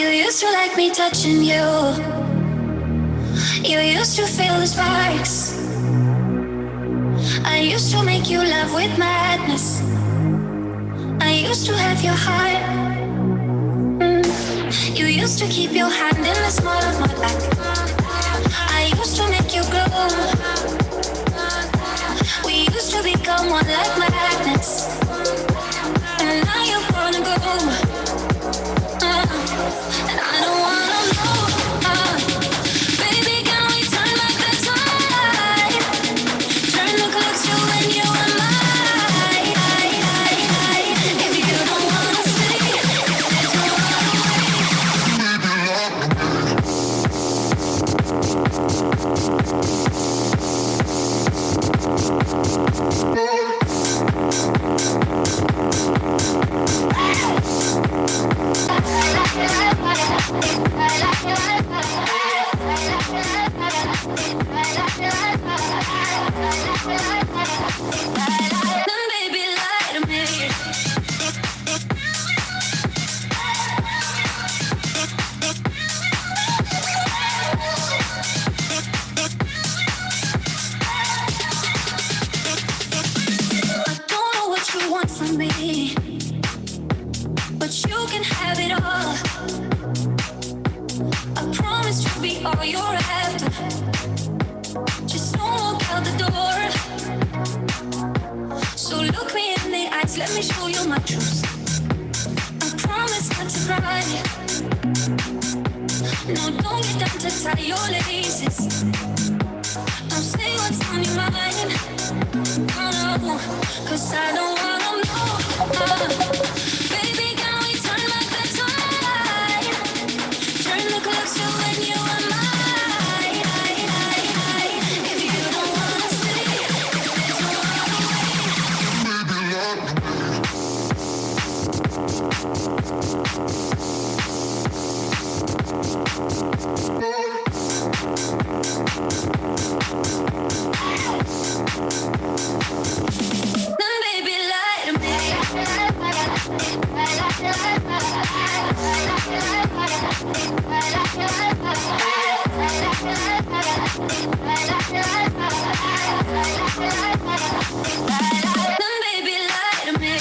You used to like me touching you. You used to feel the sparks. I used to make you love with madness. I used to have your heart. You used to keep your hand in the small of my back. I used to make you glow. We used to become one like magnets. And now you wanna go. And I don't wanna know. Baby, can we turn back the time? Turn the clock to when you were mine. If you don't wanna stay, there's no other then baby, lie to me. I don't know what you want from me, but you can have it all. I promise to be all you're after. Just don't walk out the door. So look me in the eyes, let me show you my truth. I promise not to cry. No, don't get down to tie your laces. Don't say what's on your mind. Oh no, 'cause I don't wanna know. Baby, can we turn back the time? Turn the clock to when you were mine. If you don't wanna stay, there's no other then baby, lie to me. Then baby, lie to me.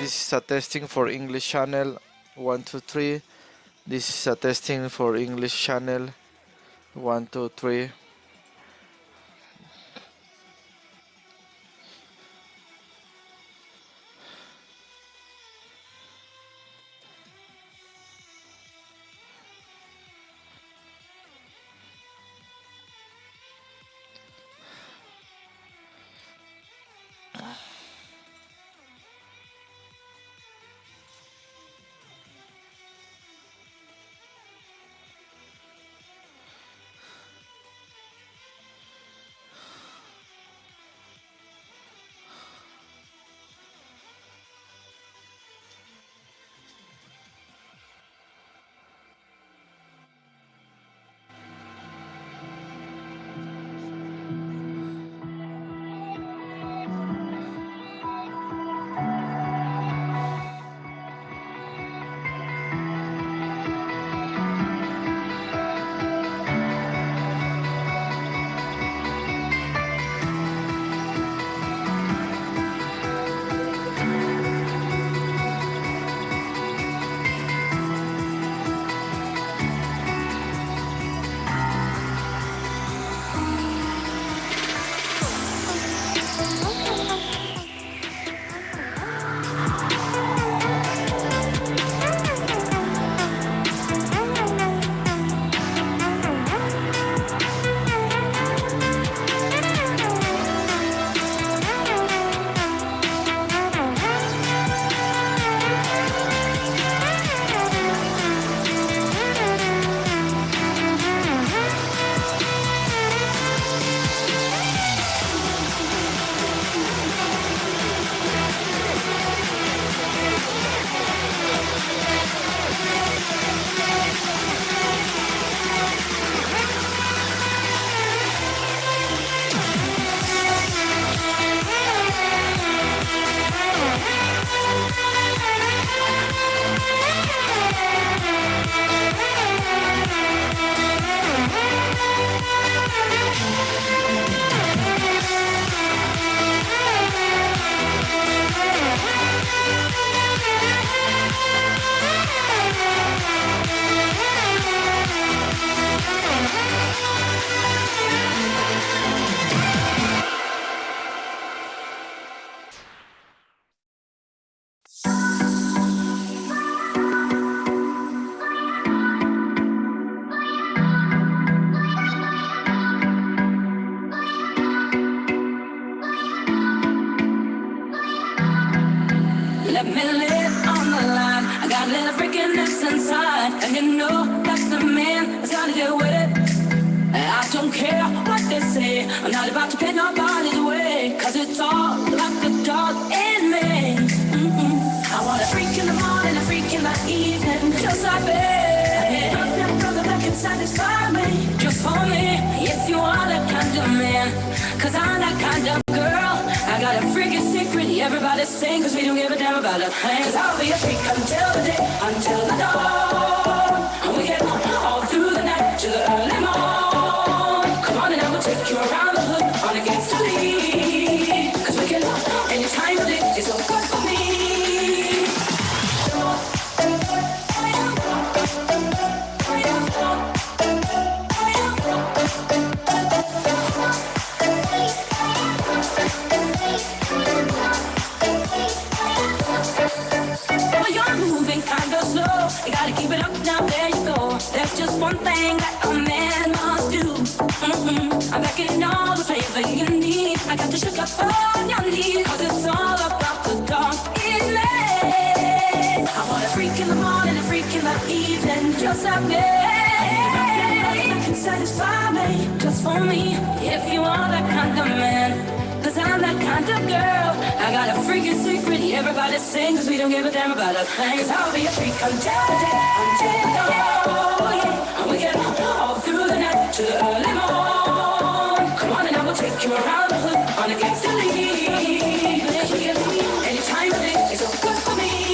This is a testing for English channel 1 2 3. This is a testing for English channel 1 2 3. minute on the line. I got a little freakiness inside, and you know that's the man that's gotta deal with it. I don't care what they say, I'm not about to pay nobody's way, cause it's all about the dog in me. I want a freak in the morning, a freak in the evening, just like me. I need a girlfriend, brother that can satisfy me, just for me. If you are that kind of man, cause I'm that kind of girl. I got a freaking secret, everybody sing, cause we don't give a damn about a thing. Cause I'll be a freak until the day, until the dawn. And we get all through the night to the early morn. Come on and I will take you around the hood on against the lead. Cause we can any time of day, it's so good for me. Well, you're moving kinda slow. You gotta keep it up now, there you go. There's just one thing that a man must do. I'm packing all the flavor you need. I got to shook up on your knees, cause it's all about the dog in me. I want a freak in the morning, a freak in the evening, just like me. That can satisfy me, just for me. If you are that kind of man, cause I'm that kind of girl. I got a freaking secret, everybody sing, cause we don't give a damn about a thing. Cause I'll be a freak until the day, until the dawn. And we get all through the night to the early morn. Come on and I will take you around the hood on against the lead. Cause we get any time of day, it's so good for me.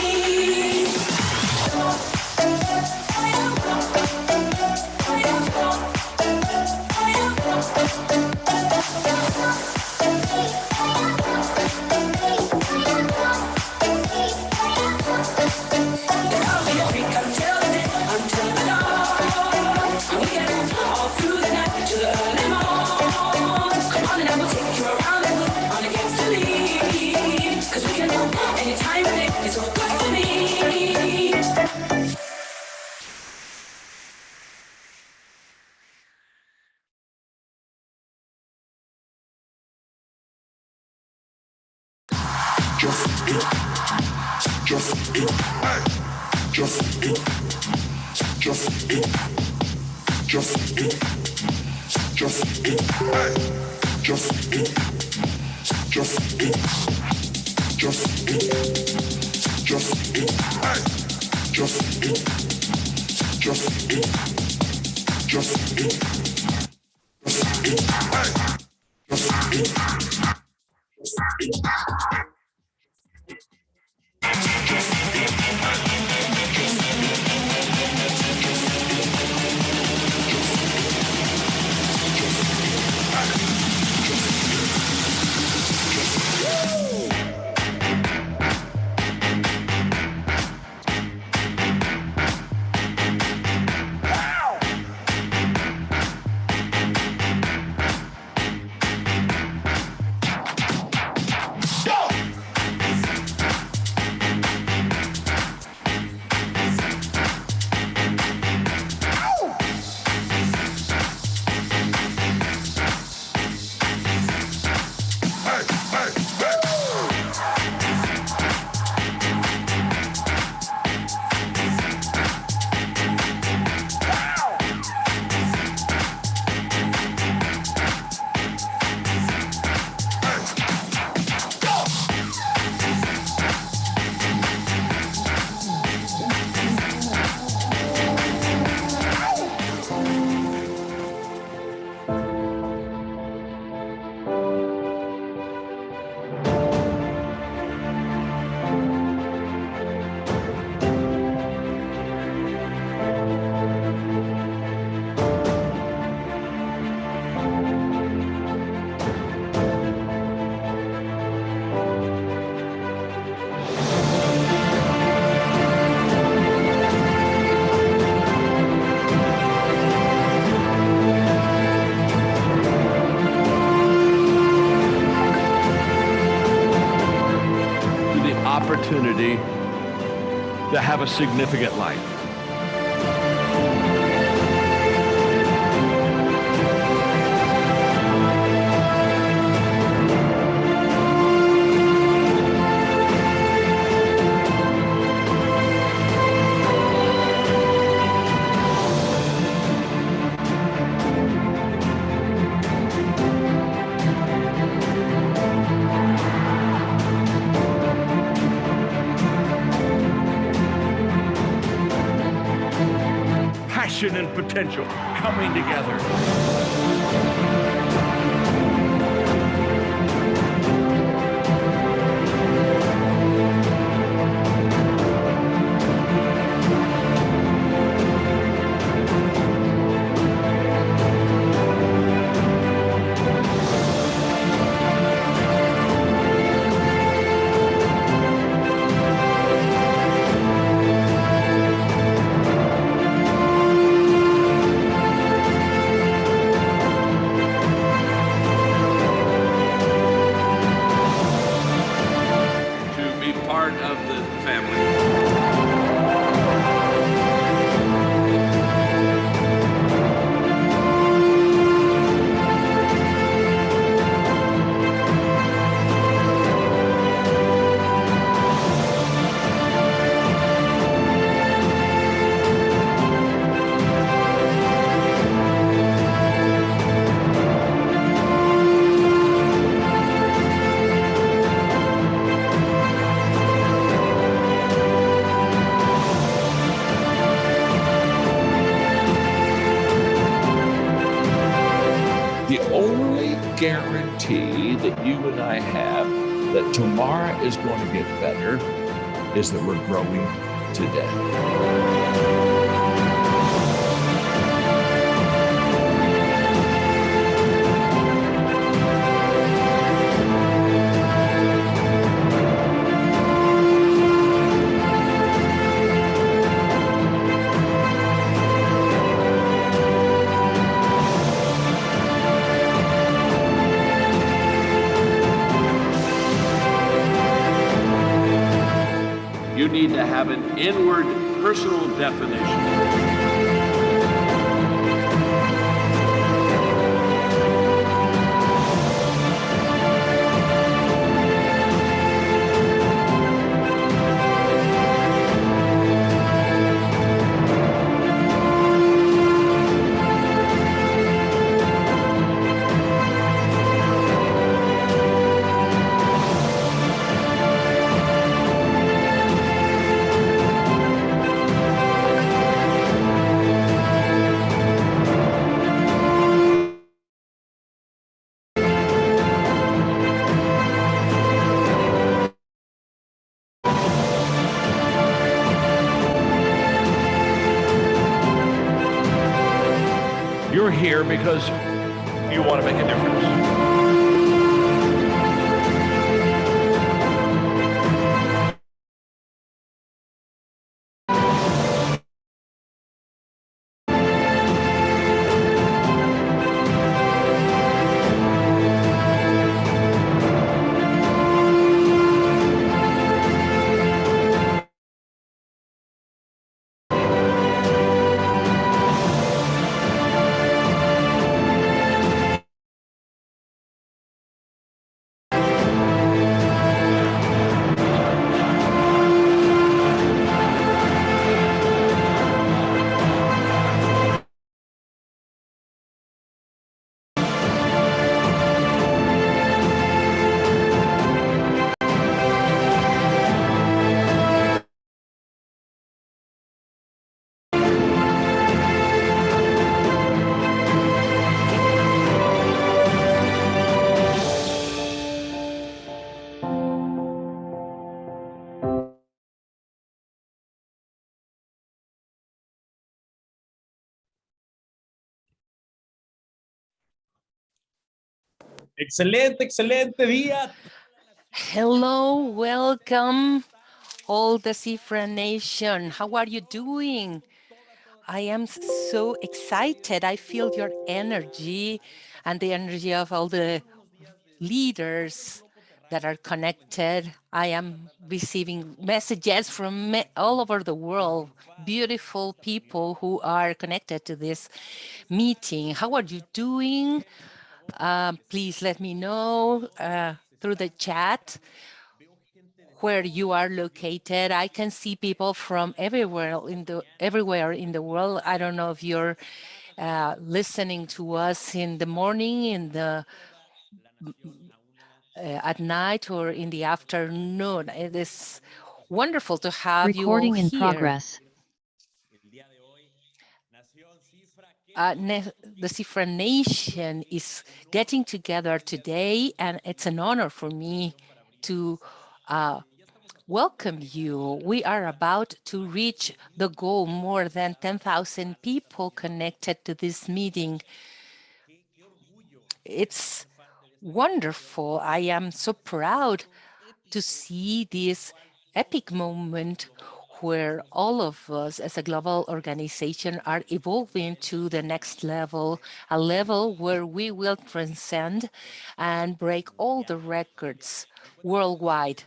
Opportunity to have a significant life. passion and potential coming together. Part of the family. The only guarantee that you and I have that tomorrow is going to get better is that we're growing today. You need to have an inward personal definition. You're here because you want to make a difference. Excelente, excelente día. Hello, welcome, all the Xifra Nation. How are you doing? I am so excited. I feel your energy and the energy of all the leaders that are connected. I am receiving messages from all over the world, beautiful people who are connected to this meeting. How are you doing? Please let me know through the chat where you are located. I can see people from everywhere in the world. I don't know if you're listening to us in the morning, at night, or in the afternoon. It is wonderful to have you all Recording in here. progress. the Cifra Nation is getting together today, and it's an honor for me to uh, welcome you. We are about to reach the goal, more than 10,000 people connected to this meeting. It's wonderful. I am so proud to see this epic moment where all of us as a global organization are evolving to the next level, a level where we will transcend and break all the records worldwide.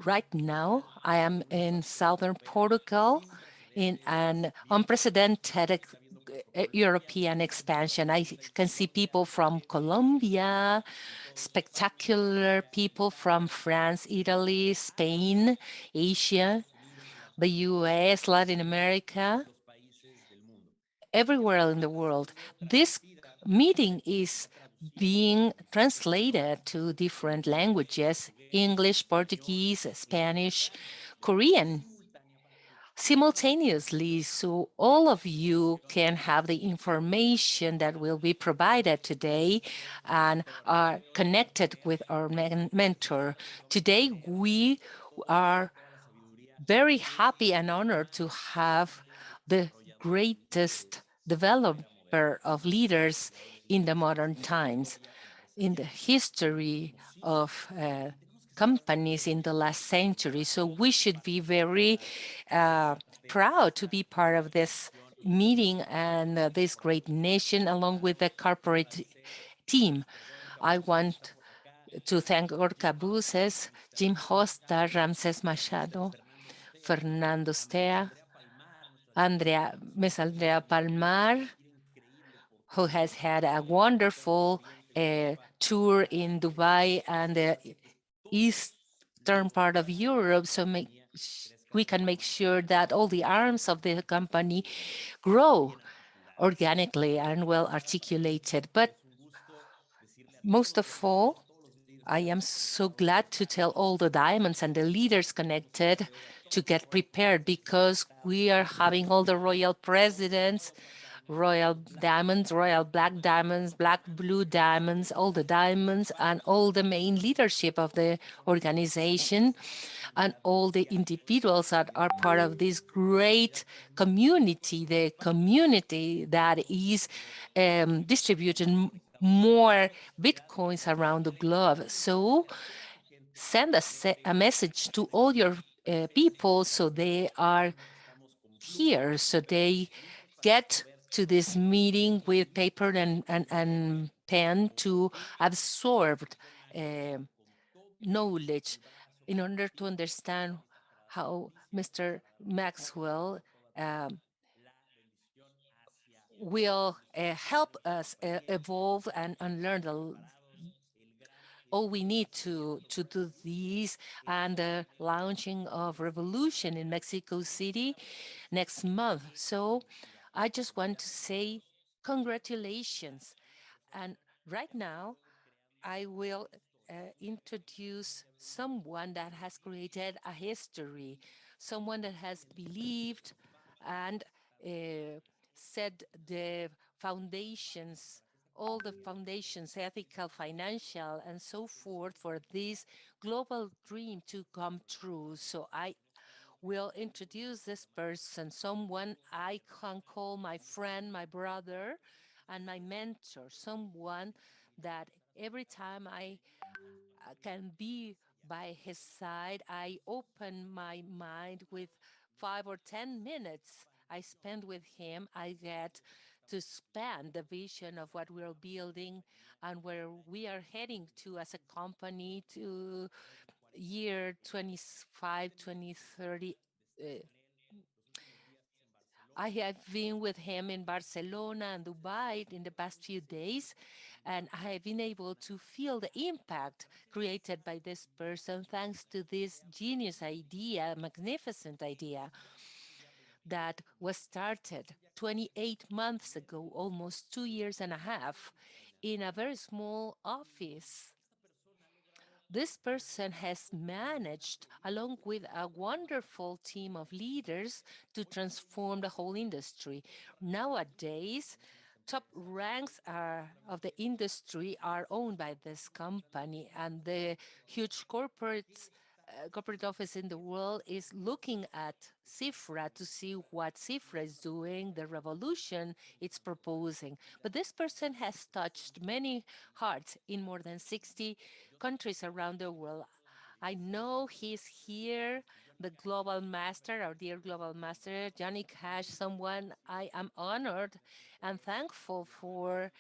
Right now, I am in southern Portugal in an unprecedented European expansion. I can see people from Colombia, spectacular people from France, Italy, Spain, Asia, the US, Latin America, everywhere in the world. This meeting is being translated to different languages: English, Portuguese, Spanish, Korean, simultaneously, so all of you can have the information that will be provided today and are connected with our mentor. Today, we are very happy and honored to have the greatest developer of leaders in the modern times, in the history of companies in the last century. So we should be very uh, proud to be part of this meeting and this great nation, along with the corporate team. I want to thank Orca Buses, Jim Hosta, Ramses Machado, Fernando Stea, Miss Andrea Palmar, who has had a wonderful tour in Dubai and the eastern part of Europe. So we can make sure that all the arms of the company grow organically and well articulated. But most of all, I am so glad to tell all the diamonds and the leaders connected to get prepared, because we are having all the royal presidents, royal diamonds, royal black diamonds, black blue diamonds, all the diamonds, and all the main leadership of the organization, and all the individuals that are part of this great community, the community that is distributing more bitcoins around the globe. So send a message to all your people so they are here, so they get to this meeting with paper and pen to absorb uh, knowledge in order to understand how Mr. Maxwell um, will help us evolve and learn all we need to do this, and the launching of revolution in Mexico City next month. So I just want to say congratulations. And right now, I will introduce someone that has created a history, someone that has believed and set the foundations, all the foundations, ethical, financial, and so forth, for this global dream to come true. So I will introduce this person, someone I can call my friend, my brother, and my mentor, someone that every time I can be by his side, I open my mind with 5 or 10 minutes I spend with him. I get to span the vision of what we're building and where we are heading to as a company to year 25, 2030. Uh, I have been with him in Barcelona and Dubai in the past few days, and I have been able to feel the impact created by this person thanks to this genius idea, magnificent idea that was started 28 months ago, almost 2 years and a half, in a very small office. This person has managed, along with a wonderful team of leaders, to transform the whole industry. Nowadays, top ranks of the industry are owned by this company, and the huge corporate office in the world is looking at Xifra to see what Xifra is doing, the revolution it's proposing. But this person has touched many hearts in more than 60 countries around the world. I know he's here, the global master, our dear global master, Johnny Cash, someone I am honored and thankful for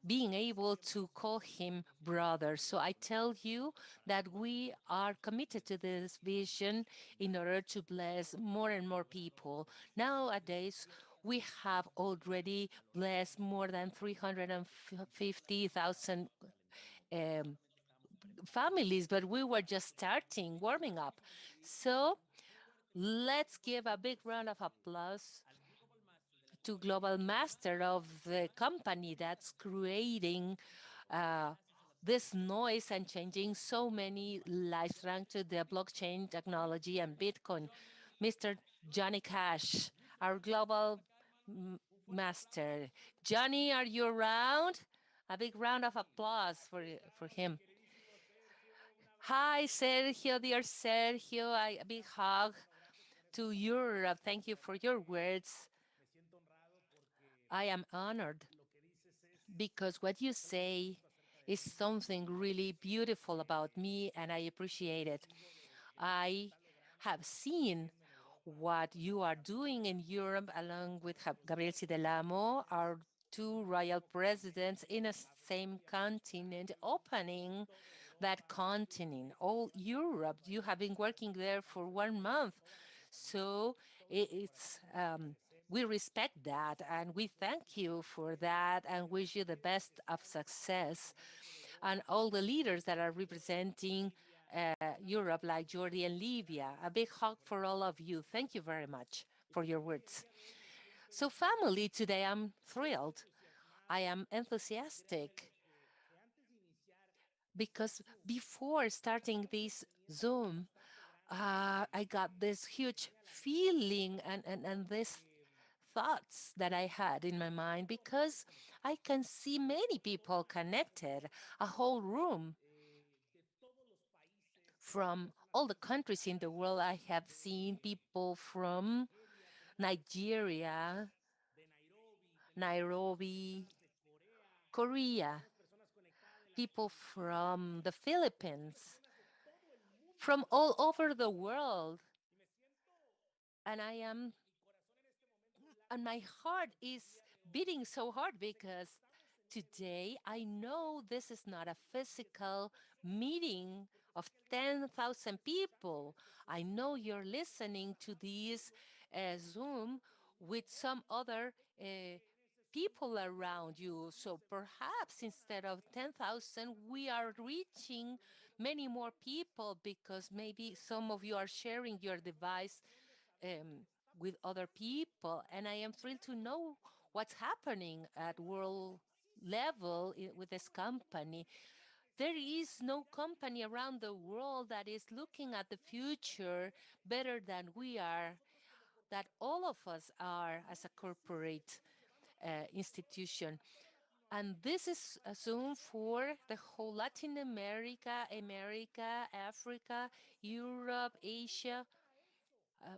being able to call him brother. So I tell you that we are committed to this vision in order to bless more and more people. Nowadays, we have already blessed more than 350,000 um, families, but we were just starting, warming up. So let's give a big round of applause to global master of the company that's creating uh, this noise and changing so many lives thanks to the blockchain technology and Bitcoin. Mr. Johnny Cash, our global master. Johnny, are you around? A big round of applause for him. Hi, Sergio, dear Sergio. A big hug to Europe. Thank you for your words. I am honored because what you say is something really beautiful about me, and I appreciate it. I have seen what you are doing in Europe along with Gabriel Sidelamo, our two royal presidents in a same continent, opening that continent, all Europe. You have been working there for 1 month. So it's we respect that and we thank you for that and wish you the best of success. And all the leaders that are representing Europe, like Jordi and Libya, a big hug for all of you. Thank you very much for your words. So, family, today I'm thrilled. I am enthusiastic because before starting this Zoom, I got this huge feeling and this thoughts that I had in my mind because I can see many people connected, a whole room from all the countries in the world. I have seen people from Nigeria, Nairobi, Korea, people from the Philippines, from all over the world. And my heart is beating so hard because today I know this is not a physical meeting of 10,000 people. I know you're listening to this Zoom with some other people around you. So perhaps instead of 10,000, we are reaching many more people because maybe some of you are sharing your device um, with other people. And I am thrilled to know what's happening at world level with this company. There is no company around the world that is looking at the future better than we are, that all of us are as a corporate institution. And this is assumed for the whole Latin America, America, Africa, Europe, Asia. Uh,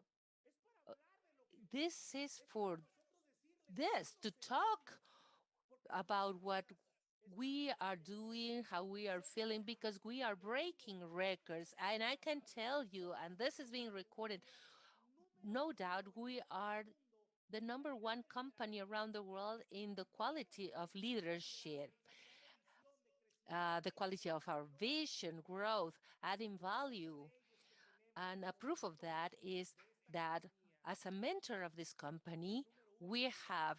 this is for this to talk about what we are doing, how we are feeling, because we are breaking records. And I can tell you, and this is being recorded, no doubt we are the number one company around the world in the quality of leadership, the quality of our vision, growth, adding value. And a proof of that is that as a mentor of this company, we have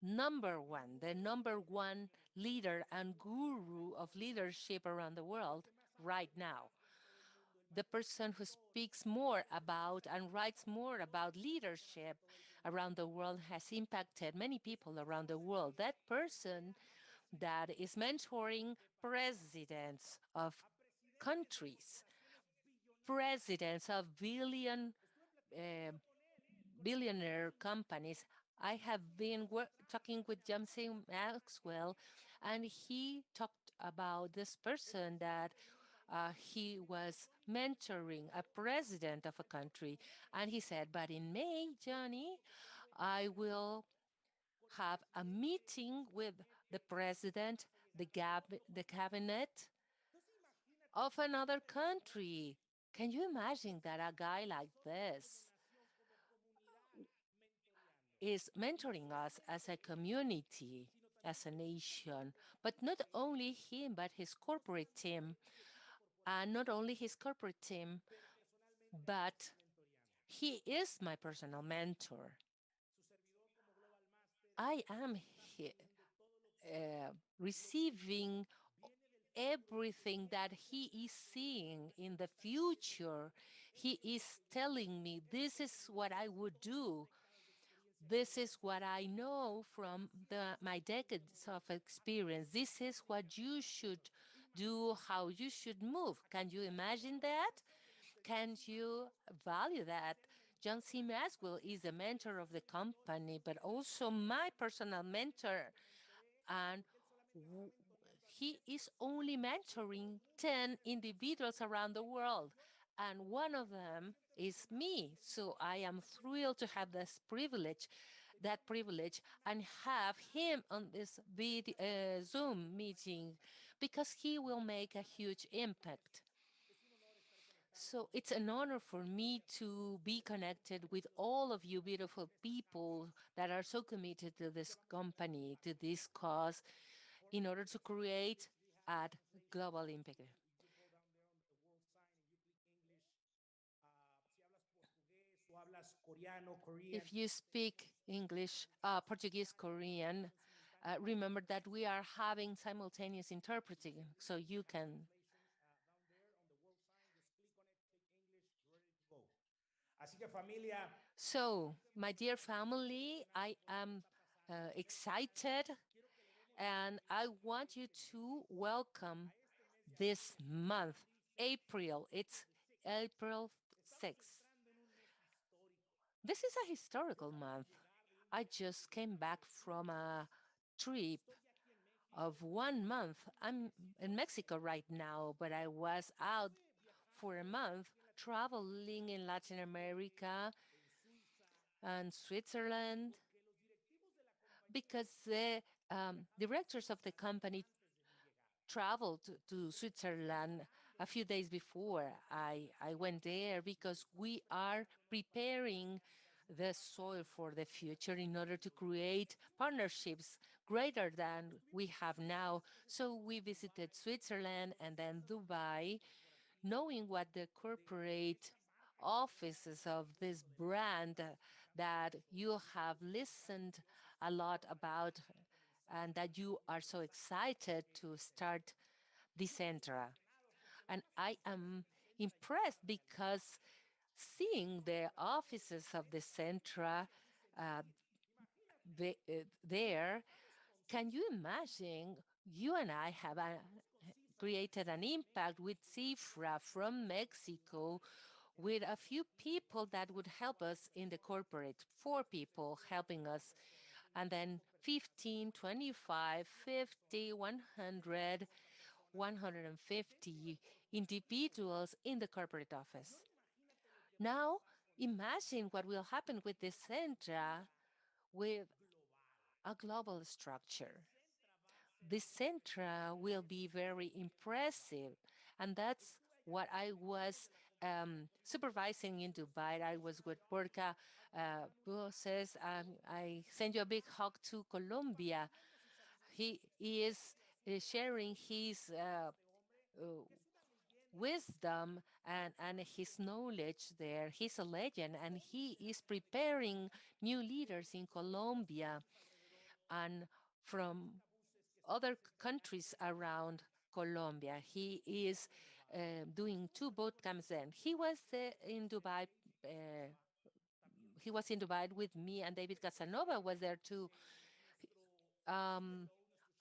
the number one leader and guru of leadership around the world right now. The person who speaks more about and writes more about leadership around the world has impacted many people around the world. That person that is mentoring presidents of countries, presidents of uh, billionaire companies. I have been talking with James Maxwell, and he talked about this person that he was mentoring a president of a country. And he said, but in May, Johnny, I will have a meeting with the president, the cabinet of another country. Can you imagine that a guy like this is mentoring us as a community, as a nation? But not only him, but his corporate team. And not only his corporate team, but he is my personal mentor. I am uh, receiving everything that he is seeing in the future. He is telling me, this is what I would do. This is what I know from my decades of experience. This is what you should do, how you should move. Can you imagine that? Can you value that? John C. Maxwell is the mentor of the company, but also my personal mentor. And w- he is only mentoring 10 individuals around the world. And one of them is me. So I am thrilled to have that privilege, and have him on this Zoom meeting because he will make a huge impact. So it's an honor for me to be connected with all of you beautiful people that are so committed to this company, to this cause, in order to create a global impact. If you speak English, Portuguese, Korean, remember that we are having simultaneous interpreting, so you can. So, my dear family, I am excited, and I want you to welcome this month, April. It's April 6th. This is a historical month. I just came back from a trip of 1 month. I'm in Mexico right now, but I was out for a month traveling in Latin America and Switzerland because the directors of the company traveled to Switzerland a few days before I went there because we are preparing the soil for the future in order to create partnerships greater than we have now. So we visited Switzerland and then Dubai, knowing what the corporate offices of this brand that you have listened a lot about and that you are so excited to start Decentra. And I am impressed because seeing the offices of the Centra uh, there, can you imagine you and I have created an impact with Xifra from Mexico with a few people that would help us in the corporate, 4 people helping us, and then 15, 25, 50, 100, 150 individuals in the corporate office. Now, imagine what will happen with the Centra with a global structure. The Centra will be very impressive, and that's what I was supervising in Dubai. I was with Borka bosses. I send you a big hug to Colombia. He is sharing his uh, wisdom and his knowledge there. He's a legend, and he is preparing new leaders in Colombia and from other countries around Colombia. He is doing 2 boot camps then. In Dubai. He was in Dubai with me, and David Casanova was there too. Um,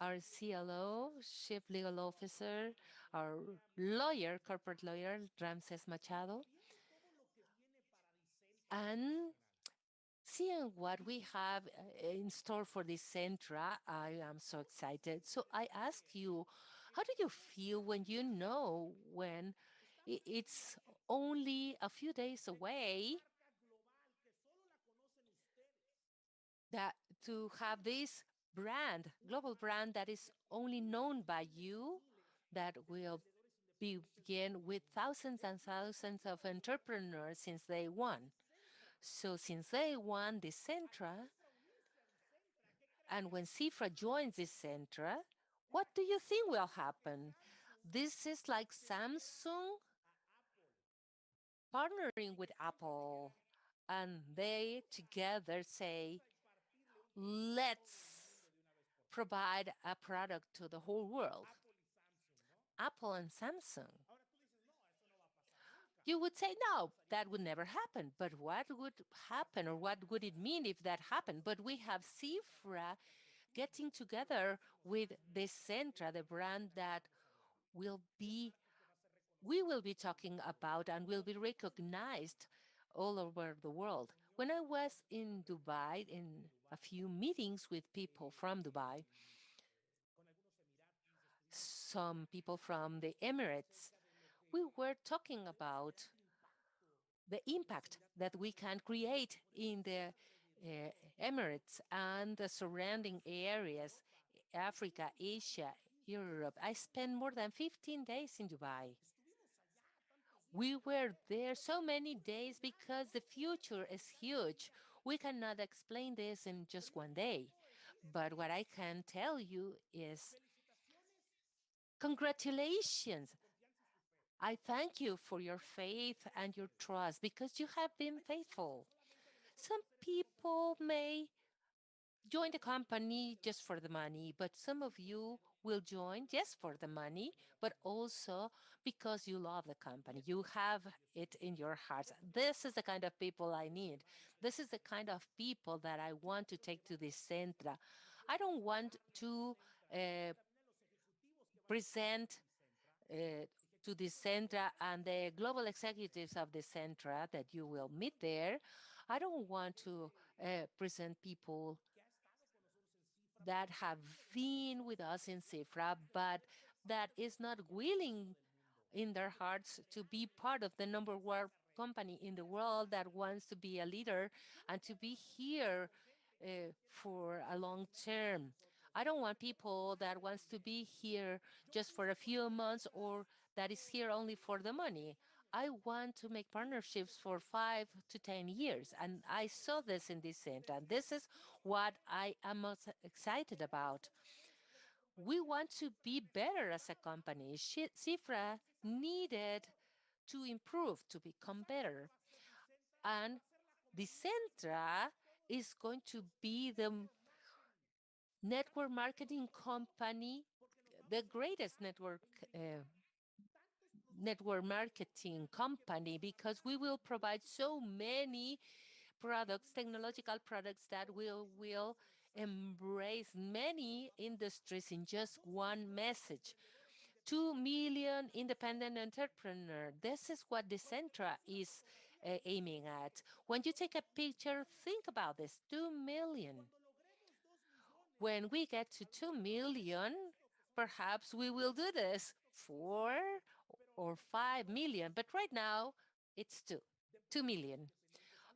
our CLO, Chief Legal Officer, our lawyer, corporate lawyer, Ramses Machado, and seeing what we have in store for this Centra, I am so excited. So I ask you, how do you feel when you know when it's only a few days away that to have this brand, global brand that is only known by you, that will begin with thousands and thousands of entrepreneurs since day one. So since day one, the Centra, and when Xifra joins this Centra, what do you think will happen? This is like Samsung partnering with Apple, and they together say, let's provide a product to the whole world. Apple and Samsung. You would say, no, that would never happen. But what would happen, or what would it mean if that happened? But we have Cifra getting together with the Centra, the brand that will be we will be talking about and will be recognized all over the world. When I was in Dubai in a few meetings with people from Dubai, some people from the Emirates, we were talking about the impact that we can create in the Emirates and the surrounding areas, Africa, Asia, Europe. I spent more than 15 days in Dubai. We were there so many days because the future is huge. We cannot explain this in just one day. But what I can tell you is congratulations. I thank you for your faith and your trust because you have been faithful. Some people may join the company just for the money, but some of you will join just for the money, but also because you love the company. You have it in your hearts. This is the kind of people I need. This is the kind of people that I want to take to the Centra. I don't want to uh, present uh, to the Centra and the global executives of the Centra that you will meet there. I don't want to present people that have been with us in Cifra, but that is not willing in their hearts to be part of the number one company in the world that wants to be a leader and to be here for a long term. I don't want people that wants to be here just for a few months or that is here only for the money. I want to make partnerships for 5 to 10 years. And I saw this in this center. And this is what I am most excited about. We want to be better as a company. Cifra needed to improve, to become better. And the Centra is going to be the network marketing company, the greatest network marketing company, because we will provide so many products, technological products that will embrace many industries in just one message. 2 million independent entrepreneurs. This is what the Centra is aiming at. When you take a picture, think about this, 2 million. When we get to 2 million, perhaps we will do this 4 or 5 million, but right now it's 2 million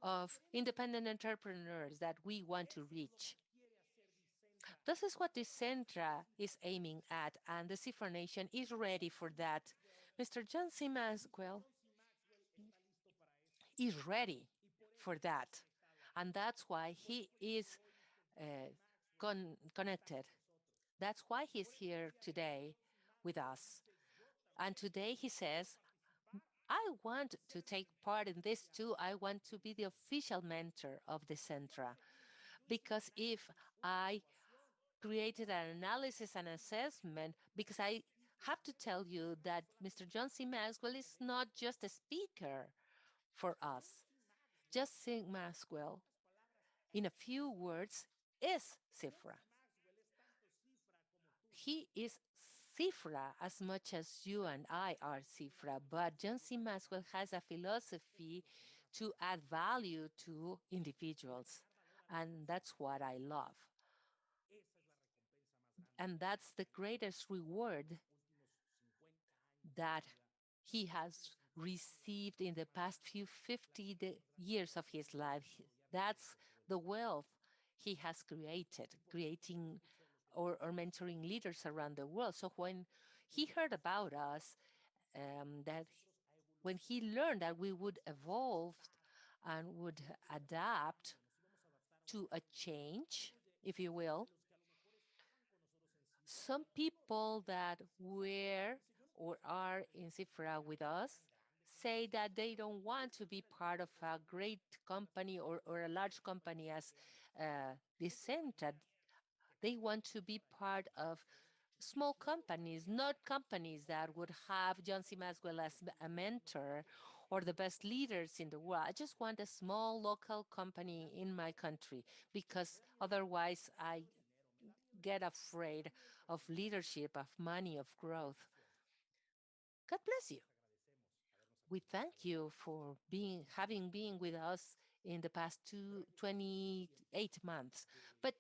of independent entrepreneurs that we want to reach. This is what the Centra is aiming at, and the Cifra Nation is ready for that. Mr. John C. Maxwell is ready for that, and that's why he is uh, connected. That's why he's here today with us. And today he says, I want to take part in this too. I want to be the official mentor of the Centra. Because if I created an analysis and assessment, because I have to tell you that Mr. John C. Maxwell is not just a speaker for us. Just C. Maxwell, in a few words, is Cifra. He is Xifra as much as you and I are Xifra, but John C. Maxwell has a philosophy to add value to individuals. And that's what I love. And that's the greatest reward that he has received in the past few 50 years of his life. That's the wealth he has created, creating or mentoring leaders around the world. So when he heard about us, that when he learned that we would evolve and would adapt to a change, if you will, some people that were or are in Cifra with us say that they don't want to be part of a great company or a large company as Decenta. They want to be part of small companies, not companies that would have John C. Maxwell as a mentor or the best leaders in the world. I just want a small local company in my country because otherwise I get afraid of leadership, of money, of growth. God bless you. We thank you for having been with us in the past 28 months. But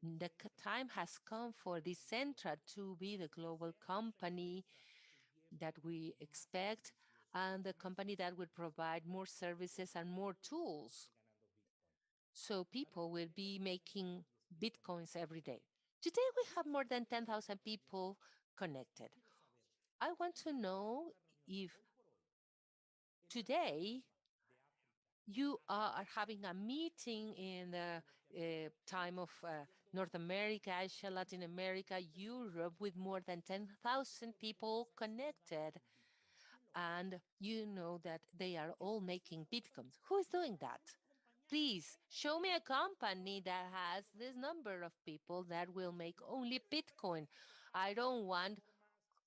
the time has come for this Centra to be the global company that we expect and the company that will provide more services and more tools so people will be making bitcoins every day. Today we have more than 10,000 people connected. I want to know if today you are having a meeting in the time of North America, Asia, Latin America, Europe, with more than 10,000 people connected. And you know that they are all making bitcoins. Who is doing that? Please show me a company that has this number of people that will make only Bitcoin. I don't want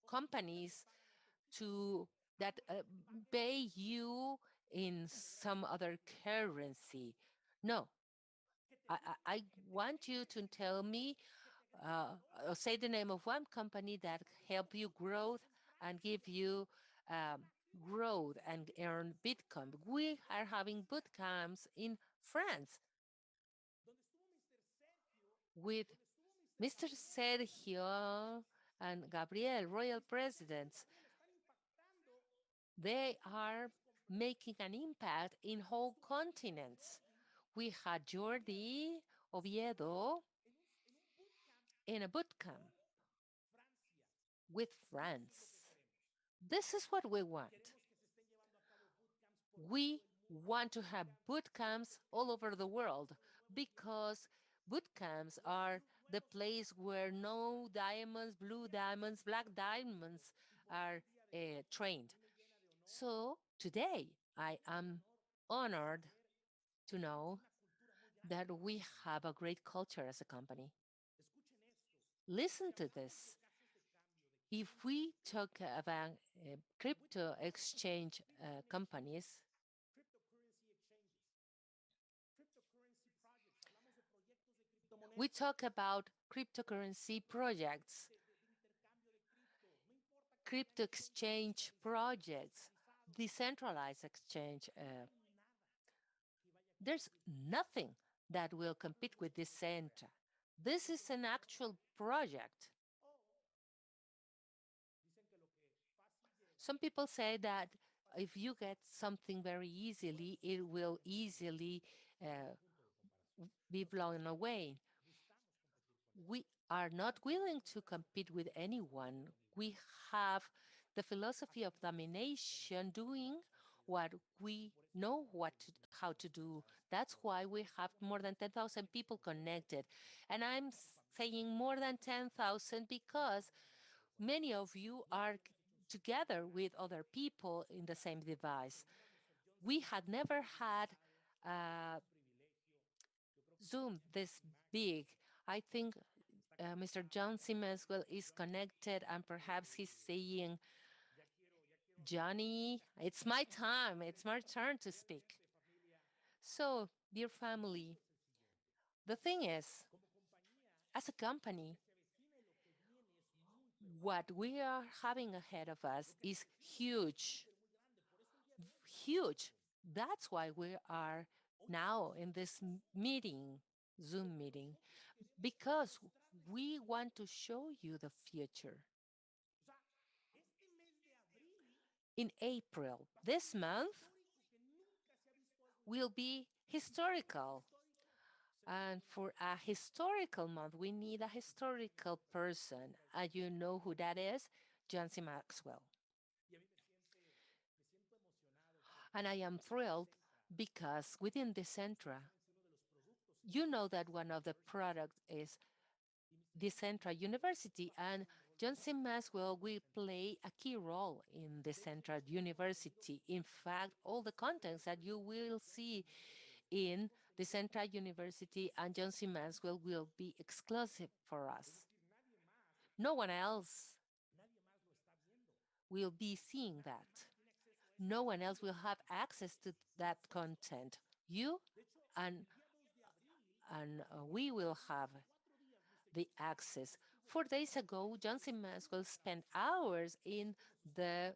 companies to that pay you in some other currency. No, I want you to tell me, or say the name of one company that help you growth and give you um, growth and earn Bitcoin. We are having boot camps in France with Mr. Sergio and Gabriel, royal presidents. They are making an impact in whole continents. We had Jordi Oviedo in a boot camp with France. This is what we want. We want to have boot camps all over the world because boot camps are the place where no diamonds, blue diamonds, black diamonds are trained. So today I am honored to know that we have a great culture as a company. Listen to this. If we talk about crypto exchange companies, we talk about cryptocurrency projects, crypto exchange projects, decentralized exchange. There's nothing that will compete with this center. This is an actual project. Some people say that if you get something very easily, it will easily uh, be blown away. We are not willing to compete with anyone. We have the philosophy of domination, doing what we know how to do. That's why we have more than 10,000 people connected. And I'm saying more than 10,000 because many of you are together with other people in the same device. We had never had Zoom this big. I think Mr. John C. Maxwell is connected, and perhaps he's saying, Johnny, it's my time, it's my turn to speak. So, dear family, the thing is, as a company, What we are having ahead of us is huge, huge. That's why we are now in this meeting, Zoom meeting, because we want to show you the future. In April, this month will be historical. And for a historical month, we need a historical person. And you know who that is? John C. Maxwell. And I am thrilled because within the Centra, you know that one of the products is the Central University, and John C. Maxwell will play a key role in the Central University. In fact, all the contents that you will see in the Central University and John C. Maxwell will be exclusive for us. No one else will be seeing that. No one else will have access to that content. You and we will have the access. 4 days ago, Johnson Maxwell spent hours in the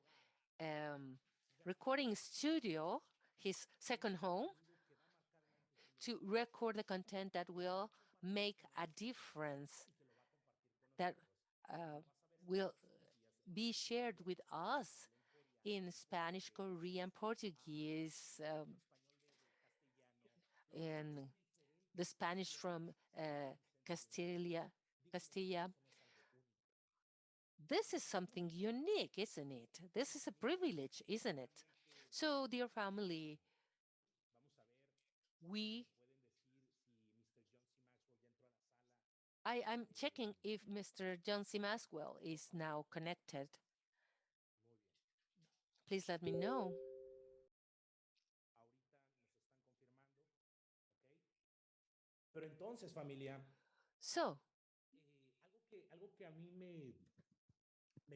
um, recording studio, his second home, to record the content that will make a difference, that uh, will be shared with us in Spanish, Korean, Portuguese, and the Spanish from Castilla. This is something unique, isn't it? This is a privilege, isn't it? So, dear family, we I'm checking if Mr. John C. Maxwell is now connected. Please let me know. Pero entonces, familia, So, algo que a mí me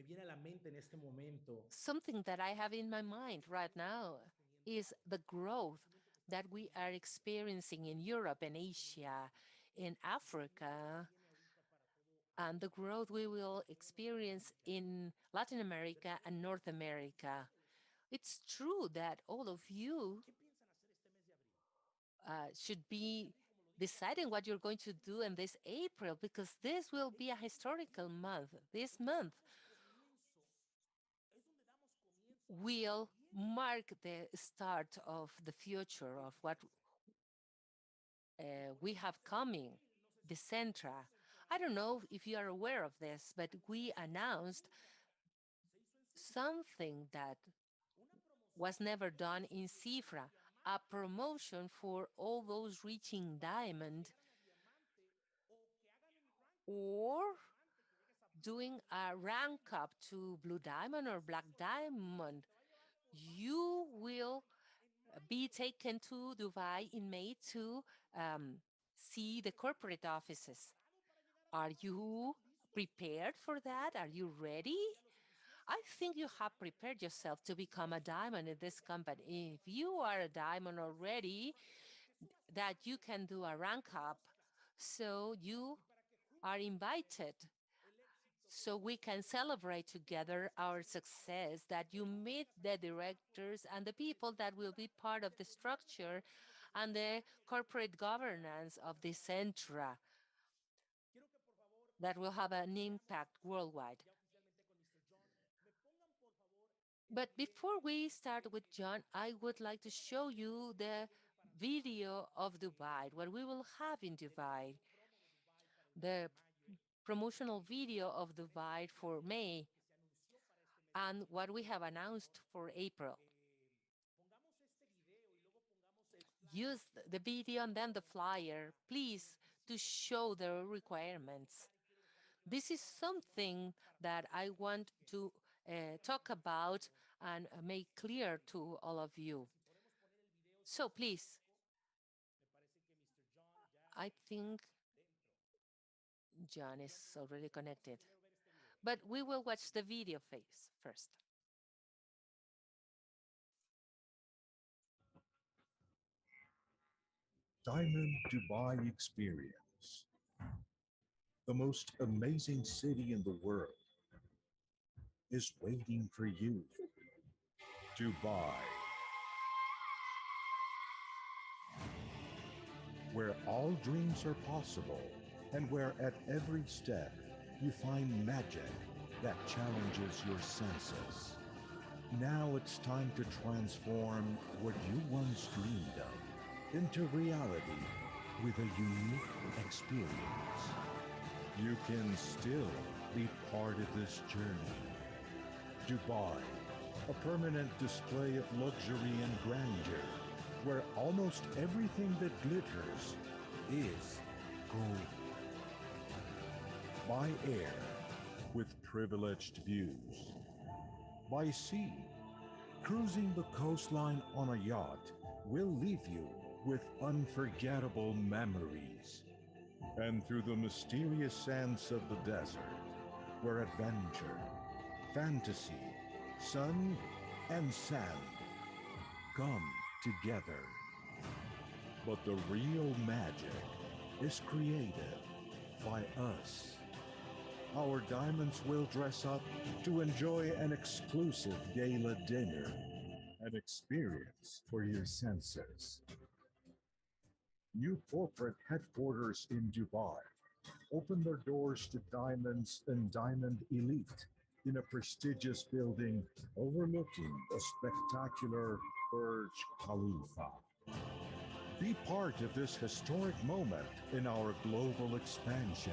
viene a la mente en este momento something that I have in my mind right now is the growth that we are experiencing in Europe and Asia, in Africa, and the growth we will experience in Latin America and North America. It's true that all of you should be deciding what you're going to do in this April, because this will be a historical month. This month will mark the start of the future of what we have coming, the Centra. I don't know if you are aware of this, but we announced something that was never done in Xifra, a promotion for all those reaching diamond, or doing a rank up to blue diamond or black diamond. You will be taken to Dubai in May to um, see the corporate offices. Are you prepared for that? Are you ready? I think you have prepared yourself to become a diamond in this company. If you are a diamond already, that you can do a rank up, so you are invited, so we can celebrate together our success, that you meet the directors and the people that will be part of the structure and the corporate governance of the Centra that will have an impact worldwide. But before we start with John, I would like to show you the video of Dubai, what we will have in Dubai, the promotional video of Dubai for May, and what we have announced for April. Use the video and then the flyer, please, to show the requirements. This is something that I want to talk about and make clear to all of you. So please, I think John is already connected, but we will watch the video phase first. Diamond Dubai Experience, the most amazing city in the world, is waiting for you. Dubai, where all dreams are possible and where at every step you find magic that challenges your senses. Now it's time to transform what you once dreamed of into reality with a unique experience. You can still be part of this journey. Dubai, a permanent display of luxury and grandeur, where almost everything that glitters is gold. By air, with privileged views. By sea, cruising the coastline on a yacht will leave you with unforgettable memories. And through the mysterious sands of the desert, where adventure, fantasy, sun, and sand come together. But the real magic is created by us. Our diamonds will dress up to enjoy an exclusive gala dinner, an experience for your senses. New corporate headquarters in Dubai open their doors to diamonds and diamond elite in a prestigious building overlooking the spectacular Burj Khalifa. Be part of this historic moment in our global expansion.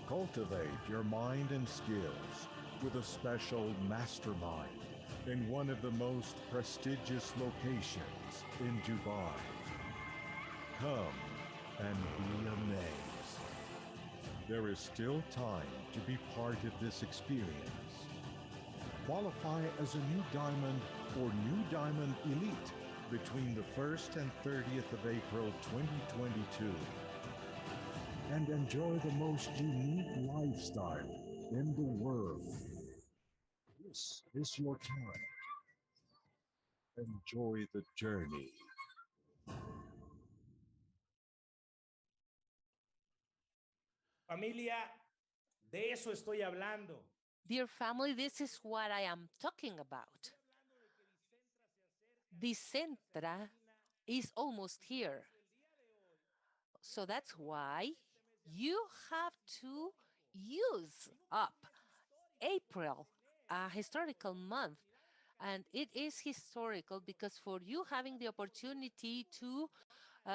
Cultivate your mind and skills with a special mastermind in one of the most prestigious locations in Dubai. Come and be amazed. There is still time to be part of this experience. Qualify as a new diamond or new diamond elite between the 1st and 30th of April 2022 and enjoy the most unique lifestyle in the world. This is your time. Enjoy the journey. Familia, de eso estoy hablando. Dear family, this is what I am talking about. Dicentra is almost here. So that's why you have to use up April, a historical month. And it is historical because for you having the opportunity to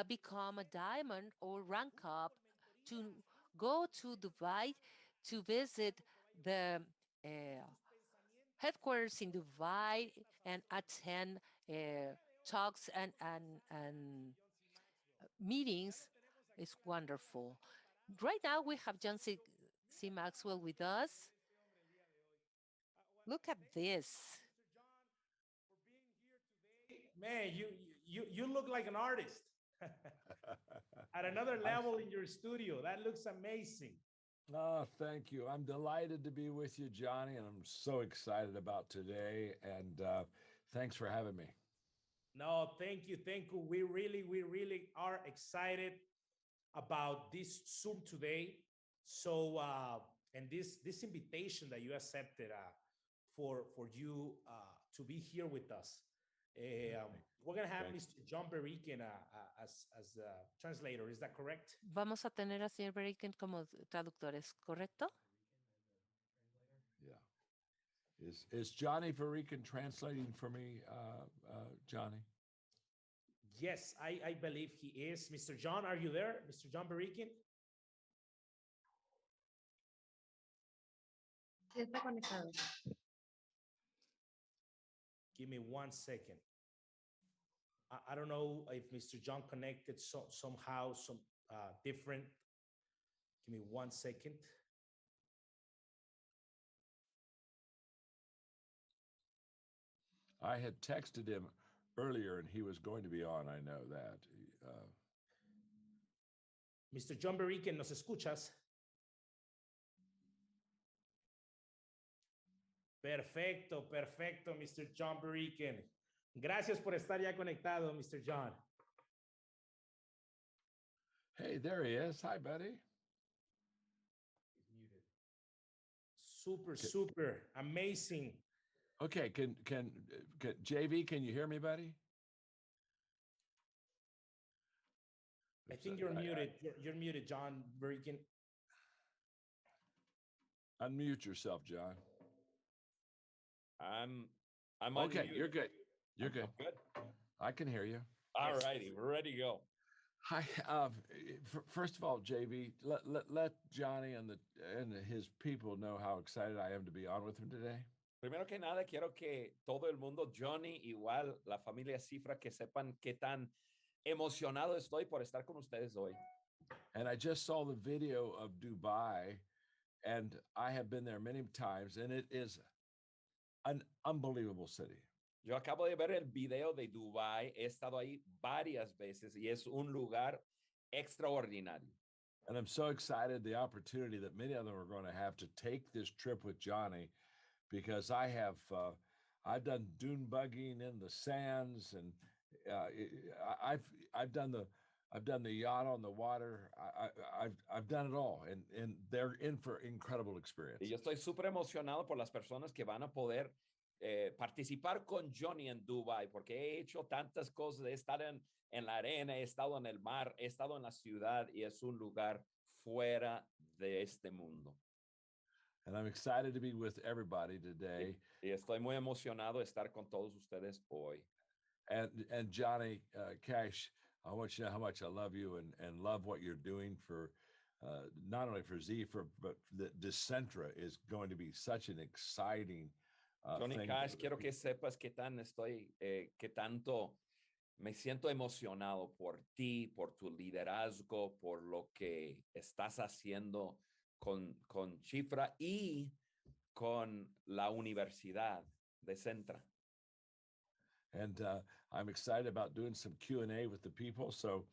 become a diamond or rank up, to go to Dubai to visit the uh, headquarters in Dubai and attend talks and meetings is wonderful. Right now we have John C. Maxwell with us. Look at this. Man, you look like an artist at another level in your studio. That looks amazing. Oh, thank you. I'm delighted to be with you, Johnny, and I'm so excited about today. And thanks for having me. No, thank you, thank you. We really are excited about this Zoom today. So, and this invitation that you accepted for you to be here with us. We're gonna have Mr. John Beriken as the translator. Is that correct? Vamos a tener a señor Beriken como traductores, ¿correcto? Yeah. Is Johnny Varican translating for me, Johnny? Yes, I believe he is. Mr. John, are you there? Mr. John Beriken? Sí, está conectado. Give me 1 second. I don't know if Mr. John connected somehow, different. Give me 1 second. I had texted him earlier and he was going to be on. I know that. Mr. John Beriken, ¿nos escuchas? Perfecto, perfecto, Mr. John Beriken. Gracias por estar ya conectado, Mr. John. Hey, there he is. Hi, buddy. Super amazing. Okay, can JV, can you hear me, buddy? I think you're muted. You're muted, John. Where you can Unmute yourself, John. I'm Okay, unmuted. you're good. You're I'm good. good. I can hear you. All righty, we're ready to go. Hi. First of all, JV, let Johnny and his people know how excited I am to be on with him today. Primero que nada, quiero que todo el mundo, Johnny, igual la familia Xifra, que sepan qué tan emocionado estoy por estar con ustedes hoy. And I just saw the video of Dubai, and I have been there many times, and it is an unbelievable city. Yo acabo de ver el video de Dubai, he estado ahí varias veces y es un lugar extraordinario. And I'm so excited the opportunity that many of them are going to have to take this trip with Johnny, because I've done dune buggying in the sands, and I've done the yacht on the water. I've done it all, and they're in for incredible experience. Y yo estoy súper emocionado por las personas que van a poder participar con Johnny en Dubai, porque he hecho tantas cosas, he estado en la arena, he estado en el mar, he estado en la ciudad, y es un lugar fuera de este mundo. And I'm excited to be with everybody today. Y estoy muy emocionado de estar con todos ustedes hoy. And Johnny Cash, I want you to know how much I love you and love what you're doing for not only for Xifra, but the Xifra is going to be such an exciting Johnny thing. Cash, quiero que sepas qué tan estoy, qué tanto me siento emocionado por ti, por tu liderazgo, por lo que estás haciendo con Xifra y con la Universidad de Centra. And I'm excited about doing some Q&A with the people. So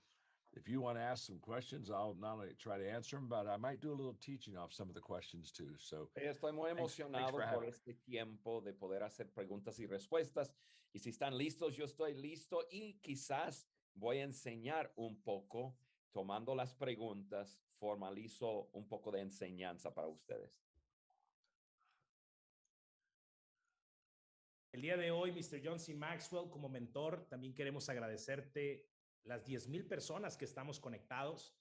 if you want to ask some questions, I'll not only try to answer them, but I might do a little teaching off some of the questions too. So estoy muy emocionado por este tiempo de poder hacer preguntas y respuestas. Y si están listos, yo estoy listo, y quizás voy a enseñar un poco, tomando las preguntas, formalizo un poco de enseñanza para ustedes. El día de hoy, Mr. John C. Maxwell, como mentor, también queremos agradecerte las 10,000 personas que estamos conectados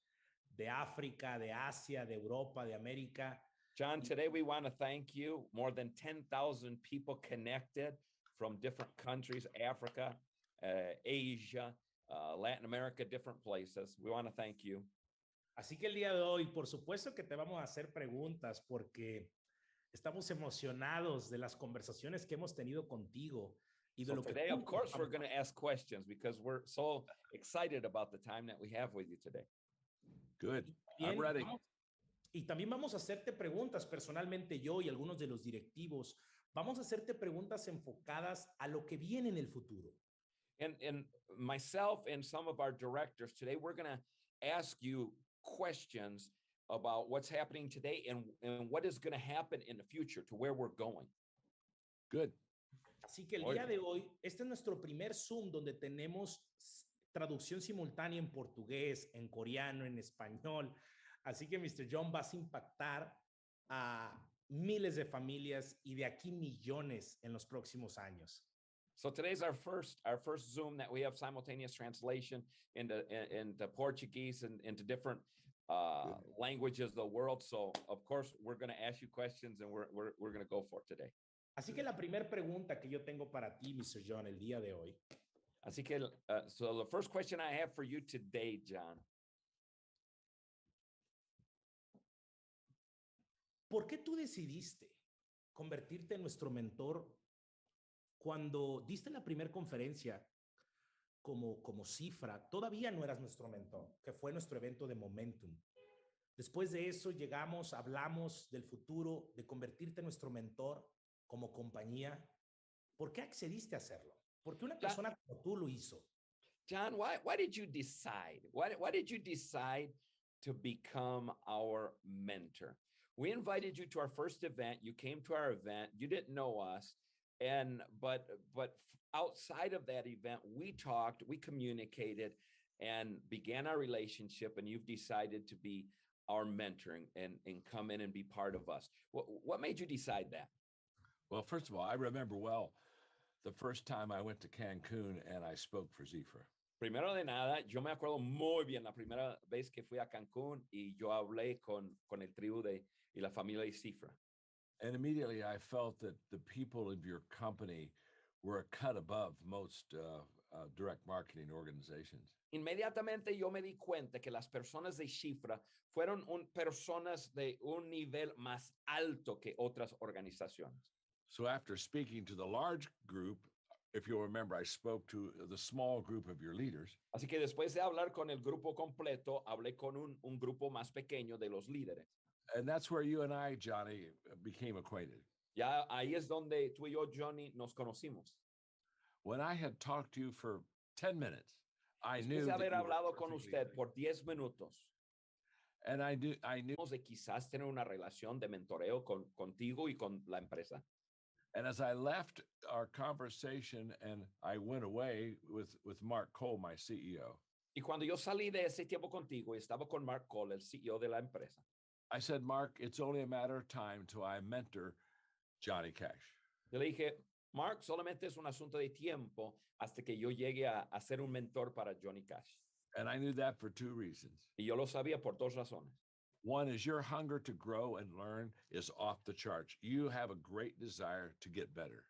de África, de Asia, de Europa, de América. John, today we want to thank you. More than 10,000 people connected from different countries, Africa, Asia, Latin America, different places. We want to thank you. Así que el día de hoy, por supuesto que te vamos a hacer preguntas, porque estamos emocionados de las conversaciones que hemos tenido contigo y de So lo que today, of course, we're going to ask questions because we're so excited about the time that we have with you today. Good. I'm ready. Y también vamos a hacerte preguntas personalmente, yo y algunos de los directivos. Vamos a hacerte preguntas enfocadas a lo que viene en el futuro. And myself and some of our directors today, we're going to ask you questions about what's happening today and what is going to happen in the future, to where we're going. Good. Así que el día de hoy, este es nuestro primer Zoom donde tenemos traducción simultánea en portugués, en coreano, en español. Así que, Mr. John, vas a impactar a miles de familias y de aquí millones en los próximos años. So today's our first Zoom that we have simultaneous translation into Portuguese and into different languages of the world. So of course we're going to ask you questions, and we're going to go for it today. Así que la primera pregunta que yo tengo para ti, Mr. John, el día de hoy. Así que so the first question I have for you today, John. ¿Por qué tú decidiste convertirte en nuestro mentor cuando diste la primera conferencia como Xifra? Todavía no eras nuestro mentor, que fue nuestro evento de Momentum. Después de eso llegamos, hablamos del futuro, de convertirte en nuestro mentor como compañía. ¿Por qué accediste a hacerlo? ¿Por qué una persona como tú lo hizo? John, why did you decide? Why did you decide to become our mentor? We invited you to our first event. You came to our event. You didn't know us. But outside of that event, we talked, we communicated, and began our relationship. And you've decided to be our mentoring and come in and be part of us. What made you decide that? Well, first of all, I remember well the first time I went to Cancun and I spoke for Xifra. Primero de nada, yo me acuerdo muy bien la primera vez que fui a Cancún y yo hablé con el tribu y la familia de Xifra. And immediately I felt that the people of your company were a cut above most direct marketing organizations. Inmediatamente yo me di cuenta que las personas de Xifra fueron personas de un nivel más alto que otras organizaciones. So after speaking to the large group, if you'll remember, I spoke to the small group of your leaders. Así que después de hablar con el grupo completo, hablé con un grupo más pequeño de los líderes. And that's where you and I, Johnny, became acquainted. Ya ahí es donde tú y yo, Johnny, nos conocimos. When I had talked to you for 10 minutes, I Después knew de that haber you were hablado con perfectly usted right. por 10 minutos, And I knew de quizás tener una relación de mentoreo contigo y con la empresa. and as I left our conversation and I went away with Mark Cole, my CEO, Y cuando yo salí de ese tiempo contigo y estaba con Mark Cole, el CEO de la empresa, I said, Mark, it's only a matter of time till I mentor Johnny Cash. yo le dije, Mark, solamente es un asunto de tiempo hasta que yo llegue a ser un mentor para Johnny Cash. And I knew that for two reasons. Y yo lo sabía por dos razones. One is your hunger to grow and learn is off the charts. You have a great desire to get better.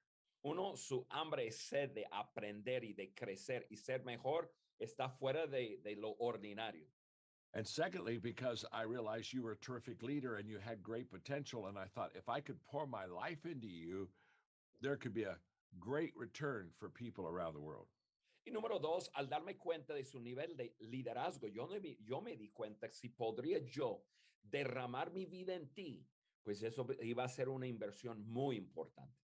Uno, su hambre y sed de aprender y de crecer y ser mejor está fuera de lo ordinario. And secondly, because I realized you were a terrific leader and you had great potential. And I thought if I could pour my life into you, there could be a great return for people around the world. Y número dos, al darme cuenta de su nivel de liderazgo, yo me di cuenta que si podría yo derramar mi vida en ti, pues eso iba a ser una inversión muy importante.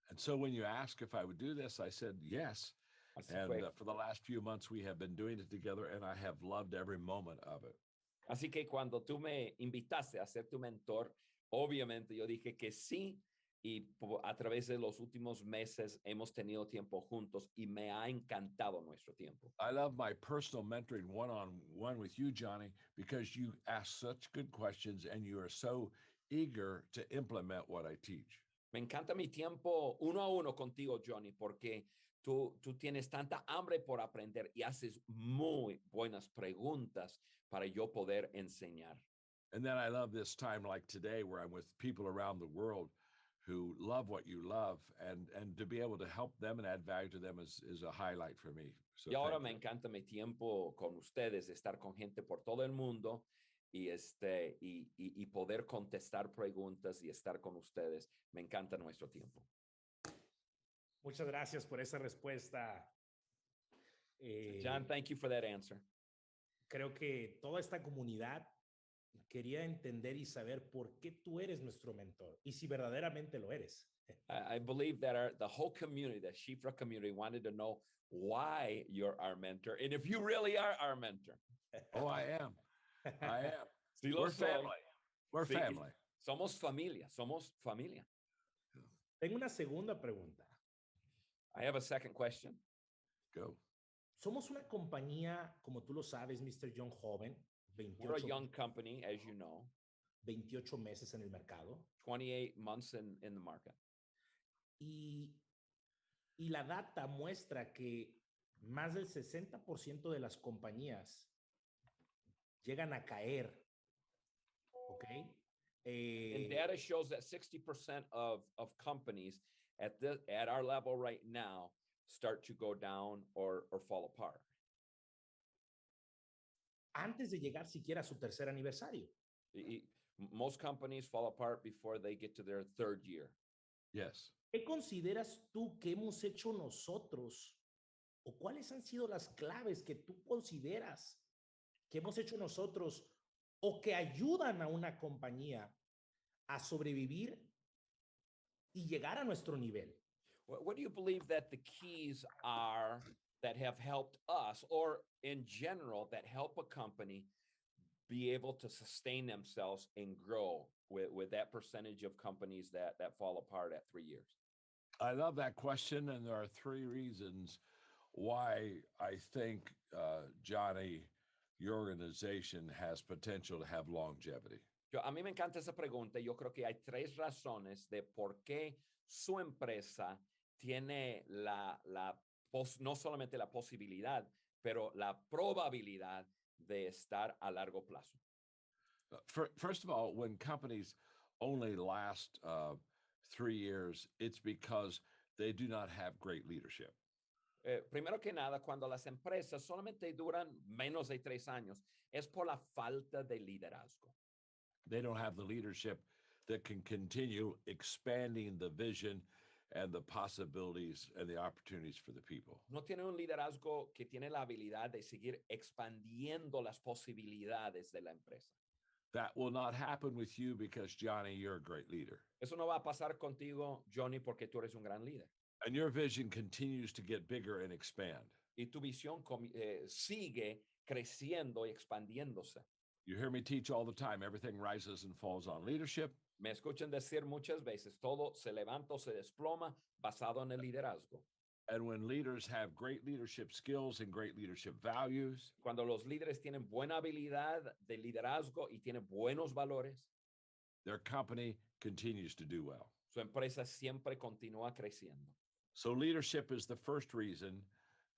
And so when you asked if I would do this, I said yes. Así And fue. for the last few months, we have been doing it together, and I have loved every moment of it. Así que cuando tú me invitaste a ser tu mentor, obviamente yo dije que sí. Y a través de los últimos meses hemos tenido tiempo juntos y me ha encantado nuestro tiempo. I love my personal mentoring one-on-one with you, Johnny, because you ask such good questions and you are so eager to implement what I teach. Me encanta mi tiempo uno a uno contigo, Johnny, porque tú tienes tanta hambre por aprender y haces muy buenas preguntas para yo poder enseñar. And then I love this time like today where I'm with people around the world who love what you love, and to be able to help them and add value to them is a highlight for me. So Y ahora thank me you. encanta mi tiempo con ustedes, estar con gente por todo el mundo y poder contestar preguntas y estar con ustedes. Me encanta nuestro tiempo. Muchas gracias por esa respuesta. John, thank you for that answer. Creo que toda esta comunidad quería entender y saber por qué tú eres nuestro mentor y si verdaderamente lo eres. I believe that the whole community, the Xifra community, wanted to know why you're our mentor and if you really are our mentor. Oh, I am. I am. Sí lo We're soy. family. We're Sí, family. Somos familia, somos familia. Tengo una segunda pregunta. I have a second question. Go. Somos una compañía, como tú lo sabes, Mr. John Joven, We're a young company, as you know, 28 meses en el mercado. 28 months in the market. Y la data muestra que más del 60% de las compañías llegan a caer. ¿Ok? And data shows that 60% of companies at our level right now start to go down or fall apart. Antes de llegar siquiera a su tercer aniversario. Most companies fall apart before they get to their third year. Yes. ¿Qué consideras tú que hemos hecho nosotros? ¿O cuáles han sido las claves que tú consideras que hemos hecho nosotros o que ayudan a una compañía a sobrevivir y llegar a nuestro nivel? What do you believe that the keys are that have helped us, or in general, that help a company be able to sustain themselves and grow with that percentage of companies that fall apart at 3 years? I love that question, and there are three reasons why I think, Johnny, your organization has potential to have longevity? A mí me encanta esa pregunta. Yo creo que hay tres razones de por qué su empresa tiene no solamente la posibilidad, pero la probabilidad de estar a largo plazo. First of all, when companies only last 3 years, it's because they do not have great leadership. Primero que nada, cuando las empresas solamente duran menos de 3 años, es por la falta de liderazgo. They don't have the leadership that can continue expanding the vision and the possibilities and the opportunities for the people. No tiene un liderazgo que tiene la habilidad de seguir expandiendo las posibilidades de la empresa. That will not happen with you because, Johnny, you're a great leader. Eso no va a pasar contigo, Johnny, porque tú eres un gran líder. And your vision continues to get bigger and expand. Y tu visión sigue creciendo y expandiéndose. You hear me teach all the time, everything rises and falls on leadership. Me escuchan decir muchas veces, todo se levanta o se desploma basado en el liderazgo. And when leaders have great leadership skills and great leadership values, Cuando los líderes tienen buena habilidad de liderazgo y tienen buenos valores, their company continues to do well. su empresa siempre continúa creciendo. So leadership is the first reason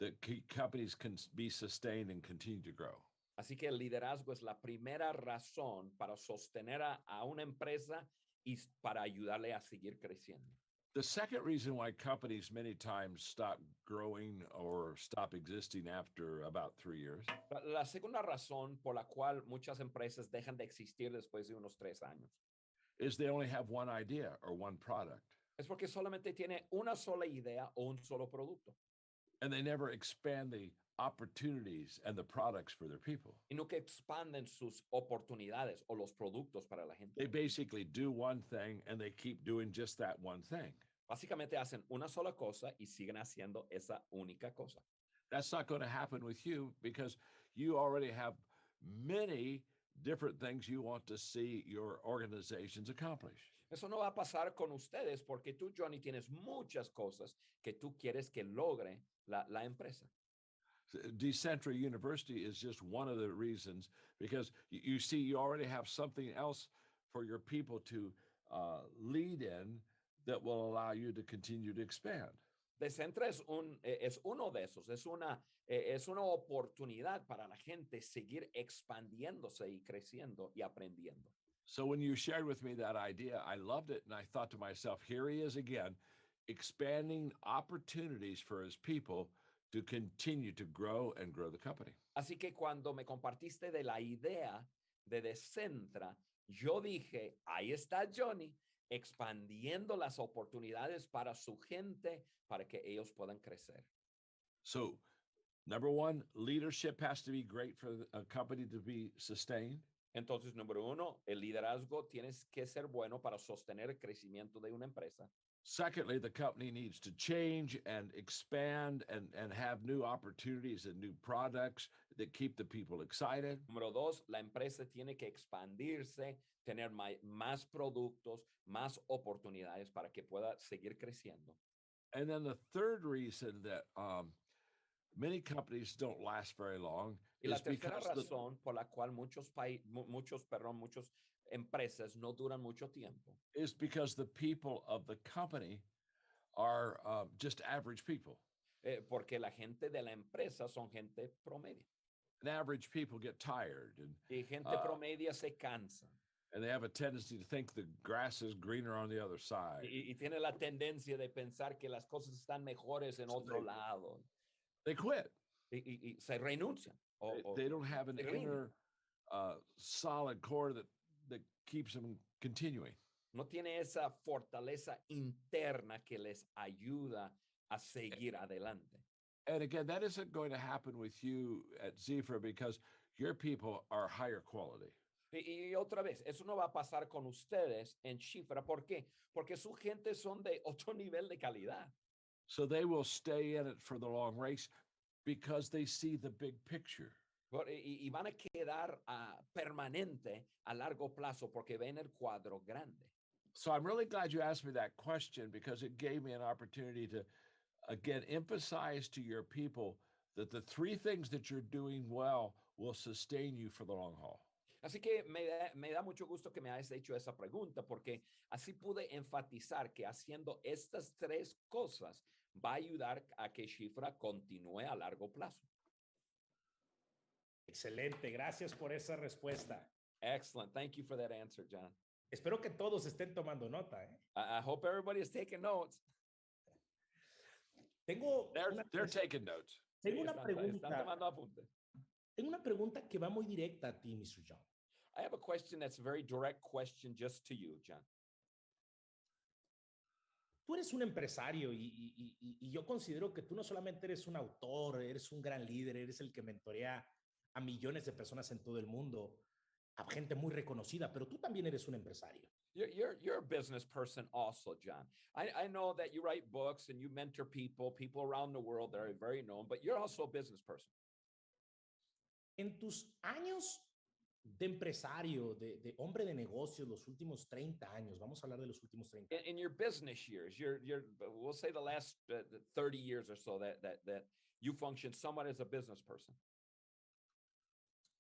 that companies can be sustained and continue to grow. Así que el liderazgo es la primera razón para sostener a una empresa y para ayudarle a seguir creciendo. The second reason why companies many times stop growing or stop existing after about 3 years La segunda razón por la cual muchas empresas dejan de existir después de unos 3 años is they only have one idea or one product, es porque solamente tiene una sola idea o un solo producto and they never expand the opportunities and the products for their people. y nunca expanden sus oportunidades o los productos para la gente. They basically do one thing and they keep doing just that one thing. Básicamente hacen una sola cosa y siguen haciendo esa única cosa. That's not going to happen with you because you already have many different things you want to see your organizations accomplish. Eso no va a pasar con ustedes porque tú, Johnny, tienes muchas cosas que tú quieres que logre la empresa. Xifra University is just one of the reasons because you see, you already have something else for your people to lead in that will allow you to continue to expand. Decentra es uno de esos, es una oportunidad para la gente seguir expandiéndose y creciendo y aprendiendo. So when you shared with me that idea, I loved it. And I thought to myself, here he is again, expanding opportunities for his people to continue to grow and grow the company. Así que cuando me compartiste de la idea de Decentra, yo dije, ahí está Johnny, expandiendo las oportunidades para su gente, para que ellos puedan crecer. So, number one, leadership has to be great for a company to be sustained. Entonces, número uno, el liderazgo tiene que ser bueno para sostener el crecimiento de una empresa. Secondly, the company needs to change and expand and have new opportunities and new products that keep the people excited. Número dos, la empresa tiene que expandirse, tener más productos, más oportunidades para que pueda seguir creciendo. And then the third reason that many companies don't last very long Y la is tercera because razón por la cual muchas empresas no duran mucho tiempo the people of the company are just average people. porque la gente de la empresa son gente promedio. And average people get tired Y gente promedio se cansa and they have a tendency to think the grass is greener on the other side. y tiene la tendencia de pensar que las cosas están mejores en otro lado They quit. y se renuncian. They don't have an se rinden. inner solid core that keeps them continuing. No tiene esa fortaleza interna que les ayuda a seguir adelante. And again, that isn't going to happen with you at Xifra because your people are higher quality. Y otra vez, eso no va a pasar con ustedes en Xifra. ¿Por qué? Porque su gente son de otro nivel de calidad. So they will stay in it for the long race because they see the big picture. Y van a quedar permanente a largo plazo porque ven el cuadro grande. So I'm really glad you asked me that question because it gave me an opportunity to, again, emphasize to your people that the three things that you're doing well will sustain you for the long haul. Así que me da mucho gusto que me hayas hecho esa pregunta, porque así pude enfatizar que haciendo estas tres cosas va a ayudar a que Xifra continúe a largo plazo. Excelente, gracias por esa respuesta. Excellent. Thank you for that answer, John. Espero que todos estén tomando nota. I hope everybody is taking notes. They're taking notes. Tengo Sí, una están pregunta. tomando apuntes. Tengo una pregunta que va muy directa a ti, Mr. John. I have a question that's a very direct question just to you, John. Tú eres un empresario y yo considero que tú no solamente eres un autor, eres un gran líder, eres el que mentorea a millones de personas en todo el mundo, a gente muy reconocida, pero tú también eres un empresario. You're a business person also, John. I know that you write books and you mentor people around the world that are very known, but you're also a business person. En tus años de empresario, de hombre de negocios, los últimos 30 años, vamos a hablar de los últimos 30 años. In your business years, we'll say the last 30 years or so that you function somewhat as a business person.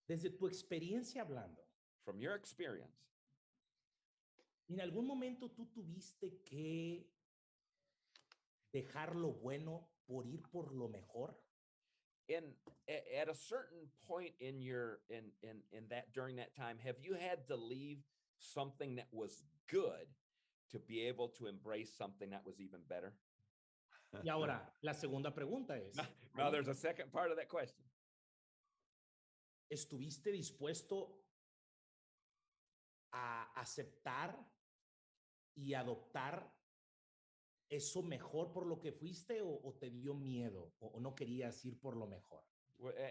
Desde tu experiencia hablando, From your experience, ¿en algún momento tú tuviste que dejar lo bueno por ir por lo mejor? at a certain point in that during that time, have you had to leave something that was good to be able to embrace something that was even better? Y ahora, la segunda pregunta es, Now there's a second part of that question. ¿estuviste dispuesto a aceptar y adoptar eso mejor por lo que fuiste o te dio miedo o no querías ir por lo mejor?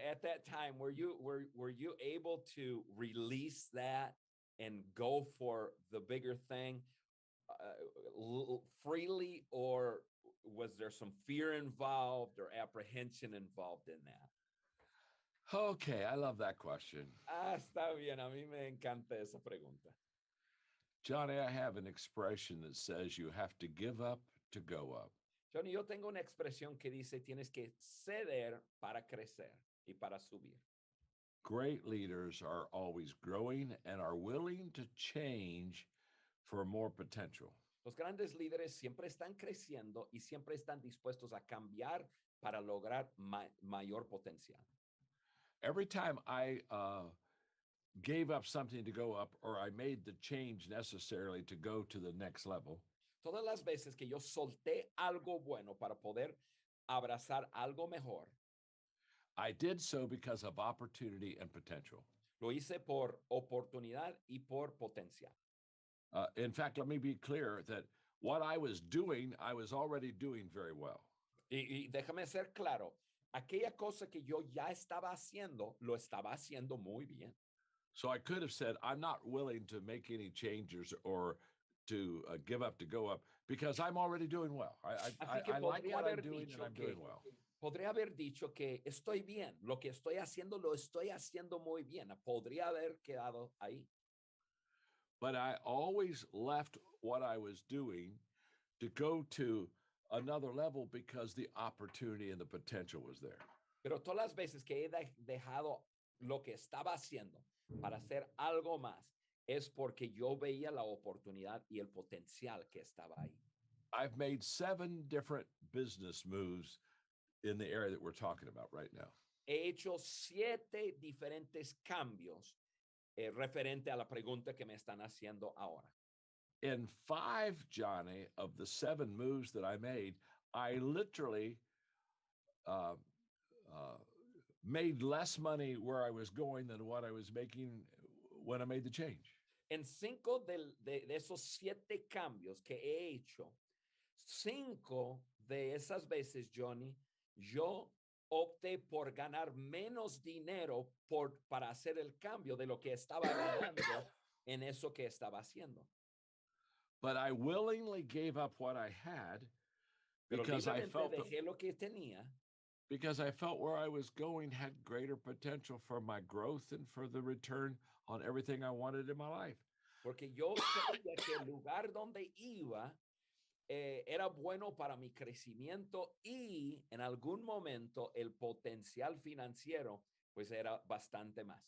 At that time, were you able to release that and go for the bigger thing freely, or was there some fear involved or apprehension involved in that? Okay, I love that question. Está bien. A mí me encanta esa pregunta. Johnny, I have an expression that says you have to give up to go up. Johnny, yo tengo una expresión que dice tienes que ceder para crecer y para subir. Great leaders are always growing and are willing to change for more potential. Los grandes líderes siempre están creciendo y siempre están dispuestos a cambiar para lograr mayor potencial. Every time I gave up something to go up, or I made the change necessarily to go to the next level, Todas las veces que yo solté algo bueno para poder abrazar algo mejor, I did so because of opportunity and potential. lo hice por oportunidad y por potencial. In fact, let me be clear that what I was doing, I was already doing very well. Y déjame ser claro, aquella cosa que yo ya estaba haciendo, lo estaba haciendo muy bien. So I could have said, I'm not willing to make any changes or to give up to go up because I'm already doing well. Así que I like podría what I'm haber doing and dicho I'm que doing well. podría haber dicho que estoy bien, lo que estoy haciendo lo estoy haciendo muy bien. Podría haber quedado ahí. But I always left what I was doing to go to another level because the opportunity and the potential was there. Pero todas las veces que he dejado lo que estaba haciendo para hacer algo más es porque yo veía la oportunidad y el potencial que estaba ahí. I've made 7 different business moves in the area that we're talking about right now. He hecho 7 diferentes cambios referente a la pregunta que me están haciendo ahora. In 5, Johnny, of the 7 moves that I made, I literally made less money where I was going than what I was making when I made the change. En 5 de esos 7 cambios que he hecho, 5 de esas veces, Johnny, yo opté por ganar menos dinero para hacer el cambio de lo que estaba ganando en eso que estaba haciendo. But I willingly gave up what I had because I felt dejé lo que tenía. Because I felt where I was going had greater potential for my growth and for the return on everything I wanted in my life. Porque yo sabía que el lugar donde iba era bueno para mi crecimiento y en algún momento el potencial financiero pues era bastante más.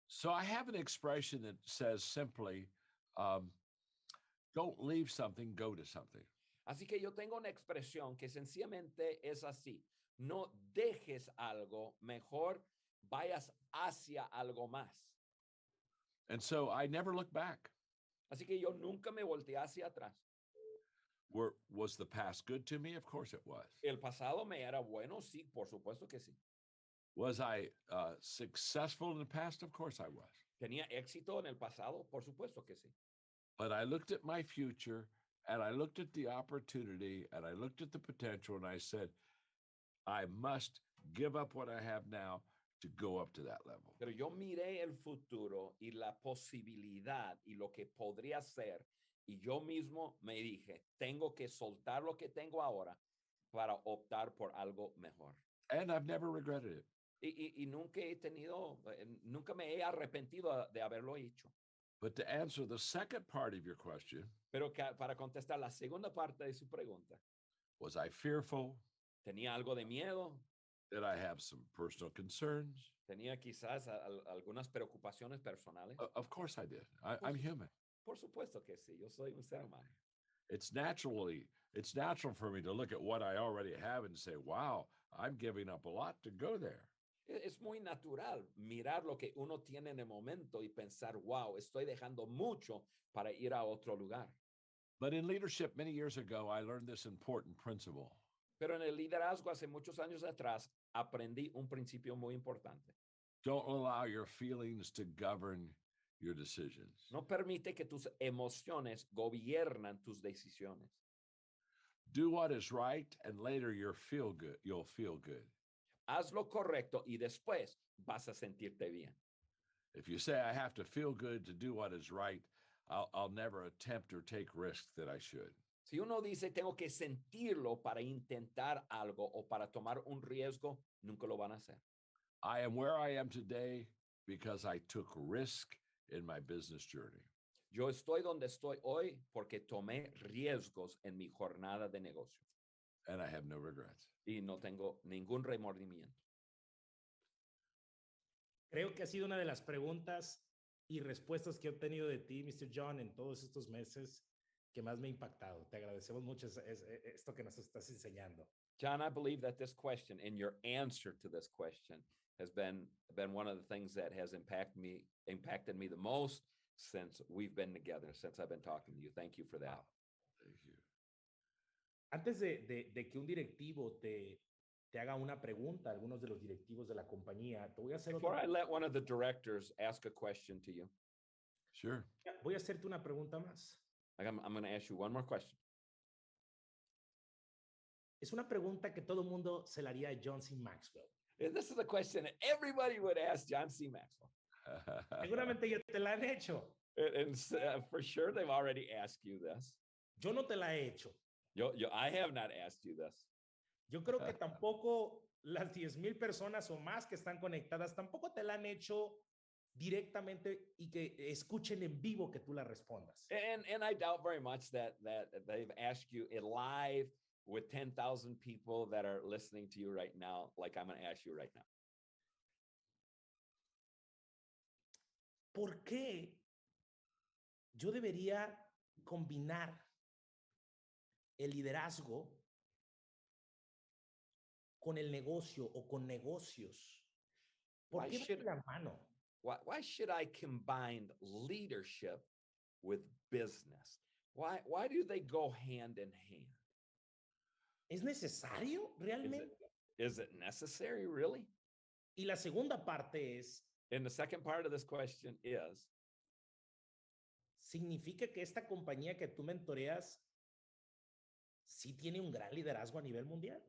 So I have an expression that says simply, um, don't leave something, go to something. Así que yo tengo una expresión que sencillamente es así. No dejes algo, mejor vayas hacia algo más. And so I never look back. Así que yo nunca me volteé hacia atrás. Was the past good to me? Of course it was. El pasado me era bueno, sí, por supuesto que sí. Was I successful in the past? Of course I was. ¿Tenía éxito en el pasado? Por supuesto que sí. But I looked at my future and I looked at the opportunity and I looked at the potential and I said, I must give up what I have now to go up to that level. Pero yo miré el futuro y la posibilidad y lo que podría ser y yo mismo me dije, tengo que soltar lo que tengo ahora para optar por algo mejor. And I've never regretted it. Y nunca he tenido, nunca me he arrepentido de haberlo hecho. But to answer the second part of your question, Pero para contestar la segunda parte de su pregunta, was I fearful? ¿tenía algo de miedo? Did I have some personal concerns? ¿Tenía quizás algunas preocupaciones personales? Of course I did. I'm human. Por supuesto que sí, yo soy un ser humano. It's natural for me to look at what I already have and say, wow, I'm giving up a lot to go there. Es muy natural mirar lo que uno tiene en el momento y pensar, wow, estoy dejando mucho para ir a otro lugar. But in leadership many years ago, I learned this important principle. Pero en el liderazgo hace muchos años atrás aprendí un principio muy importante. Don't allow your feelings to govern your decisions. No permite que tus emociones gobiernan tus decisiones. Do what is right, and later you'll feel good. Haz lo correcto y después vas a sentirte bien. If you say I have to feel good to do what is right, I'll never attempt or take risks that I should. Si uno dice tengo que sentirlo para intentar algo o para tomar un riesgo, nunca lo van a hacer. I am where I am today because I took risk in my business journey. Yo estoy donde estoy hoy porque tomé riesgos en mi jornada de negocios. And I have no regrets. Y no tengo ningún remordimiento. Creo que ha sido una de las preguntas y respuestas que he obtenido de ti, Mr. John, en todos estos meses que más me ha impactado. Te agradecemos mucho esto que nos estás enseñando. John, I believe that this question and your answer to this question has been one of the things that has impacted me the most since we've been together, since I've been talking to you. Thank you for that. Wow. Thank you. Antes de que un directivo te haga una pregunta, algunos de los directivos de la compañía, te voy a hacer Before I otra. let one of the directors ask a question to you, Sure. Voy a hacerte una pregunta más. I'm going to ask you one more question. Es una pregunta que todo mundo se la haría a John C. Maxwell. And this is a question that everybody would ask John C. Maxwell. Seguramente ya te la han hecho. And for sure, they've already asked you this. Yo no te la he hecho. I have not asked you this. Yo creo que tampoco las 10,000 personas o más que están conectadas tampoco te la han hecho directamente y que escuchen en vivo que tú la respondas. And I doubt very much that they've asked you it live with 10,000 people that are listening to you right now, like I'm going to ask you right now. ¿Por qué yo debería combinar el liderazgo con el negocio o con negocios? ¿Por Why qué should- van de la mano? Why should I combine leadership with business? Why do they go hand in hand? ¿Es necesario realmente? Is it necessary, really? Y la segunda parte es, And the second part of this question is, ¿significa que esta compañía que tú mentoreas sí tiene un gran liderazgo a nivel mundial?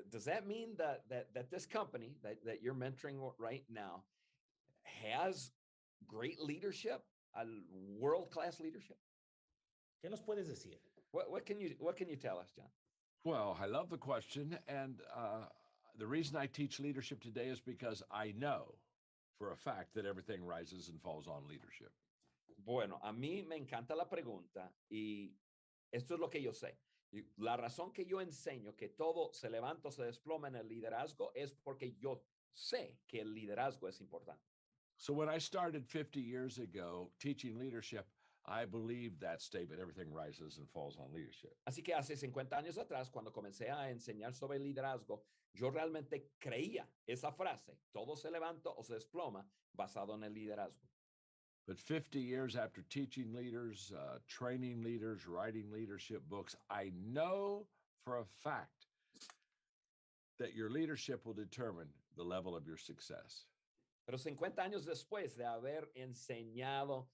does that mean that this company that you're mentoring right now has great leadership, world-class leadership? ¿Qué nos puedes decir? What can you tell us, John? Well, I love the question. And the reason I teach leadership today is because I know for a fact that everything rises and falls on leadership. Bueno, a mí me encanta la pregunta y esto es lo que yo sé. Y la razón que yo enseño que todo se levanta o se desploma en el liderazgo es porque yo sé que el liderazgo es importante. So when I started 50 years ago teaching leadership, I believed that statement, everything rises and falls on leadership. Así que hace 50 años atrás, cuando comencé a enseñar sobre liderazgo, yo realmente creía esa frase, todo se levanta o se desploma, basado en el liderazgo. But 50 years after teaching leaders, training leaders, writing leadership books, I know for a fact that your leadership will determine the level of your success. Pero 50 años después de haber enseñado,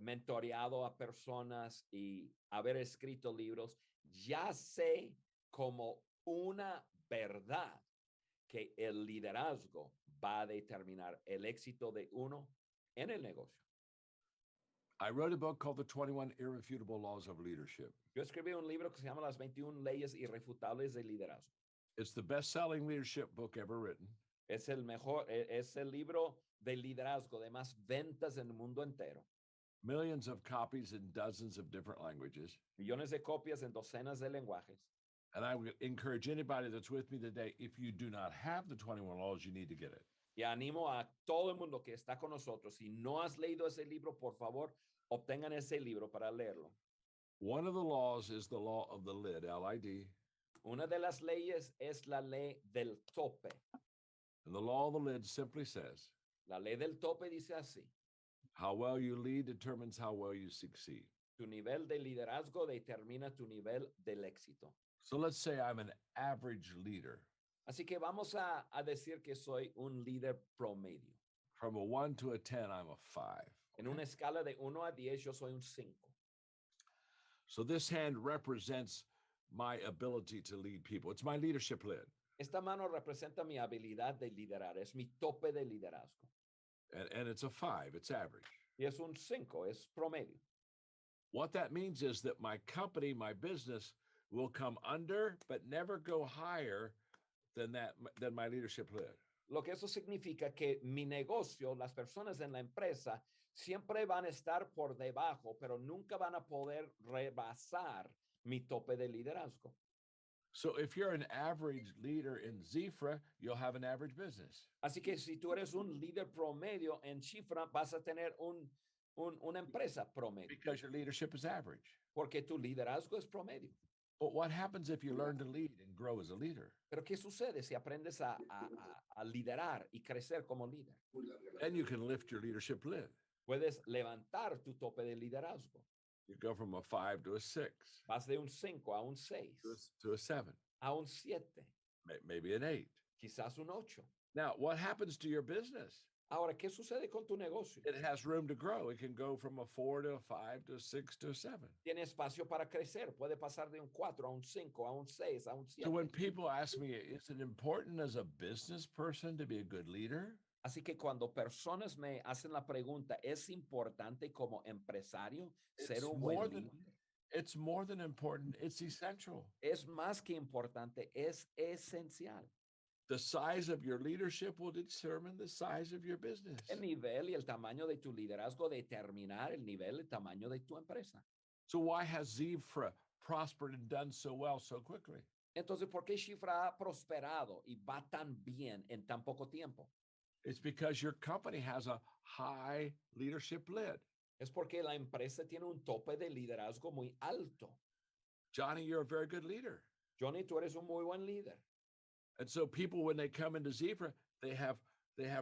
mentoreado a personas y haber escrito libros, ya sé como una verdad que el liderazgo va a determinar el éxito de uno en el negocio. I wrote a book called The 21 Irrefutable Laws of Leadership. Yo escribí un libro que se llama Las 21 leyes irrefutables del liderazgo. It's the best-selling leadership book ever written. Es el mejor, es el libro de liderazgo de más ventas en el mundo entero. Millions of copies in dozens of different languages. Millones de copias en docenas de lenguajes. And I would encourage anybody that's with me today, if you do not have the 21 laws, you need to get it. Y animo a todo el mundo que está con nosotros. Si no has leído ese libro, por favor, obtengan ese libro para leerlo. One of the laws is the law of the lid, L-I-D. Una de las leyes es la ley del tope. And the law of the lid simply says, La ley del tope dice así: how well you lead determines how well you succeed. tu nivel de liderazgo determina tu nivel del éxito. So let's say I'm an average leader. Así que vamos a decir que soy un líder promedio. From a 1 to a 10, I'm a 5. En una escala de 1 a 10, yo soy un 5. So this hand represents my ability to lead people. It's my leadership lid. Esta mano representa mi habilidad de liderar, es mi tope de liderazgo. And it's a 5, it's average. Y es un 5, es promedio. What that means is that my company, my business will come under, but never go higher than my leadership lid. Lo que eso significa que mi negocio, las personas en la empresa, siempre van a estar por debajo, pero nunca van a poder rebasar mi tope de liderazgo. So if you're an average leader in Xifra, you'll have an average business. Así que si tú eres un líder promedio en Xifra, vas a tener una empresa promedio, Because your leadership is average. porque tu liderazgo es promedio. But what happens if you learn to lead and grow as a leader? Pero ¿qué sucede si aprendes a liderar y crecer como líder? Then you can lift your leadership lid. Puedes levantar tu tope de liderazgo. You go from a 5 to a 6, Vas de un 5 a un 6, to a 7, a un 7, maybe an 8. quizás un 8. Now, what happens to your business? Ahora, ¿qué sucede con tu negocio? It has room to grow. It can go from a 4 to a 5 to a 6 to a 7. Tiene espacio para crecer. Puede pasar de un 4 a un 5, a un 6, a un 7. So when people ask me, is it important as a business person to be a good leader? Así que cuando personas me hacen la pregunta, ¿es importante como empresario ser un buen líder? It's more than important. It's essential. Es más que importante, es esencial. The size of your leadership will determine the size of your business. El nivel y el tamaño de tu liderazgo determinar el nivel y tamaño de tu empresa. So why has Xifra prospered and done so well so quickly? Entonces, ¿por qué Xifra ha prosperado y va tan bien en tan poco tiempo? It's because your company has a high leadership lid. Es porque la empresa tiene un tope de liderazgo muy alto. Johnny, you're a very good leader. Johnny, tú eres un muy buen líder. And so people, when they come into Xifra, they have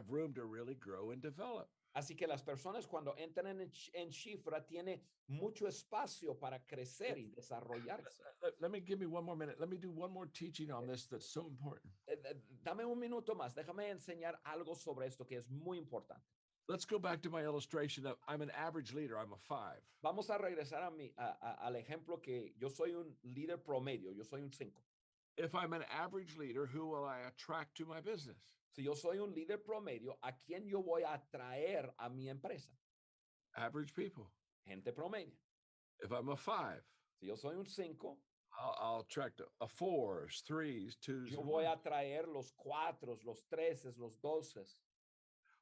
room to really grow and develop. Así que las personas cuando entran en Xifra tiene mucho espacio para crecer y desarrollarse. Let me give me one more minute. Let me do one more teaching on this that's so important. Dame un minuto más. Déjame enseñar algo sobre esto que es muy importante. Let's go back to my illustration of I'm an average leader. I'm a 5. Vamos a regresar al ejemplo que yo soy un líder promedio. Yo soy un 5. If I'm an average leader, who will I attract to my business? Si yo soy un líder promedio, ¿a quién yo voy a atraer a mi empresa? Average people. Gente promedio. If I'm a 5, Si yo soy un 5, I'll attract a 4s, 3s, 2s. yo voy a atraer los 4, los 13, los 12.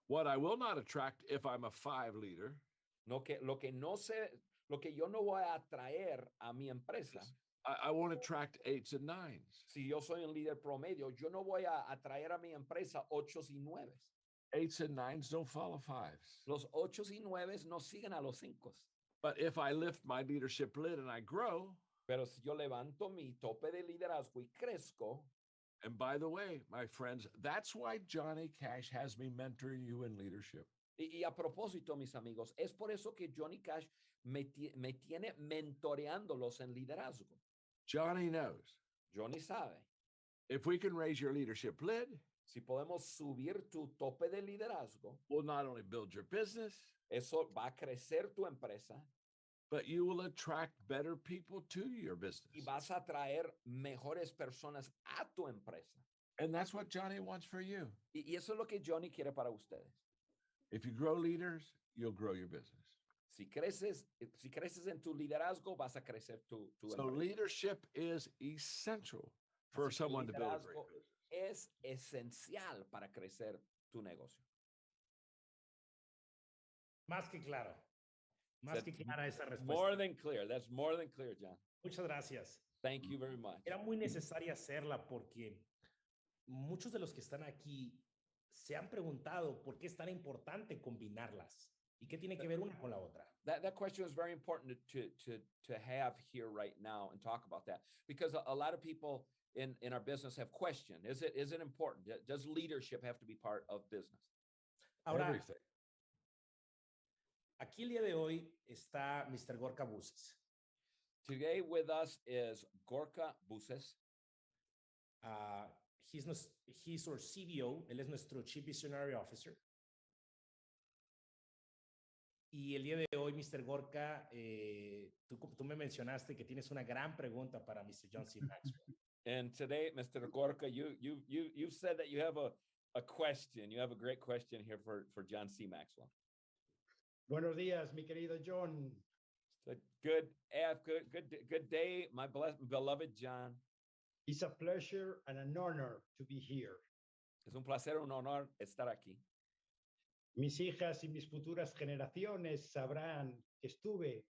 What I will not attract if I'm a 5 leader Lo que yo no voy a atraer a mi empresa I won't attract eights and nines. Si yo soy un líder promedio, yo no voy a atraer a mi empresa ochos y nueves. Eights and nines don't follow fives. Los ochos y nueves no siguen a los cinco. But if I lift my leadership lid and I grow, Pero si yo levanto mi tope de liderazgo y crezco, and by the way, my friends, that's why Johnny Cash has me mentoring you in leadership. y a propósito, mis amigos, es por eso que Johnny Cash me tiene mentoreándolos en liderazgo. Johnny knows Johnny sabe, if we can raise your leadership lid, si podemos subir tu tope de liderazgo, we'll not only build your business, eso va a crecer tu empresa but you will attract better people to your business. y vas a traer mejores personas a tu empresa. And that's what Johnny wants for you. Y eso es lo que Johnny quiere para ustedes. If you grow leaders, you'll grow your business. Si creces en tu liderazgo, vas a crecer tu So empresa. leadership is essential for Así que someone to build a great liderazgo business. es esencial para crecer tu negocio. Más que claro. Más That's que clara esa respuesta. More than clear. That's more than clear, John. Muchas gracias. Thank you very much. Era muy necesaria hacerla porque muchos de los que están aquí se han preguntado por qué es tan importante combinarlas y qué tiene que ver una con la otra. That question is very important to have here right now and talk about that, because a lot of people in our business have questioned, is it important? Does leadership have to be part of business? Ahora, Everything. aquí el día de hoy está Mr. Gorka Buses. Today with us is Gorka Buses. He's our CBO, él es nuestro Chief Visionary Officer. Y el día de hoy, Mr. Gorka, tú me mencionaste que tienes una gran pregunta para Mr. John C. Maxwell. And today, Mr. Gorka, you said that you have a question. You have a great question here for John C. Maxwell. Buenos días, mi querido John. So good day, my beloved John. It's a pleasure and an honor to be here. Es un placer, un honor estar aquí. Mis hijas y mis futuras generaciones sabrán que estuve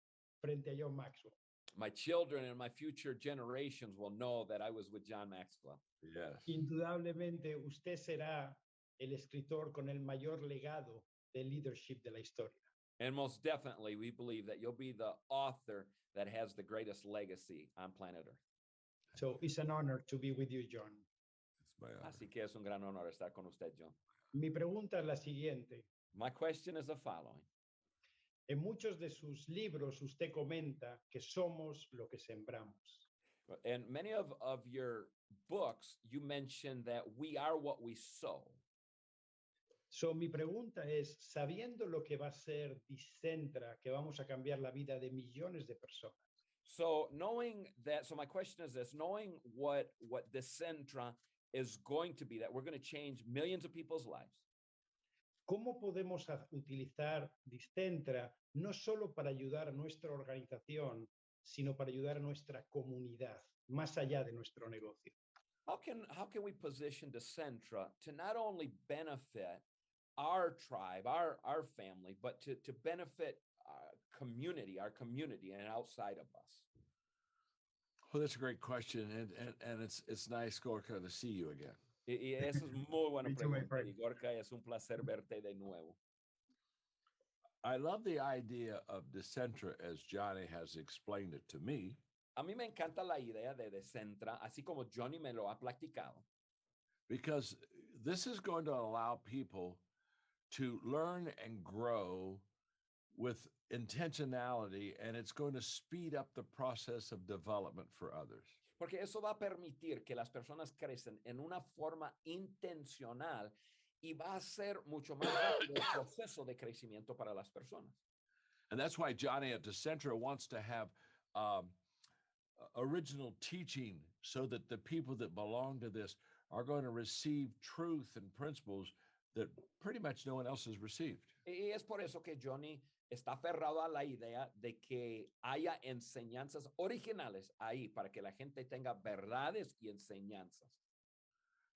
frente a John Maxwell. My children and my future generations will know that I was with John Maxwell. Yes. Indudablemente, usted será el escritor con el mayor legado de leadership de la historia. And most definitely, we believe that you'll be the author that has the greatest legacy on planet Earth. So it's an honor to be with you, John. It's my honor. Así que es un gran honor estar con usted, John. Mi pregunta es la siguiente. My question is the following. En muchos de sus libros usted comenta que somos lo que sembramos. In many of your books, you mention that we are what we sow. So, mi pregunta es, sabiendo lo que va a ser Dicentra, que vamos a cambiar la vida de millones de personas, So my question is this, knowing what Decentra is going to be, that we're going to change millions of people's lives. ¿cómo podemos utilizar Dicentra no solo para ayudar a nuestra organización, sino para ayudar a nuestra comunidad, más allá de nuestro negocio? How can we position Decentra to not only benefit our tribe, our family, but to benefit our community and outside of us? Well, that's a great question, and it's nice, Gorka, to see you again. Y eso es muy buena Me too, my pregunta. friend. Y Gorka, es un placer verte de nuevo. I love the idea of Decentra as Johnny has explained it to me, A mí me encanta la idea de Decentra, así como Johnny me lo ha platicado, because this is going to allow people to learn and grow with intentionality, and it's going to speed up the process of development for others. porque eso va a permitir que las personas crecen en una forma intencional y va a ser mucho más rápido el proceso de crecimiento para las personas. And that's why Johnny at Decentra wants to have original teaching so that the people that belong to this are going to receive truth and principles that pretty much no one else has received. Y es por eso que Johnny está aferrado a la idea de que haya enseñanzas originales ahí para que la gente tenga verdades y enseñanzas.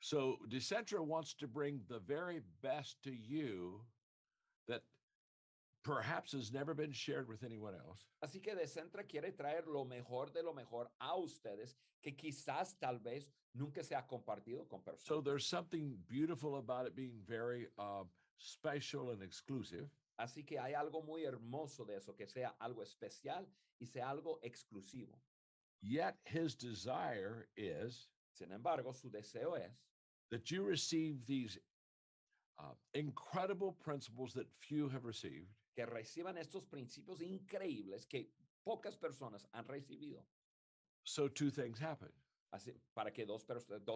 So Decentra wants to bring the very best to you that perhaps has never been shared with anyone else. Así que Decentra quiere traer lo mejor de lo mejor a ustedes que quizás tal vez nunca se ha compartido con personas. So there's something beautiful about it being very special and exclusive. Así que hay algo muy hermoso de eso, que sea algo especial y sea algo exclusivo. Yet his desire is Sin embargo, su deseo es that you receive these incredible principles that few have received. que reciban estos principios increíbles que pocas personas han recibido. So two things happen. Así, para que dos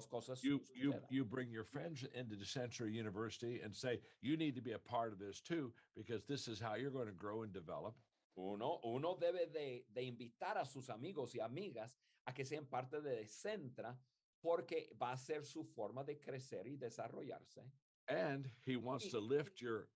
cosas You sucedan. bring your friends into Xifra University and say, you need to be a part of this too, because this is how you're going to grow and develop. Uno debe de invitar a sus amigos y amigas a que sean parte de Decentra porque va a ser su forma de crecer y desarrollarse. And he wants to lift your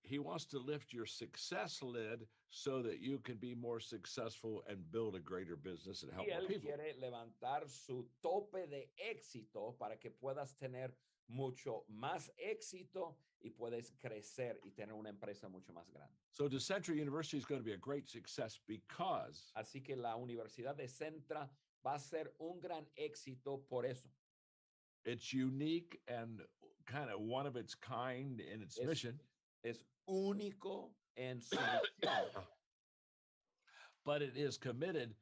success lid so that you can be more successful and build a greater business and help Y more él people. quiere levantar su tope de éxito para que puedas tener mucho más éxito y puedes crecer y tener una empresa mucho más grande. So Xifra University is going to be a great success because Así que la Universidad de Centra va a ser un gran éxito por eso. it's unique and kind of one of its kind in its mission. Es único en su misión, But it is committed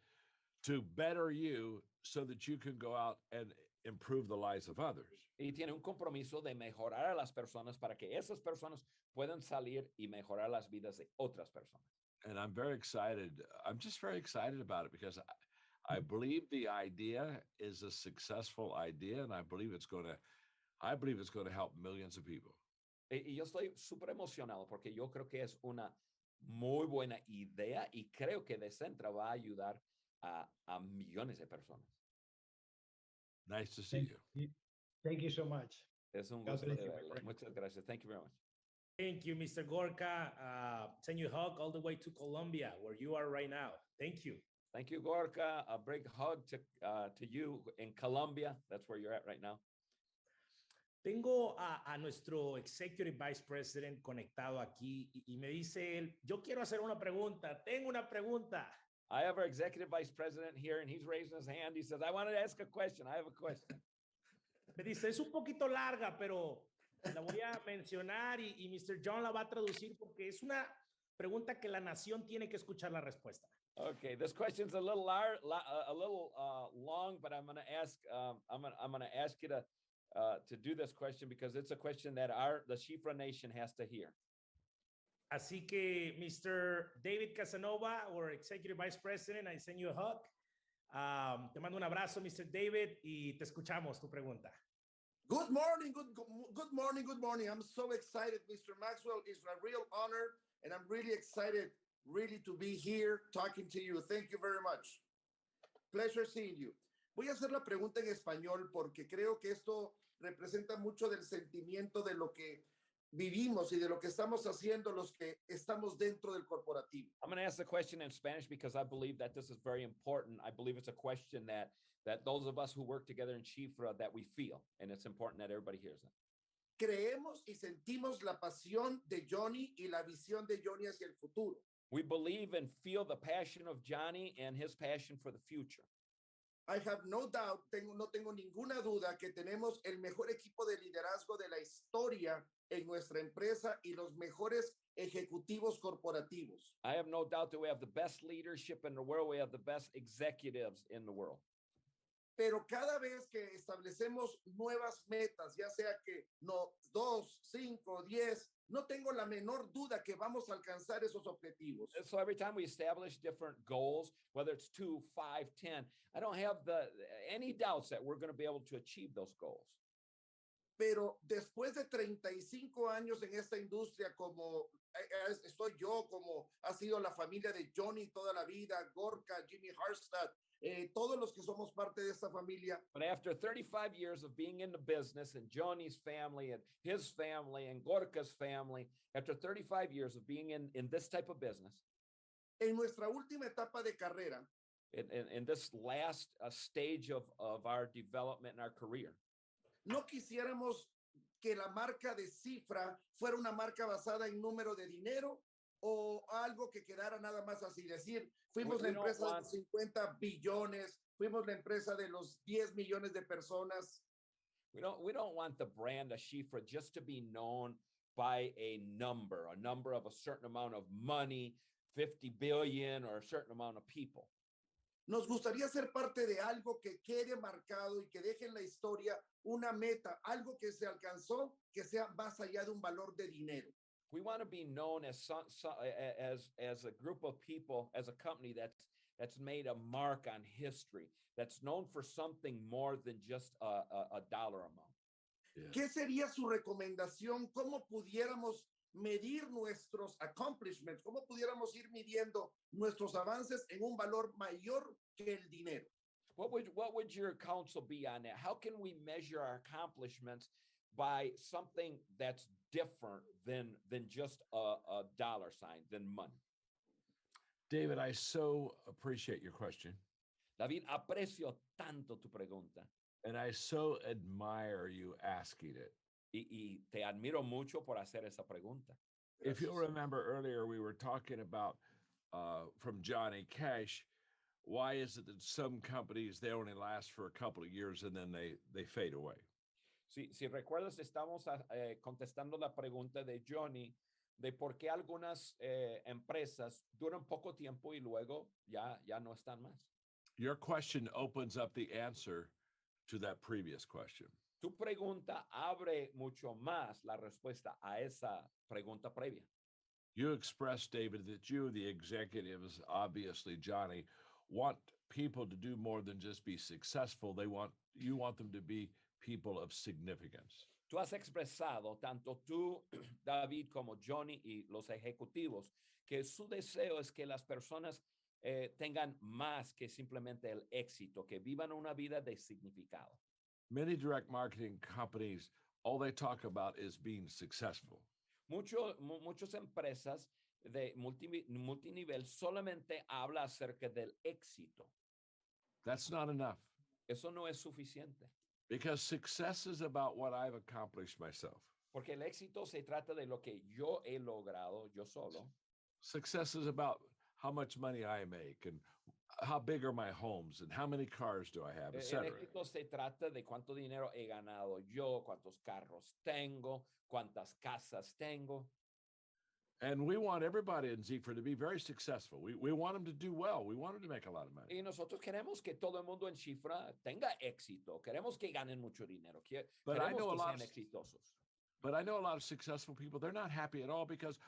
to better you so that you can go out and improve the lives of others. y tiene un compromiso de mejorar a las personas para que esas personas puedan salir y mejorar las vidas de otras personas. And I'm very excited. I'm just very excited about it because I believe the idea is a successful idea, and I believe it's going to help millions of people. Y yo estoy súper emocionado porque yo creo que es una muy buena idea y creo que Decentra va a ayudar a millones de personas. Nice to see you. Thank you so much. Es un God gusto bless de you, my verles. friend. Muchas gracias. Thank you very much. Thank you, Mr. Gorka. Send you a hug all the way to Colombia, where you are right now. Thank you. Thank you, Gorka. A big hug to you in Colombia. That's where you're at right now. Tengo a nuestro Executive Vice President conectado aquí y me dice él, yo quiero hacer una pregunta, tengo una pregunta. I have our executive vice president here, and he's raising his hand. He says, I wanted to ask a question. I have a question. Me dice, es un poquito larga, pero la voy a mencionar y Mr. John la va a traducir porque es una pregunta que la nación tiene que escuchar la respuesta. Okay, this question's a little long, but I'm going to ask. I'm going to ask you to do this question because it's a question that the Xifra Nation has to hear. Así que, Mr. David Casanova, our Executive Vice President, I send you a hug. Te mando un abrazo, Mr. David, y te escuchamos tu pregunta. Good morning, good morning, good morning. I'm so excited, Mr. Maxwell. It's a real honor, and I'm really excited really to be here talking to you. Thank you very much. Pleasure seeing you. Voy a hacer la pregunta en español porque creo que esto representa mucho del sentimiento de lo que vivimos y de lo que estamos haciendo los que estamos dentro del corporativo. I'm going to ask the question in Spanish because I believe that this is very important. I believe it's a question that those of us who work together in Xifra that we feel, and it's important that everybody hears it. Creemos y sentimos la pasión de Johnny y la visión de Johnny hacia el futuro. We believe and feel the passion of Johnny and his passion for the future. I have no doubt, no tengo ninguna duda que tenemos el mejor equipo de liderazgo de la historia en nuestra empresa y los mejores ejecutivos corporativos. I have no doubt that we have the best leadership in the world. We have the best executives in the world. Pero cada vez que establecemos nuevas metas, ya sea que 2, 5, 10, no tengo la menor duda que vamos a alcanzar esos objetivos. So every time we establish different goals, whether it's 2, 5, 10, I don't have any doubts that we're going to be able to achieve those goals. Pero después de 35 años en esta industria, como estoy yo, como ha sido la familia de Johnny toda la vida, Gorka, Jimmy Harstad, todos los que somos parte de esta familia. But after 35 years of being in the business and Johnny's family and his family and Gorka's family, after 35 years of being in this type of business, en nuestra última etapa de carrera, in this last stage of our development and our career, no quisiéramos que la marca de Xifra fuera una marca basada en número de dinero, o algo que quedara nada más así, decir, fuimos la We don't empresa de want los 50 billones, fuimos la empresa de los 10 millones de personas. we don't want the brand of Xifra just to be known by a number of a certain amount of money, 50 billion or a certain amount of people. Nos gustaría ser parte de algo que quede marcado y que deje en la historia una meta, algo que se alcanzó, que sea más allá de un valor de dinero. We want to be known as a group of people, as a company that's made a mark on history, that's known for something more than just a dollar amount. ¿Qué sería su recomendación? ¿Cómo pudiéramos medir nuestros accomplishments? ¿Cómo pudiéramos ir midiendo nuestros avances en un valor mayor que el dinero? What would your counsel be on that? How can we measure our accomplishments by something that's different than just a dollar sign, than money? David, I so appreciate your question. David, aprecio tanto tu pregunta And I so admire you asking it. y te admiro mucho por hacer esa pregunta. If you'll Gracias. remember earlier, we were talking about from Johnny Cash. Why is it that some companies they only last for a couple of years and then they fade away? Si recuerdas, estamos contestando la pregunta de Johnny de por qué algunas empresas duran poco tiempo y luego ya no están más. Your question opens up the answer to that previous question. Tu pregunta abre mucho más la respuesta a esa pregunta previa. You expressed, David, that you, the executives, obviously Johnny, want people to do more than just be successful. You want them to be people of significance. Tú has expresado, tanto tú, David, como Johnny y los ejecutivos, que su deseo es que las personas tengan más que simplemente el éxito, que vivan una vida de significado. Many direct marketing companies, all they talk about is being successful. Muchas empresas de multinivel solamente habla acerca del éxito. That's not enough Eso no es suficiente, because success is about what I've accomplished myself. porque el éxito se trata de lo que yo he logrado yo solo. Success is about how much money I make and how big are my homes and how many cars do I have, El etc. éxito se trata de cuánto dinero he ganado yo, cuántos carros tengo, cuántas casas tengo. And we want everybody in Xifra to be very successful. We want them to do well. We want them to make a lot of money. Y nosotros queremos que todo el mundo en Xifra tenga éxito. Queremos que ganen mucho dinero. But I Queremos know a que lot sean of- exitosos. But I know a lot of successful people, they're not happy at all because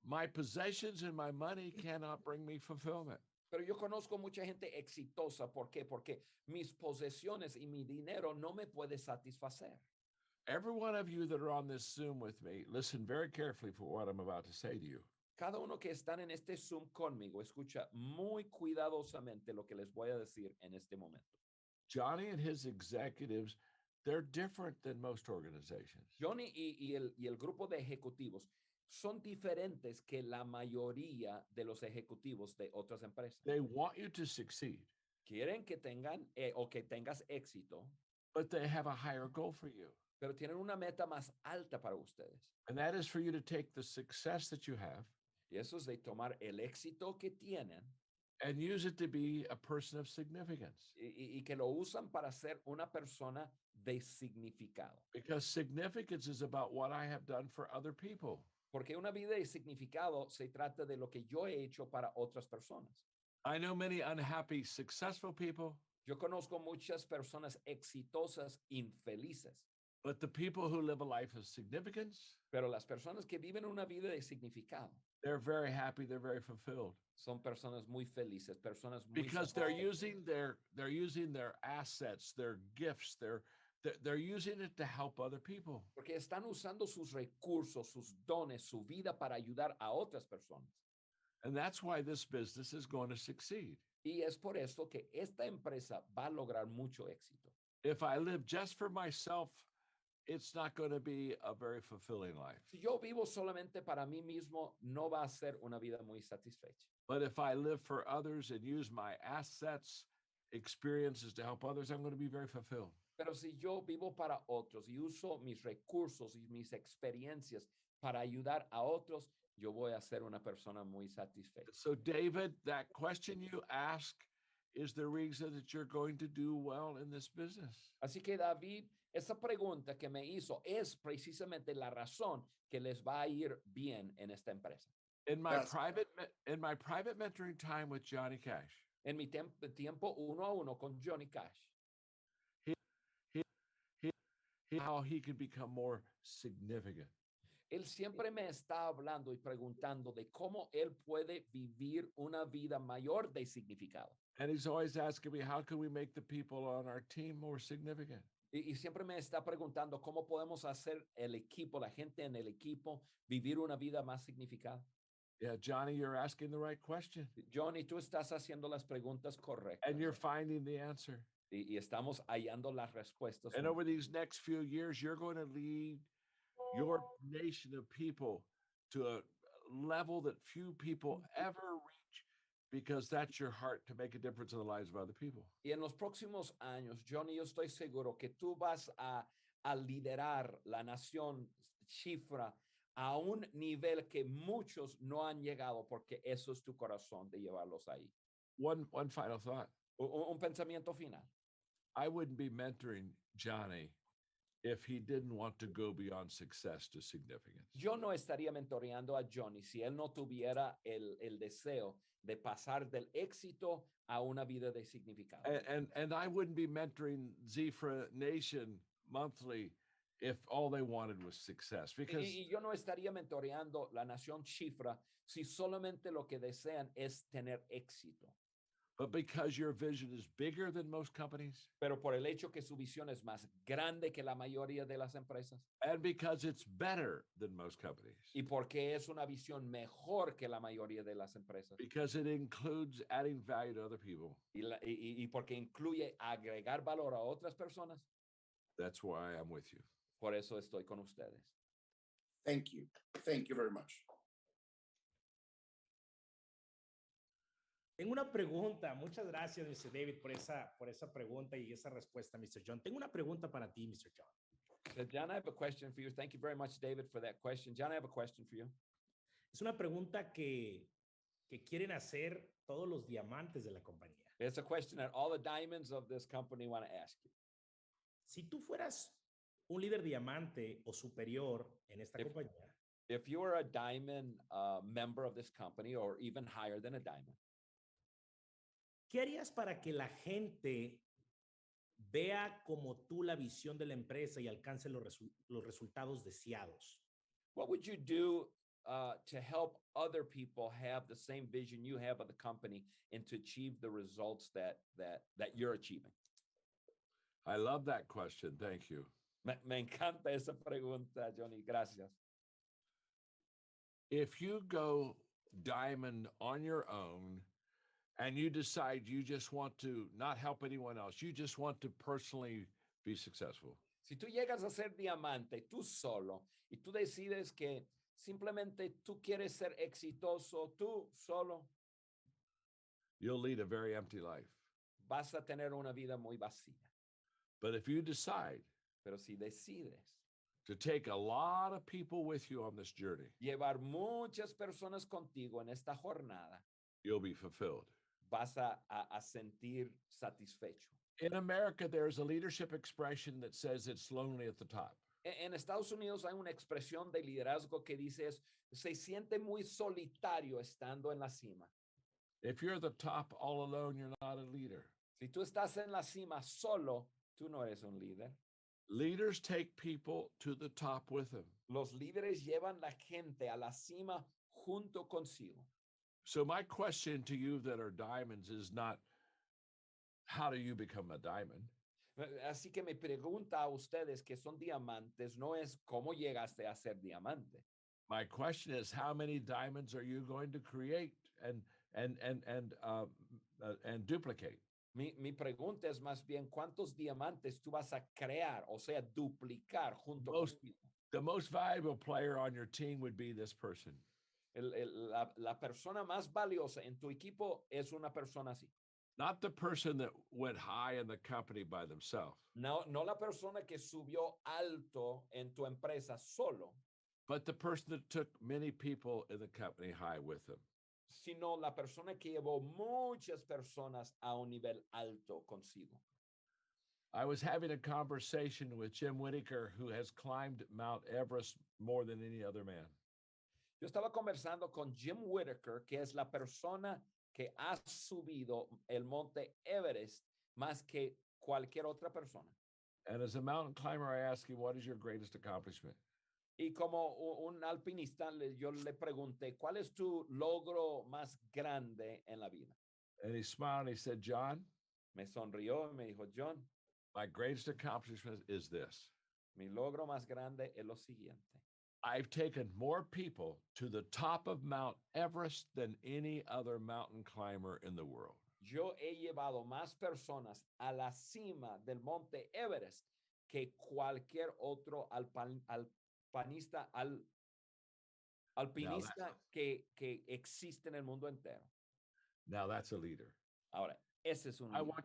my possessions and my money cannot bring me fulfillment. Pero yo conozco mucha gente exitosa. ¿Por qué? Porque mis posesiones y mi dinero no me puede satisfacer. Every one of you that are on this Zoom with me, listen very carefully for what I'm about to say to you. Cada uno que están en este Zoom conmigo, escucha muy cuidadosamente lo que les voy a decir en este momento. Johnny and his executives, they're different than most organizations. Johnny y el grupo de ejecutivos son diferentes que la mayoría de los ejecutivos de otras empresas. They want you to succeed, Quieren que tengan o que tengas éxito, but they have a higher goal for you. pero tienen una meta más alta para ustedes. And that is for you to take the success that you have Y eso es de tomar el éxito que tienen and use it to be a person of significance. y que lo usan para ser una persona de significado. Because significance is about what I have done for other people. Porque una vida de significado se trata de lo que yo he hecho para otras personas. I know many unhappy, successful people, Yo conozco muchas personas exitosas, infelices, but the people who live a life of significance, pero las personas que viven una vida de significado they're very happy, they're very fulfilled. son personas muy felices, personas muy Because they're satisfechas. using their assets, their gifts, they're using it to help other people. Porque están usando sus recursos, sus dones, su vida para ayudar a otras personas. And that's why this business is going to succeed. Y es por eso que esta empresa va a lograr mucho éxito. If I live just for myself, it's not going to be a very fulfilling life. Si yo vivo solamente para mí mismo, no va a ser una vida muy satisfecha. But if I live for others and use my assets, experiences to help others, I'm going to be very fulfilled. Pero si yo vivo para otros y uso mis recursos y mis experiencias para ayudar a otros, yo voy a ser una persona muy satisfecha. So, David, that question you ask is the reason that you're going to do well in this business. Así que David, esa pregunta que me hizo es precisamente la razón que les va a ir bien en esta empresa. In my Yes. private mentoring time with Johnny Cash, En mi tiempo uno a uno con Johnny Cash, how he can become more significant. él siempre me está hablando y preguntando de cómo él puede vivir una vida mayor de significado. And he's always asking me, how can we make the people on our team more significant? Y siempre me está preguntando cómo podemos hacer el equipo, la gente en el equipo, vivir una vida más significada. Yeah, Johnny, you're asking the right question. Johnny, tú estás haciendo las preguntas correctas. And you're finding the answer. Y estamos hallando las respuestas. And over these next few years, you're going to lead your nation of people to a level that few people ever reach, because that's your heart to make a difference in the lives of other people. Y en los próximos años, Johnny, yo estoy seguro que tú vas a liderar la nación Xifra a un nivel que muchos no han llegado, porque eso es tu corazón de llevarlos ahí. One final thought. Un pensamiento final. I wouldn't be mentoring Johnny if he didn't want to go beyond success to significance. Yo no estaría mentoreando a Johnny si él no tuviera el deseo de pasar del éxito a una vida de significado. And I wouldn't be mentoring Xifra Nation monthly if all they wanted was success, because Y yo no estaría mentoreando la nación Xifra si solamente lo que desean es tener éxito. but because your vision is bigger than most companies, Pero por el hecho que su visión es más grande que la mayoría de las empresas and because it's better than most companies, y porque es una visión mejor que la mayoría de las empresas because it includes adding value to other people, y porque incluye agregar valor a otras personas, that's why I'm with you. por eso estoy con ustedes. Thank you. Thank you very much. Tengo una pregunta. Muchas gracias, Mr. David, por esa pregunta y esa respuesta, Mr. John. Tengo una pregunta para ti, Mr. John. So John, I have a question for you. Thank you very much, David, for that question. John, I have a question for you. Es una pregunta que quieren hacer todos los diamantes de la compañía. It's a question that all the diamonds of this company want to ask you. Si tú fueras un líder diamante o superior en esta If- compañía, If you were a diamond member of this company or even higher than a diamond, ¿qué harías para que la gente vea como tú la visión de la empresa y alcance los resultados deseados? what would you do to help other people have the same vision you have of the company and to achieve the results that you're achieving? I love that question. Thank you. Me encanta esa pregunta, Johnny. Gracias. If you go diamond on your own and you decide you just want to not help anyone else, you just want to personally be successful, Si tú llegas a ser diamante tú solo y tú decides que simplemente tú quieres ser exitoso tú solo, you'll lead a very empty life. vas a tener una vida muy vacía. But if you decide Pero si decides to take a lot of people with you on this journey, llevar muchas personas contigo en esta jornada, you'll be fulfilled. vas a sentir satisfecho. In America, there's a leadership expression that says it's lonely at the top. En Estados Unidos hay una expresión de liderazgo que dice se siente muy solitario estando en la cima. If you're at the top all alone, you're not a leader. Si tú estás en la cima solo, tú no eres un líder. Leaders take people to the top with them. Los líderes llevan la gente a la cima junto consigo. So my question to you that are diamonds is not how do you become a diamond? Así que mi pregunta a ustedes que son diamantes no es cómo llegaste a ser diamante. My question is how many diamonds are you going to create and duplicate? Mi pregunta es más bien cuántos diamantes tú vas a crear, o sea, duplicar junto Most- contigo. The most valuable player on your team would be this person. La persona más valiosa en tu equipo es una persona así. Not the person that went high in the company by themselves, No la persona que subió alto en tu empresa solo, but the person that took many people in the company high with him. sino la persona que llevó muchas personas a un nivel alto consigo. I was having a conversation with Jim Whittaker, who has climbed Mount Everest more than any other man. Yo estaba conversando con Jim Whittaker, que es la persona que ha subido el monte Everest más que cualquier otra persona. And as a mountain climber, I asked him, what is your greatest accomplishment? Y como un alpinista, yo le pregunté, ¿cuál es tu logro más grande en la vida? And he smiled and he said, John, Me sonrió y me dijo, John, my greatest accomplishment is this. mi logro más grande es lo siguiente. I've taken more people to the top of Mount Everest than any other mountain climber in the world. Yo he llevado más personas a la cima del monte Everest que cualquier otro alpinista que existe en el mundo entero. Now that's a leader. Ahora, ese es un líder.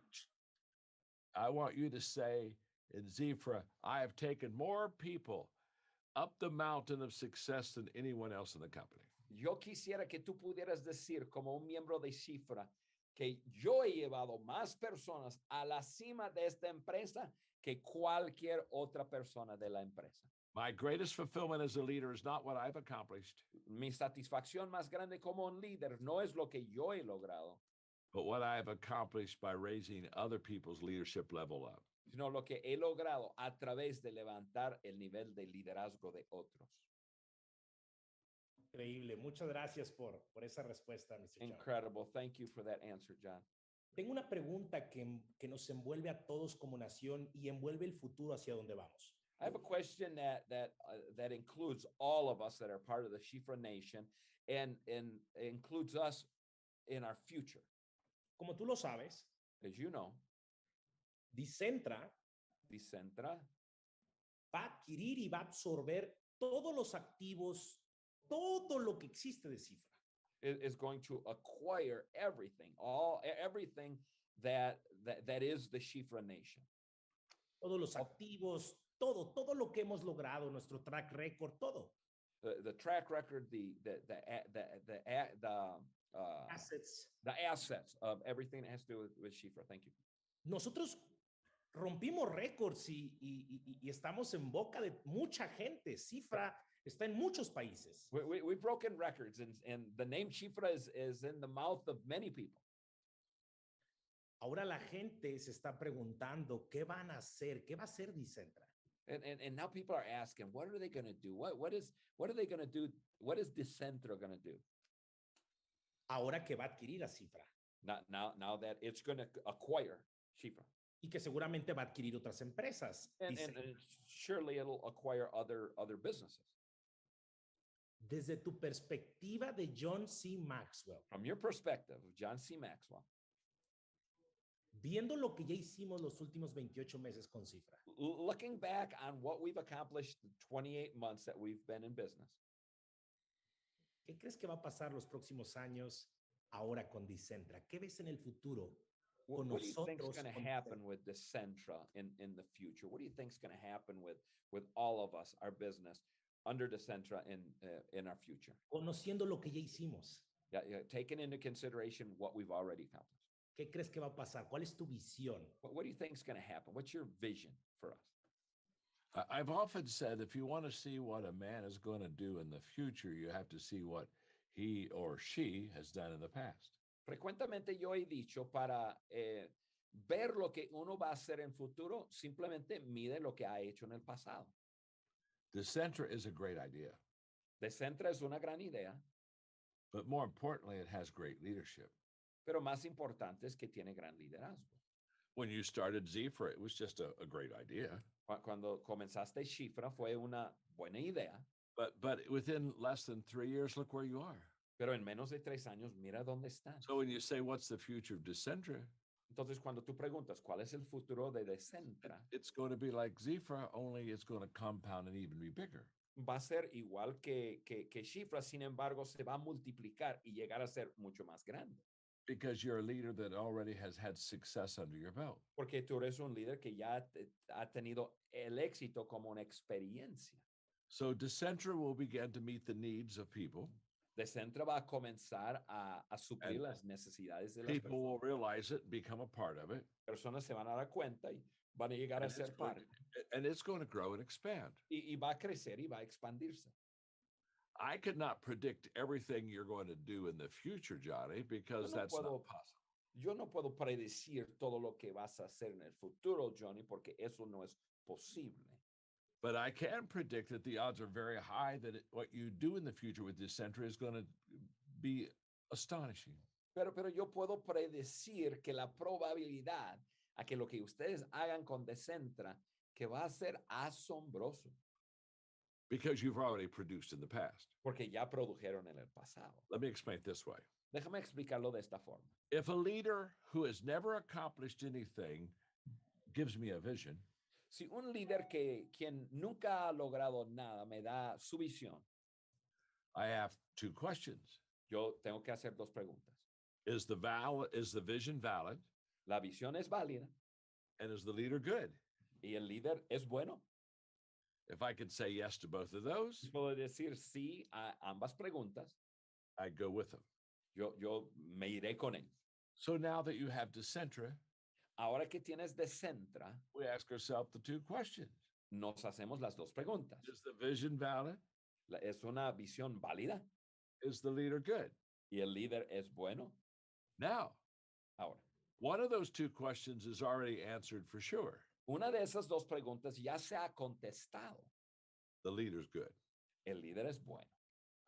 I want you to say in Xifra, I have taken more people up the mountain of success than anyone else in the company. Yo quisiera que tú pudieras decir como un miembro de Xifra que yo he llevado más personas a la cima de esta empresa que cualquier otra persona de la empresa. My greatest fulfillment as a leader is not what I've accomplished, Mi satisfacción más grande como un líder no es lo que yo he logrado, but what I have accomplished by raising other people's leadership level up. sino lo que he logrado a través de levantar el nivel de liderazgo de otros. Increíble. Muchas gracias por esa respuesta, Mr. John. Incredible. Thank you for that answer, John. Tengo una pregunta que nos envuelve a todos como nación y envuelve el futuro hacia donde vamos. I have a question that includes all of us that are part of the Xifra Nation and includes us in our future. Como tú lo sabes, As you know, Dicentra Dicentra va a adquirir y va a absorber todos los activos, todo lo que existe de Xifra. is going to acquire everything that is the Xifra Nation. Todos los activos, todo lo que hemos logrado, nuestro track record, todo. The track record, the Assets. the assets of everything that has to do with Xifra. Thank you. Nosotros rompimos récords y estamos en boca de mucha gente. Xifra está en muchos países. We've broken records, and the name Xifra is in the mouth of many people. Ahora la gente se está preguntando qué van a hacer, qué va a hacer Dicentra. And now people are asking, what are they going to do? What are they going to do? What is Dicentra going to do? Ahora que va a adquirir a Xifra. Now that it's going to acquire Xifra. Y que seguramente va a adquirir otras empresas. And surely it'll acquire other businesses. Desde tu perspectiva de John C. Maxwell, From your perspective of John C. Maxwell, viendo lo que ya hicimos los últimos 28 meses con Xifra, looking back on what we've accomplished the 28 months that we've been in business, ¿qué crees que va a pasar los próximos años ahora con Dicentra? ¿Qué ves en el futuro con what do you think is nosotros? going to con happen Dicentra? with Dicentra in the future? What do you think is going to happen with all of us, our business, under Dicentra in our future? Conociendo lo que ya hicimos, Yeah, taking into consideration what we've already accomplished. ¿qué crees que va a pasar? ¿Cuál es tu visión? What do you think is going to happen? What's your vision for us? I've often said if you want to see what a man is going to do in the future, you have to see what he or she has done in the past. Frecuentemente yo he dicho, para ver lo que uno va a hacer en futuro, simplemente mide lo que ha hecho en el pasado. Dicentra is a great idea, Dicentra es una gran idea, but more importantly, it has great leadership. pero más importante es que tiene gran liderazgo. When you started Xifra, it was just a great idea. Cuando comenzaste Xifra fue una buena idea, But within less than 3 years, look where you are. pero en menos de 3 años, mira dónde están. So when you say, what's the future of Dicentra? Entonces, cuando tú preguntas, ¿cuál es el futuro de Dicentra? It's going to be like Xifra, only it's going to compound and even be bigger. Va a ser igual que Xifra, sin embargo, se va a multiplicar y llegar a ser mucho más grande. Because you're a leader that already has had success under your belt. Porque tú eres un líder que ya ha tenido el éxito como una experiencia. So Decentra will begin to meet the needs of people. Decentra va a comenzar a suplir And las necesidades de las People will realize it, become a part of it, personas. Se van a dar cuenta y van a llegar a and ser it's going parte. and it's going to grow and expand. Y va a crecer y va a expandirse. I could not predict everything you're going to do in the future, Johnny, because no that's puedo- not possible. Yo no puedo predecir todo lo que vas a hacer en el futuro, Johnny, porque eso no es posible. But I can predict that the odds are very high that what you do in the future with Decentra is going to be astonishing. Pero yo puedo predecir que la probabilidad a que lo que ustedes hagan con Decentra que va a ser asombroso, Because you've already produced in the past. porque ya produjeron en el pasado. Let me explain it this way. Déjame explicarlo de esta forma. If a leader who has never accomplished anything gives me a vision, Si un líder quien nunca ha logrado nada me da su visión, I have two questions. yo tengo que hacer dos preguntas. Is the vision valid? La visión es válida And is the leader good? y el líder es bueno. If I could say yes to both of those, Puedo decir sí a ambas preguntas. I'd go with them. Yo me iré con ellos. So now that you have Decentra, Ahora que tienes Decentra, we ask ourselves the two questions. nos hacemos las dos preguntas. Is the vision valid? ¿Es una visión válida? Is the leader good? ¿Y el líder es bueno? Now, Ahora, one of those two questions is already answered for sure. una de esas dos preguntas ya se ha contestado. The leader's good. El líder es bueno.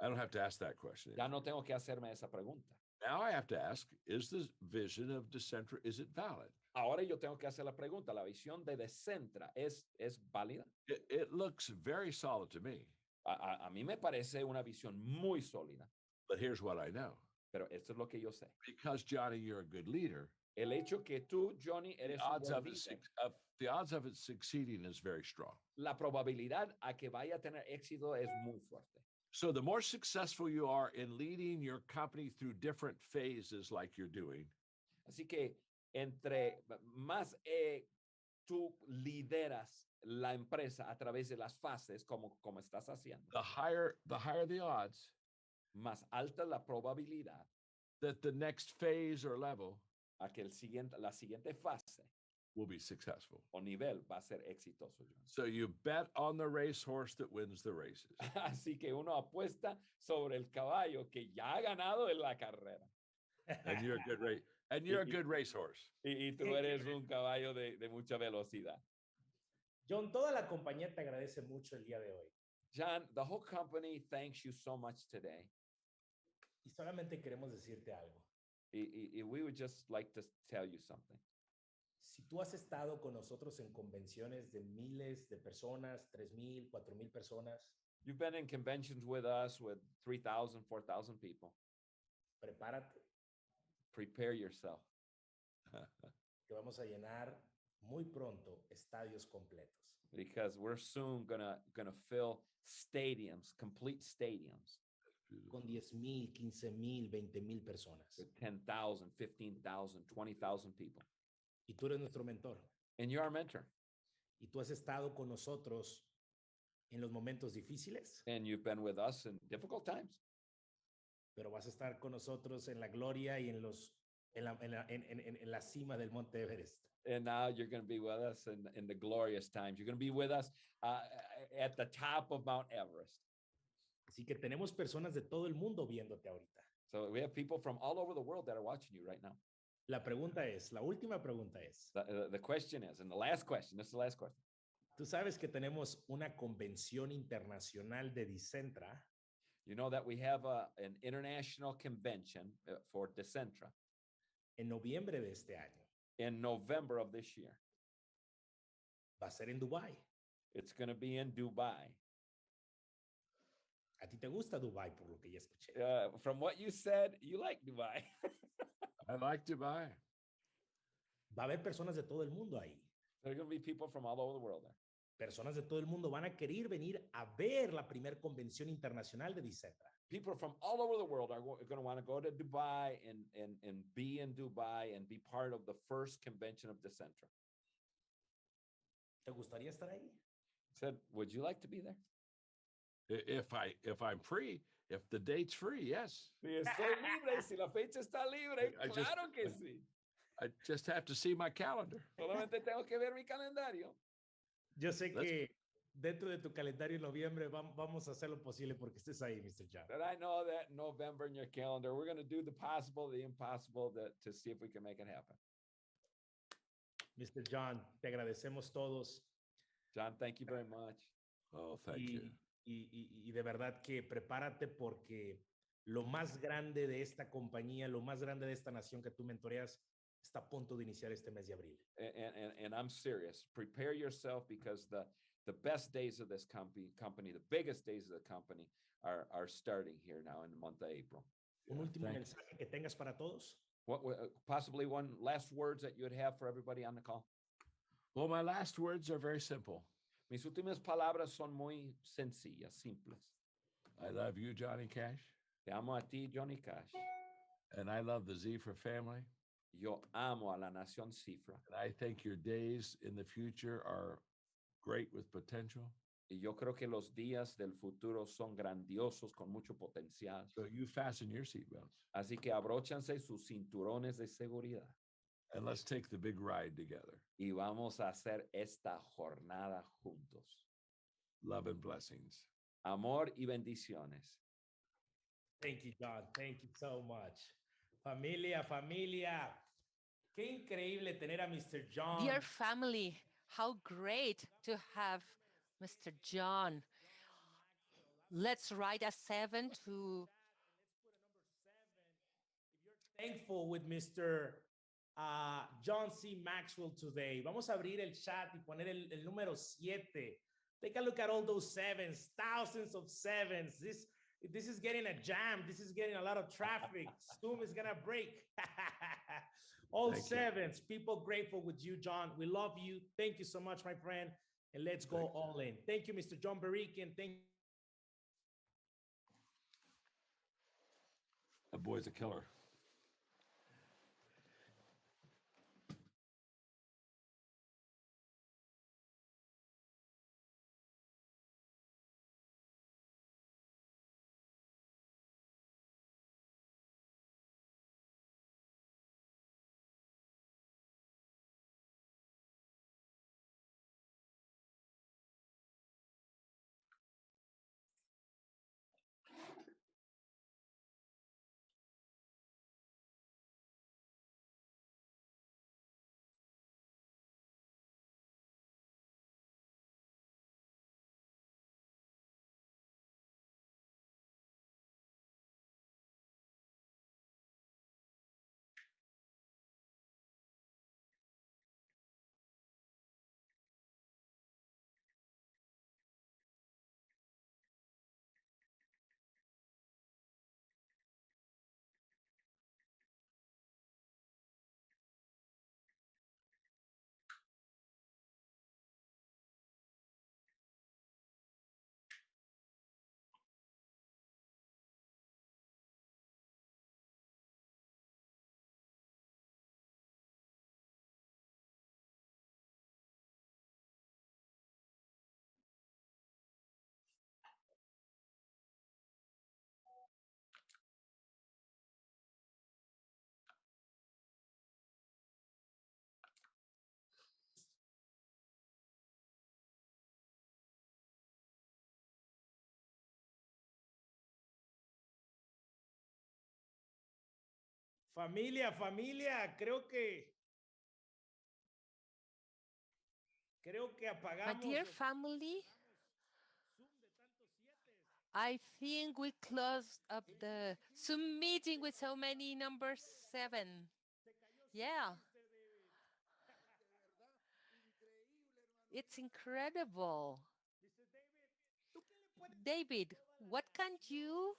I don't have to ask that question. Ya no tengo que hacerme esa pregunta. Now I have to ask, is the vision of Decentra, is it valid? Ahora yo tengo que hacer la pregunta. ¿La visión de Decentra es válida? It looks very solid to me, A mí me parece una visión muy sólida, but here's what I know. pero esto es lo que yo sé. Because, Johnny, you're a good leader, El hecho que tú, Johnny, the eres un odds buen of it, líder, the odds of it succeeding is very strong. la probabilidad a que vaya a tener éxito es muy fuerte. So the more successful you are in leading your company through different phases like you're doing, Así que entre más tú lideras la empresa a través de las fases como estás haciendo, the higher the odds más alta la probabilidad that the next phase or level a que la siguiente fase will be successful. o nivel va a ser exitoso, John. So you bet on the racehorse that wins the races. Así que uno apuesta sobre el caballo que ya ha ganado en la carrera. And you're a good racehorse. Y tú eres un caballo de mucha velocidad. John, toda la compañía te agradece mucho el día de hoy. John, the whole company thanks you so much today. Y solamente queremos decirte algo. We would just like to tell you something. Si tú has estado con nosotros en convenciones de miles de personas, 3,000, 4,000 personas, You've been in conventions with us with 3,000, 4,000 people. prepárate, Prepare yourself. que vamos a llenar muy pronto estadios completos. Because we're soon gonna fill stadiums, complete stadiums, Con 10,000, 15,000, 20,000 personas. with 10,000, 15,000, 20,000 people. Y tú eres nuestro mentor. And you're our mentor. Y tú has estado con nosotros en los momentos difíciles, And you've been with us in difficult times. pero vas a estar con nosotros en la gloria y en la cima del Monte Everest. And now you're going to be with us in the glorious times. You're going to be with us at the top of Mount Everest. Así que tenemos personas de todo el mundo viéndote ahorita. So we have people from all over the world that are watching you right now. La última pregunta es, The question is, and the last question, this is the last question. tú sabes que tenemos una convención internacional de Decentra You know that we have an international convention for Decentra en noviembre de este año. in November of this year. Va a ser en Dubái. It's going to be in Dubai. A ti te gusta Dubái, por lo que ya escuché. From what you said, you like Dubai. I like Dubai. Va a haber personas de todo el mundo ahí. There are going to be people from all over the world there. Personas de todo el mundo van a querer venir a ver la primer convención internacional de Decentra. People from all over the world are going to want to go to Dubai and be in Dubai and be part of the first convention of Decentra. ¿Te gustaría estar ahí? Said, would you like to be there? If I'm free, if the date's free, yes. Si estoy libre, si la fecha está libre, I just claro que sí. I just have to see my calendar. Solamente tengo que ver mi calendario. Yo sé Let's- que dentro de tu calendario en noviembre vamos a hacer lo posible porque estés ahí, Mr. John. But I know that November in your calendar, we're going to do the possible, the impossible to see if we can make it happen. Mr. John, te agradecemos todos. John, thank you very much. Oh, thank you. Y de verdad que prepárate porque lo más grande de esta compañía, lo más grande de esta nación que tú mentoreas, está a punto de iniciar este mes de abril. And I'm serious. Prepare yourself because the best days of this company, the biggest days of the company are starting here now in the month of April. Un último thank you. mensaje que tengas para todos. What possibly one last words that you would have for everybody on the call? Well, my last words are very simple. Mis últimas palabras son muy sencillas, simples. I love you, Johnny Cash, Te amo a ti, Johnny Cash. and I love the Xifra family. Yo amo a la nación Cifra. And I think your days in the future are great with potential. Y yo creo que los días del futuro son grandiosos con mucho potencial. So you fasten your seatbelts Así que abróchanse sus cinturones de seguridad and let's take the big ride together. y vamos a hacer esta jornada juntos. Love and blessings. Amor y bendiciones. Thank you, John. Thank you so much. Familia, familia. Qué increíble tener a Mr. John. Dear family, how great to have Mr. John. Let's write a 7 to Thankful with Mr. John C. Maxwell today. Vamos a abrir el chat y poner el número 7. Take a look at all those sevens, thousands of sevens. This is getting a jam. This is getting a lot of traffic. Zoom is gonna break. All Thank you. sevens. People grateful with you, John. We love you. Thank you so much, my friend. And let's go Thank you. all in. Thank you, Mr. John Barikin. Thank That boy's a killer. Familia, familia, creo que my apagamos. dear family. I think we closed up the Zoom meeting with so many number 7. Yeah. It's incredible. David, what can you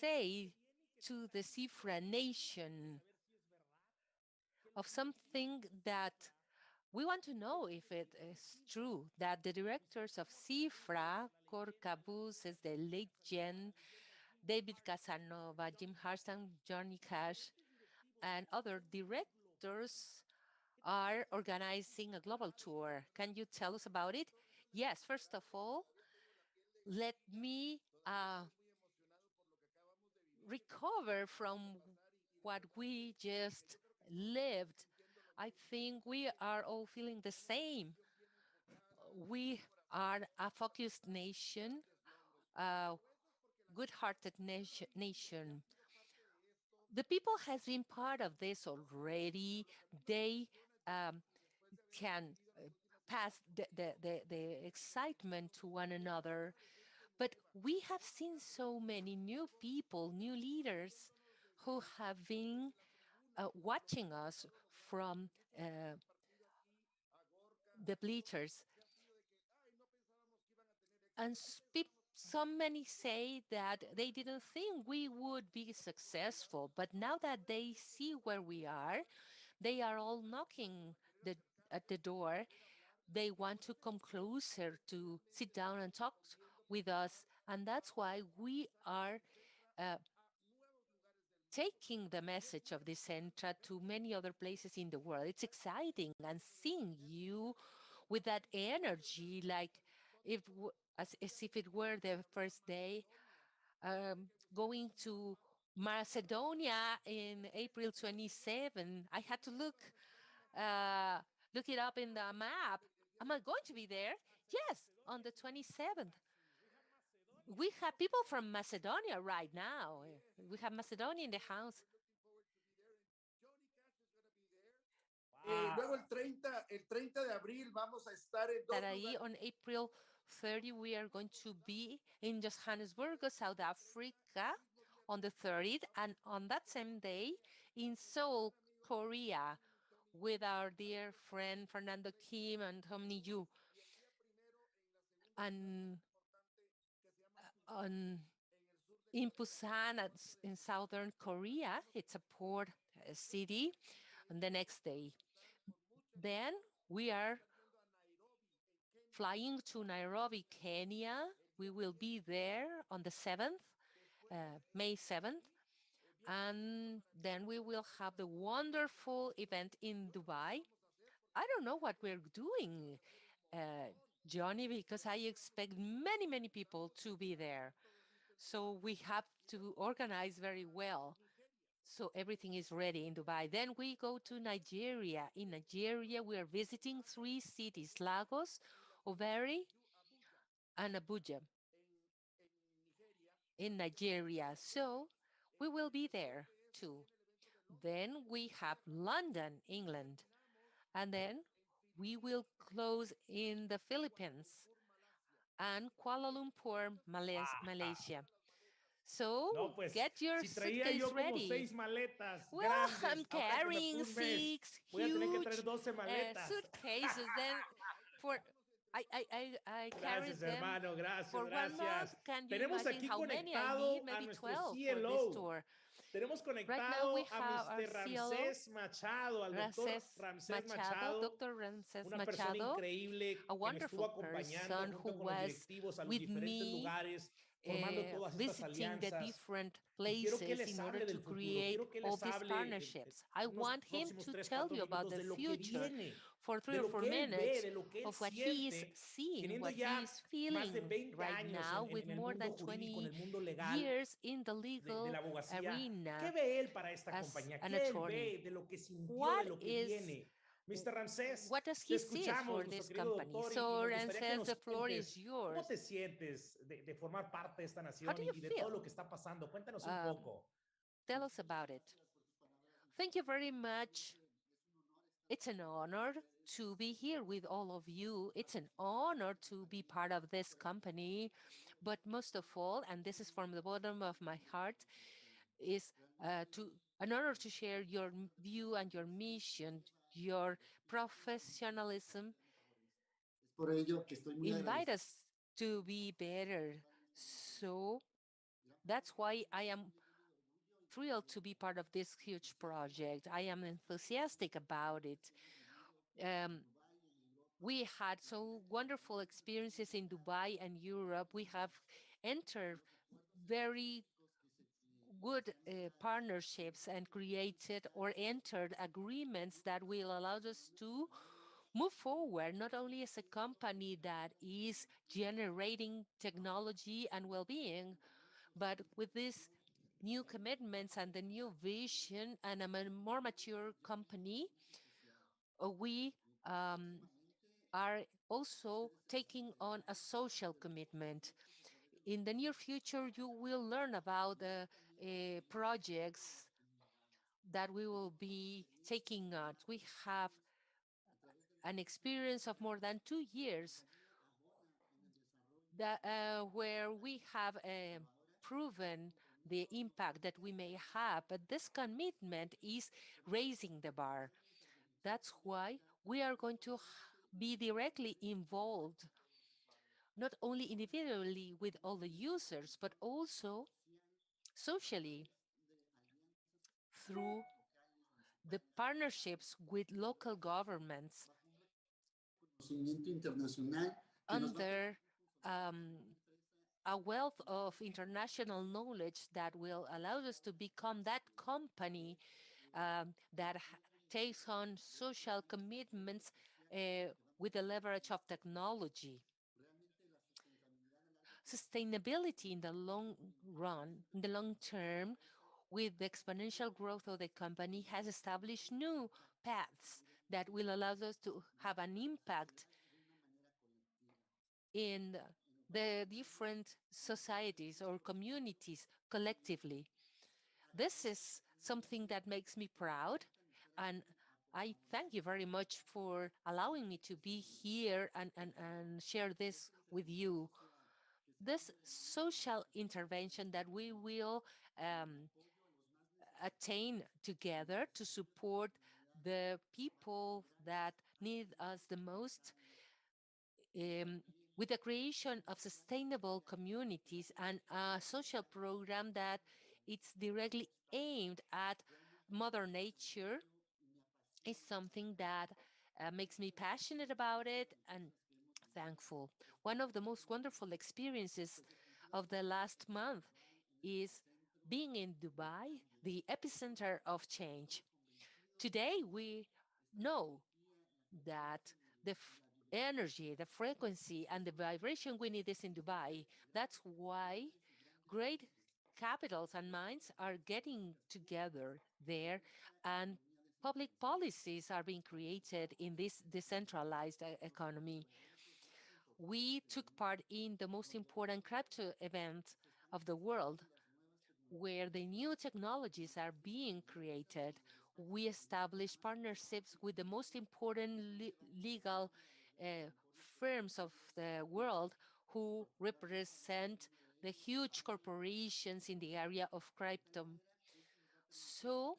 say to the Xifra nation of something that we want to know if it is true that the directors of Xifra, Cor Cabuz is the late Jen, David Casanova, Jim Harston, Johnny Cash, and other directors are organizing a global tour. Can you tell us about it? Yes, first of all, let me recover from what we just lived. I think we are all feeling the same. We are a focused nation, a good-hearted nation. The people has been part of this already. They um, can pass the excitement to one another. But we have seen so many new people, new leaders who have been watching us from uh, the bleachers. And so many say that they didn't think we would be successful, but now that they see where we are, they are all knocking the, at the door. They want to come closer to sit down and talk with us, and that's why we are uh, taking the message of this centra to many other places in the world. It's exciting, and seeing you with that energy, like if as if it were the first day, going to Macedonia in April 27. I had to look it up in the map. Am I going to be there? Yes, on the 27th. We have people from Macedonia right now. We have Macedonia in the house. Luego el 30 de abril vamos a estar en dos Sarai, lugares. on April 30, we are going to be in Johannesburg, South Africa, on the 30th, and on that same day in Seoul, Korea, with our dear friend Fernando Kim and Tomni Yu. And on in Busan, in southern Korea, it's a port city, on the next day. Then we are flying to Nairobi, Kenya. We will be there on the 7th, May 7th. And then we will have the wonderful event in Dubai. I don't know what we're doing, uh, Johnny, because I expect many, many people to be there. So we have to organize very well. So everything is ready in Dubai. Then we go to Nigeria. In Nigeria, we are visiting three cities: Lagos, Owerri, and Abuja in Nigeria. So we will be there too. Then we have London, England, and then we will close in the Philippines and Kuala Lumpur, Wow. Malaysia. So No, pues get your si traía suitcase yo como ready. 6 maletas Well, I'm grandes, ahora que me fui carrying un mes, six voy a tener que traer huge 12 maletas. suitcases. Then for I carried Gracias, them hermano, gracias, for 1 month. gracias. Can you Tenemos imagine aquí how many I need? conectado a Maybe nuestro 12 for this CLO. tour. Tenemos Right now we conectado a have our Mr. CLO, Ramsés Machado, al doctor Ramses Ramsés Machado, Machado, Dr. Ramses una persona Machado, increíble a que me estuvo wonderful acompañando person who junto con los was directivos a los with diferentes me lugares, formando todas estas visiting the alianzas. different Y quiero que places les in order hable to del futuro, create quiero que all les these hable partnerships. I unos want him próximos to 3, tell 4 you about minutos the de lo que future viene, for three de or lo four que él ve, minutes de lo que él of what he is siente, seeing, teniendo what he ya is más de feeling 20 right años now with en el more mundo than jurídico, en 20 el mundo legal years in the de legal la abogacía. ¿Qué arena ve él para esta as compañía? an ¿Qué él attorney. ve de lo que sintió, de What lo que is viene? Mr. Ramsés, what does te he sees escuchamos, for nuestro this querido company? doctor, y So nos and gustaría que says nos the floor is cuentes cómo yours. te sientes de formar parte de esta How nación do you y de todo feel? lo que está pasando. Cuéntanos un Um, poco. tell us about it. Thank you very much. It's an honor to be here with all of you. It's an honor to be part of this company. But most of all, and this is from the bottom of my heart, is to an honor to share your view and your mission, your professionalism. Invite us to be better. So that's why I am thrilled to be part of this huge project. I am enthusiastic about it. Um, we had so wonderful experiences in Dubai and Europe. We have entered very good partnerships and created or entered agreements that will allow us to move forward not only as a company that is generating technology and well-being, but with these new commitments and the new vision and a more mature company, we are also taking on a social commitment. In the near future, you will learn about the projects that we will be taking on. We have an experience of more than 2 years that, where we have proven the impact that we may have, but this commitment is raising the bar. That's why we are going to be directly involved, not only individually with all the users, but also socially through the partnerships with local governments under um, a wealth of international knowledge that will allow us to become that company that takes on social commitments with the leverage of technology. Sustainability in the long run, in the long term, with the exponential growth of the company, has established new paths that will allow us to have an impact in the different societies or communities collectively. This is something that makes me proud, and I thank you very much for allowing me to be here and share this with you. This social intervention that we will um, attain together to support the people that need us the most, um, with the creation of sustainable communities and a social program that it's directly aimed at Mother Nature, is something that makes me passionate about it and thankful. One of the most wonderful experiences of the last month is being in Dubai, the epicenter of change. Today, we know that the energy, the frequency, and the vibration we need is in Dubai. That's why great capitals and minds are getting together there, and public policies are being created in this decentralized economy. We took part in the most important crypto event of the world, where the new technologies are being created. We established partnerships with the most important legal uh, firms of the world who represent the huge corporations in the area of crypto. So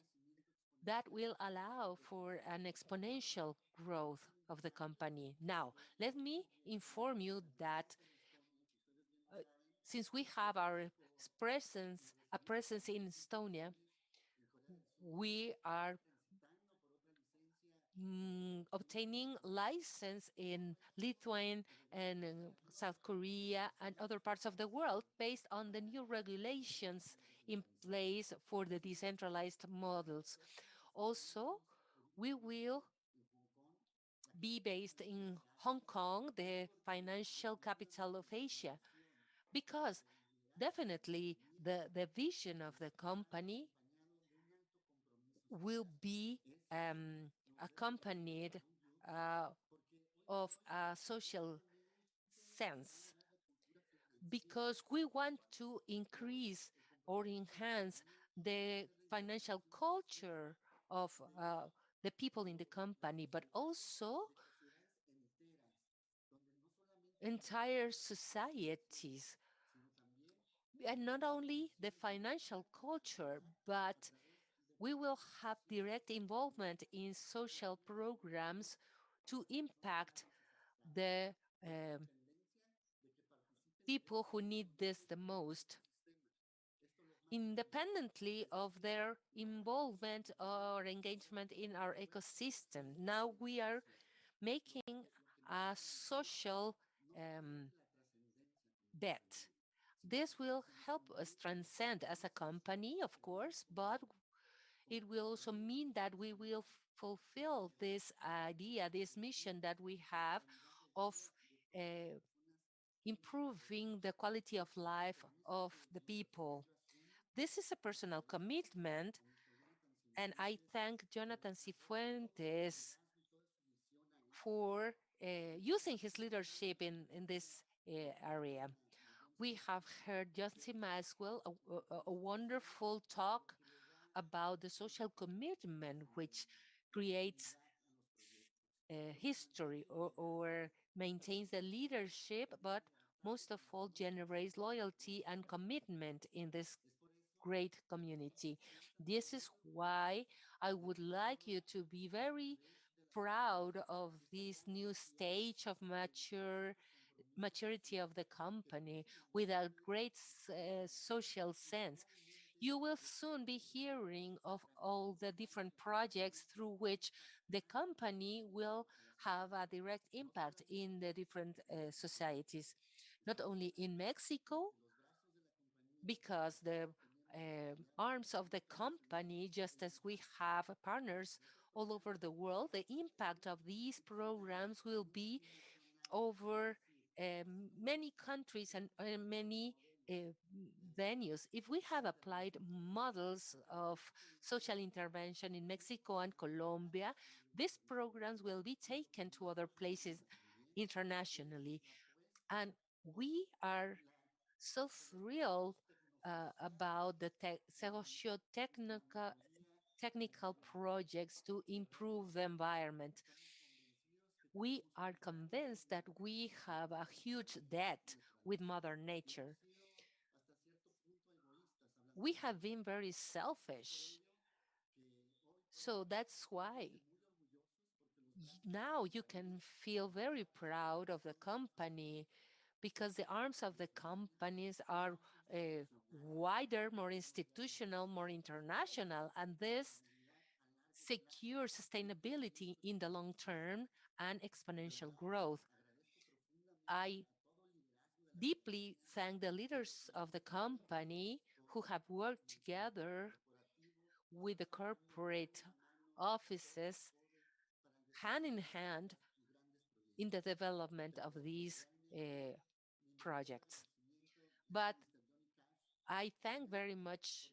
that will allow for an exponential growth of the company. Now, let me inform you that since we have our a presence in Estonia, we are obtaining license in Lithuania and in South Korea and other parts of the world based on the new regulations in place for the decentralized models. Also, we will be based in Hong Kong, the financial capital of Asia, because definitely the vision of the company will be um, accompanied uh, of a social sense, because we want to increase or enhance the financial culture of the people in the company, but also entire societies. And not only the financial culture, but we will have direct involvement in social programs to impact the people who need this the most, independently of their involvement or engagement in our ecosystem. Now we are making a social bet. This will help us transcend as a company, of course, but it will also mean that we will fulfill this idea, this mission that we have of uh, improving the quality of life of the people. This is a personal commitment, and I thank Jonathan Cifuentes for using his leadership in this area. We have heard Johnson Maxwell, a wonderful talk about the social commitment which creates history or maintains the leadership, but most of all generates loyalty and commitment in this great community. This is why I would like you to be very proud of this new stage of maturity of the company with a great social sense. You will soon be hearing of all the different projects through which the company will have a direct impact in the different societies, not only in Mexico, because the arms of the company, just as we have partners all over the world, the impact of these programs will be over many countries and many venues. If we have applied models of social intervention in Mexico and Colombia, these programs will be taken to other places internationally. And we are so thrilled about the socio-technical technical projects to improve the environment. We are convinced that we have a huge debt with Mother Nature. We have been very selfish. So that's why now you can feel very proud of the company because the arms of the companies are wider, more institutional, more international, and this secures sustainability in the long term and exponential growth. I deeply thank the leaders of the company who have worked together with the corporate offices hand in hand in the development of these projects. But I thank very much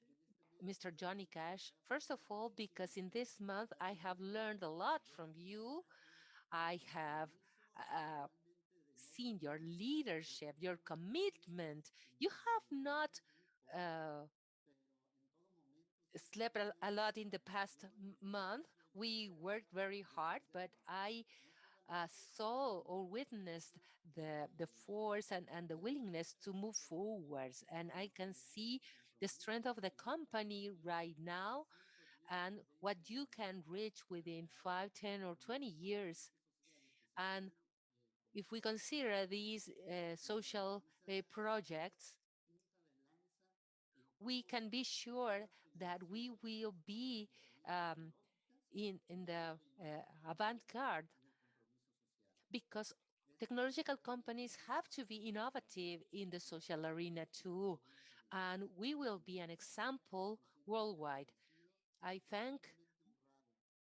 Mr. Johnny Cash, first of all, because in this month I have learned a lot from you. I have uh, seen your leadership, your commitment. You have not uh, slept a lot in the past month. We worked very hard, but I saw or witnessed the force and the willingness to move forwards. And I can see the strength of the company right now and what you can reach within 5, 10, or 20 years. And if we consider these social projects, we can be sure that we will be um, in the avant-garde because technological companies have to be innovative in the social arena too. And we will be an example worldwide. I thank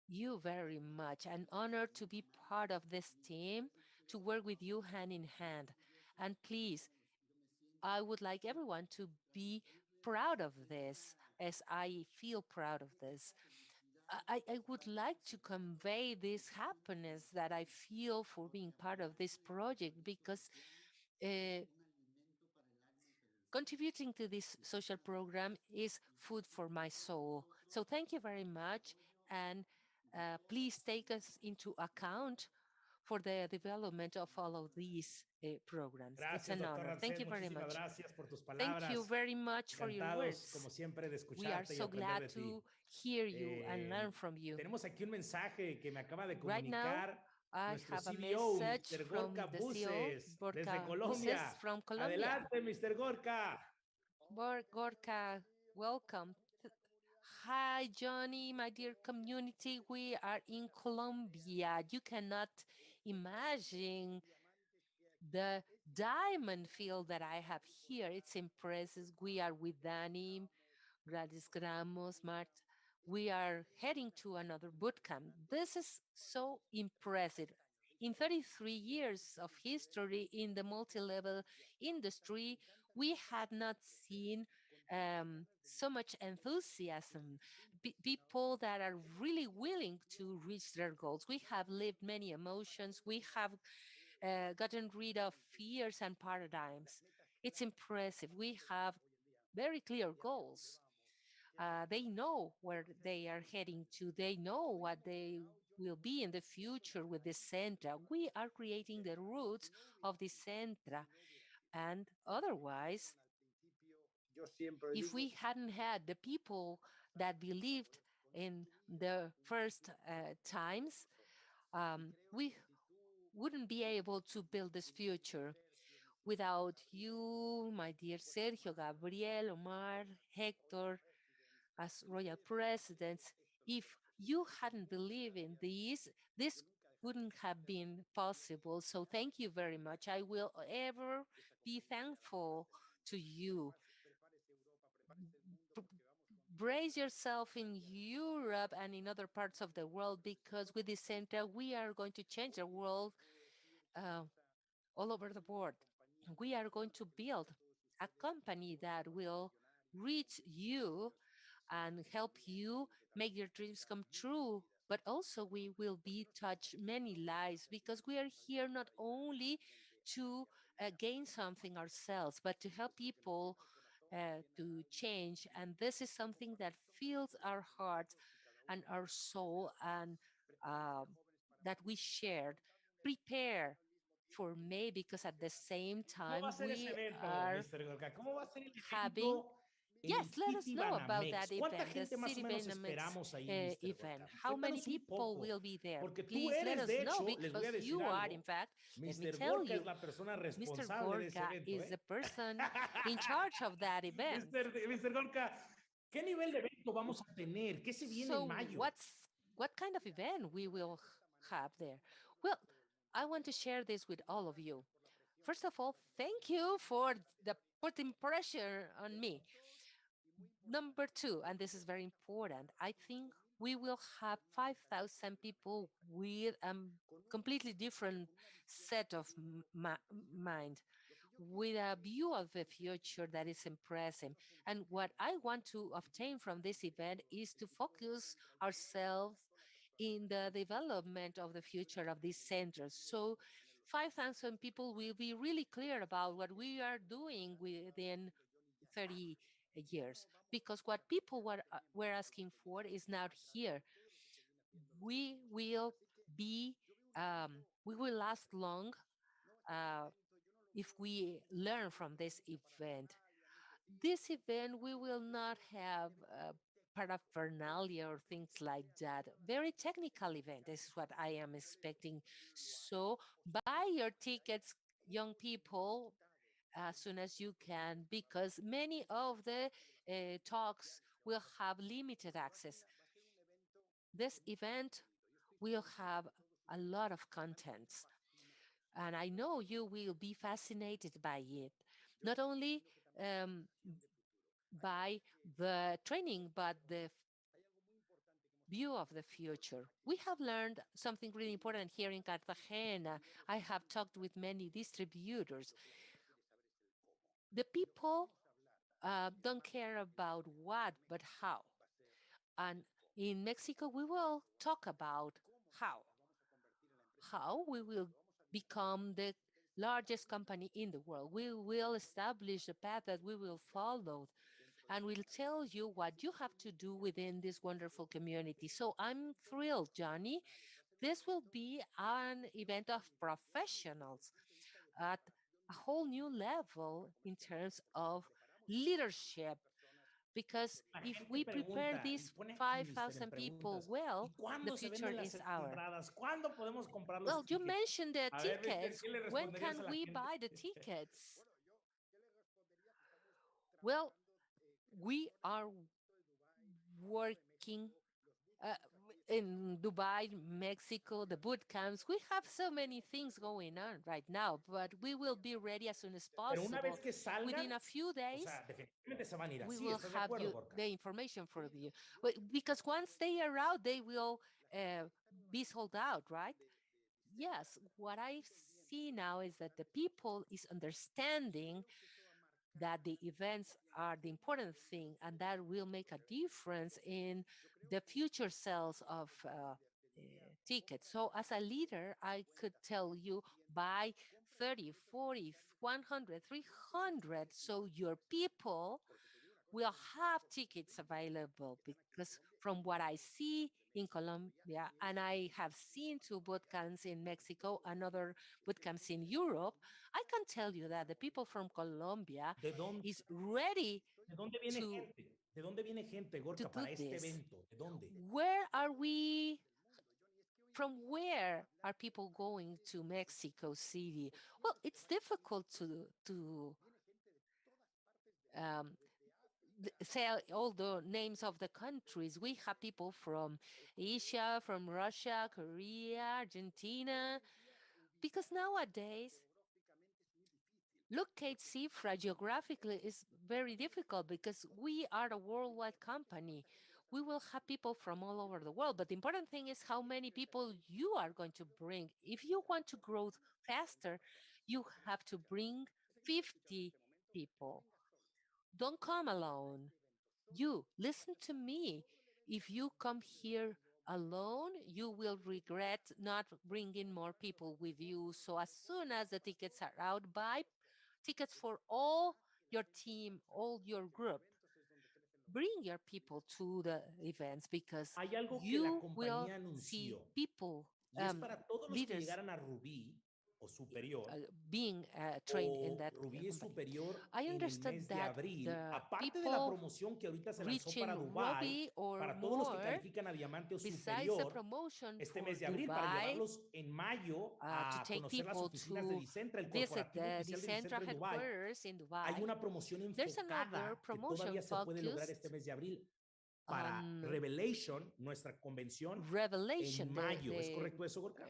you very much. An honor to be part of this team, to work with you hand in hand. And please, I would like everyone to be proud of this as I feel proud of this. I would like to convey this happiness that I feel for being part of this project because uh, contributing to this social program is food for my soul. So thank you very much. And please take us into account for the development of all of these programs. It's Gracias, an doctor honor. Thank Rancés. you very Muchísimas much. gracias por tus Thank you palabras. very much for your Encantados, words. como siempre, de We are escucharte y so aprender glad de ti. to hear you and Eh, learn from you. tenemos aquí un mensaje que me acaba de Right now, comunicar I nuestro have a CBO, message Mr. Gorka from the CEO, Buses, desde Borca Buses Colombia. from Colombia. Adelante, Mr. Gorka. Gorka, welcome. Hi, Johnny, my dear community. We are in Colombia. You cannot imagine the diamond field that I have here. It's impressive. We are with Dani, Gladys Gramos, Marta. we are heading to another boot camp. This is so impressive. In 33 years of history in the multi level industry, we had not seen so much enthusiasm, people that are really willing to reach their goals. We have lived many emotions, we have gotten rid of fears and paradigms. It's impressive. We have very clear goals. They know where they are heading to. They know what they will be in the future with the Centra. We are creating the roots of the Centra. And otherwise, if we hadn't had the people that believed in the first times, we wouldn't be able to build this future without you, my dear Sergio, Gabriel, Omar, Hector, as royal presidents. If you hadn't believed in this wouldn't have been possible. So thank you very much. I will ever be thankful to you. B- Brace yourself in Europe and in other parts of the world because with this center, we are going to change the world uh, all over the board. We are going to build a company that will reach you and help you make your dreams come true. But also, we will be touch many lives because we are here not only to gain something ourselves, but to help people to change. And this is something that fills our heart and our soul, and um, that we shared. Prepare for May because at the same ¿Cómo va time a ser ese we evento, are Mr. Gorka? ¿Cómo va a ser el having. evento en Yes, el let us City know about that Banamex? ¿Cuánta event, the gente más o City menos Banamex esperamos ahí, Mr. event. Gorka? How many Cuéntanos un people poco, will be there? porque tú Please let eres, us de know hecho, les voy because a decir you are, algo, in fact, let me Mr. tell Gorka es you, la persona Mr. responsable de ese Gorka evento, is ¿eh? the person in charge of that event. Mr. Gorka, ¿qué nivel de evento vamos a tener? ¿Qué se viene en So, mayo? what kind of event we will have there? Well, I want to share this with all of you. First of all, thank you for the putting pressure on me. Number two, and this is very important, I think we will have 5,000 people with a completely different set of mind, with a view of the future that is impressive. And what I want to obtain from this event is to focus ourselves in the development of the future of these centers. So 5,000 people will be really clear about what we are doing within 30 years, because what people were asking for is not here. We will be, we will last long uh, if we learn from this event. This event, we will not have paraphernalia or things like that. Very technical event. This is what I am expecting. So buy your tickets, young people, as soon as you can, because many of the talks will have limited access. This event will have a lot of contents, and I know you will be fascinated by it. Not only um, by the training, but the view of the future. We have learned something really important here in Cartagena. I have talked with many distributors. The people don't care about what, but how. And in Mexico, we will talk about how. How we will become the largest company in the world. We will establish a path that we will follow and we'll tell you what you have to do within this wonderful community. So I'm thrilled, Johnny. This will be an event of professionals at a whole new level in terms of leadership. Because La if gente we prepare pregunta, y these pone aquí, mister, en 5,000 people preguntas, well, ¿y the cuándo se future venden is las ours. entradas? ¿Cuándo podemos comprar los Well, you tickets? mentioned the A ver, mister, tickets. ¿qué le When responderías a can la we gente? buy the tickets? Well, we are working. in Dubai, Mexico, the boot camps. We have so many things going on right now, but we will be ready as soon as Pero una possible. vez que salgan, Within a few o days, sea, definitivamente se van a ir we así, will ¿estás de have acuerdo, you Gorka? the information for you. Because once they are out, they will uh, be sold out, right? Yes, what I see now is that the people is understanding that the events are the important thing and that will make a difference in the future sales of tickets. So as a leader, I could tell you buy 30, 40, 100, 300 so your people will have tickets available because from what I see in Colombia, and I have seen two boot camps in Mexico and other boot camps in Europe, I can tell you that the people from Colombia ¿De dónde, is ready de dónde viene to gente? ¿De dónde viene gente, to Gorka, do para este this. evento? ¿De dónde? Where are we? From where are people going to Mexico City? Well, it's difficult to um, say all the names of the countries. We have people from Asia, from Russia, Korea, Argentina, because nowadays, locate Xifra geographically is very difficult because we are a worldwide company. We will have people from all over the world, but the important thing is how many people you are going to bring. If you want to grow faster, you have to bring 50 people. Don't come alone. You listen to me. If you come here alone, you will regret not bringing more people with you. So as soon as the tickets are out, buy tickets for all your team, all your group. Bring your people to the events because Hay algo que la you will compañía see anunció people, y es para todos los que leaders llegaran a Rubí o superior being trained in o that Rubí es company. superior I en el understood mes de that abril, the aparte de la people promoción que ahorita se lanzó reaching para Dubái, Robbie or para todos los que more, califican a diamante o besides the superior, promotion este for mes de abril, para Dubai, llevarlos en mayo to a take conocer las people oficinas de to Dicentra, el visit corporativo the oficial de Decentra Dicentra en Dubái, headquarters in hay Dubai. una promoción There's another enfocada que promotion todavía se puede lograr focused este mes de abril para on Revelation, nuestra convención en Revelation, mayo. ¿Es correcto eso, Gorka?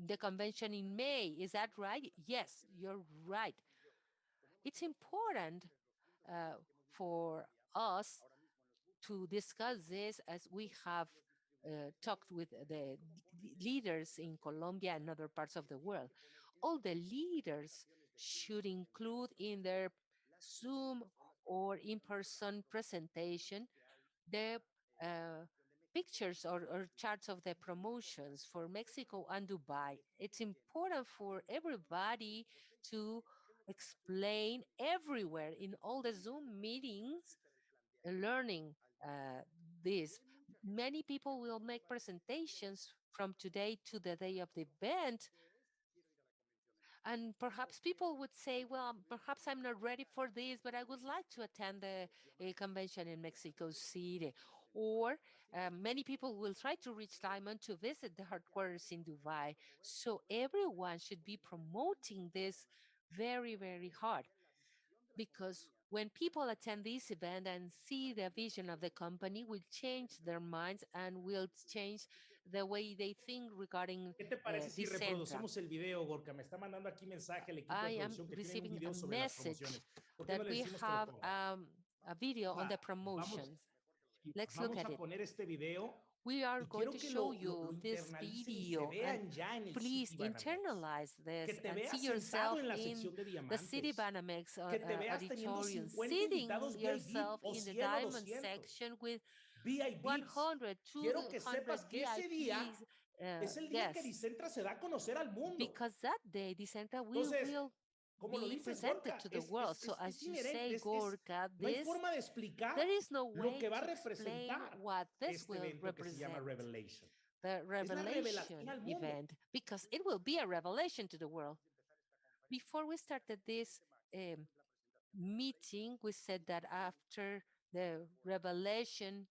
the convention in May. Is that right? Yes, you're right. It's important uh, for us to discuss this as we have talked with the leaders in Colombia and other parts of the world. All the leaders should include in their Zoom or in person presentation the pictures or charts of the promotions for Mexico and Dubai. It's important for everybody to explain everywhere in all the Zoom meetings, learning uh, this. Many people will make presentations from today to the day of the event, and perhaps people would say, well, perhaps I'm not ready for this, but I would like to attend the convention in Mexico City. Or many people will try to reach Diamond to visit the headquarters in Dubai. So everyone should be promoting this very, very hard because when people attend this event and see the vision of the company will change their minds and will change the way they think regarding ¿Qué te parece si this center. reproducemos el video, Gorka? Me está mandando aquí mensaje el equipo de I am producción que tienen un receiving a video sobre las message promociones. ¿Por qué that no le we decimos que lo have ponga? a video on the Va, vamos, promotions. Let's look vamos at a it. poner este video We are y going quiero to que show lo you this internalicen y se video and vean ya en el please City Banamex. internalize Que this te and see veas sentado yourself en la in sección de the City diamantes. Banamex Que te veas teniendo auditorium, 50 sitting invitados VIP yourself o in the 100 o diamond 200 section with VIPs. 100, Quiero que 200 sepas que ese día VIPs es el día que guests Dicentra se da a conocer al mundo. because that day the center Entonces, will como lo be dices, presented Gorka, to the world. So es as you say, inherente, Gorka, no hay this forma de explicar there is no lo way que va a to explain representar what this este will evento que se llama represent, Revelation. the Es la revelación revelation al mundo. event, because it will be a revelation to the world. Before we started this um, meeting, we said that after the revelation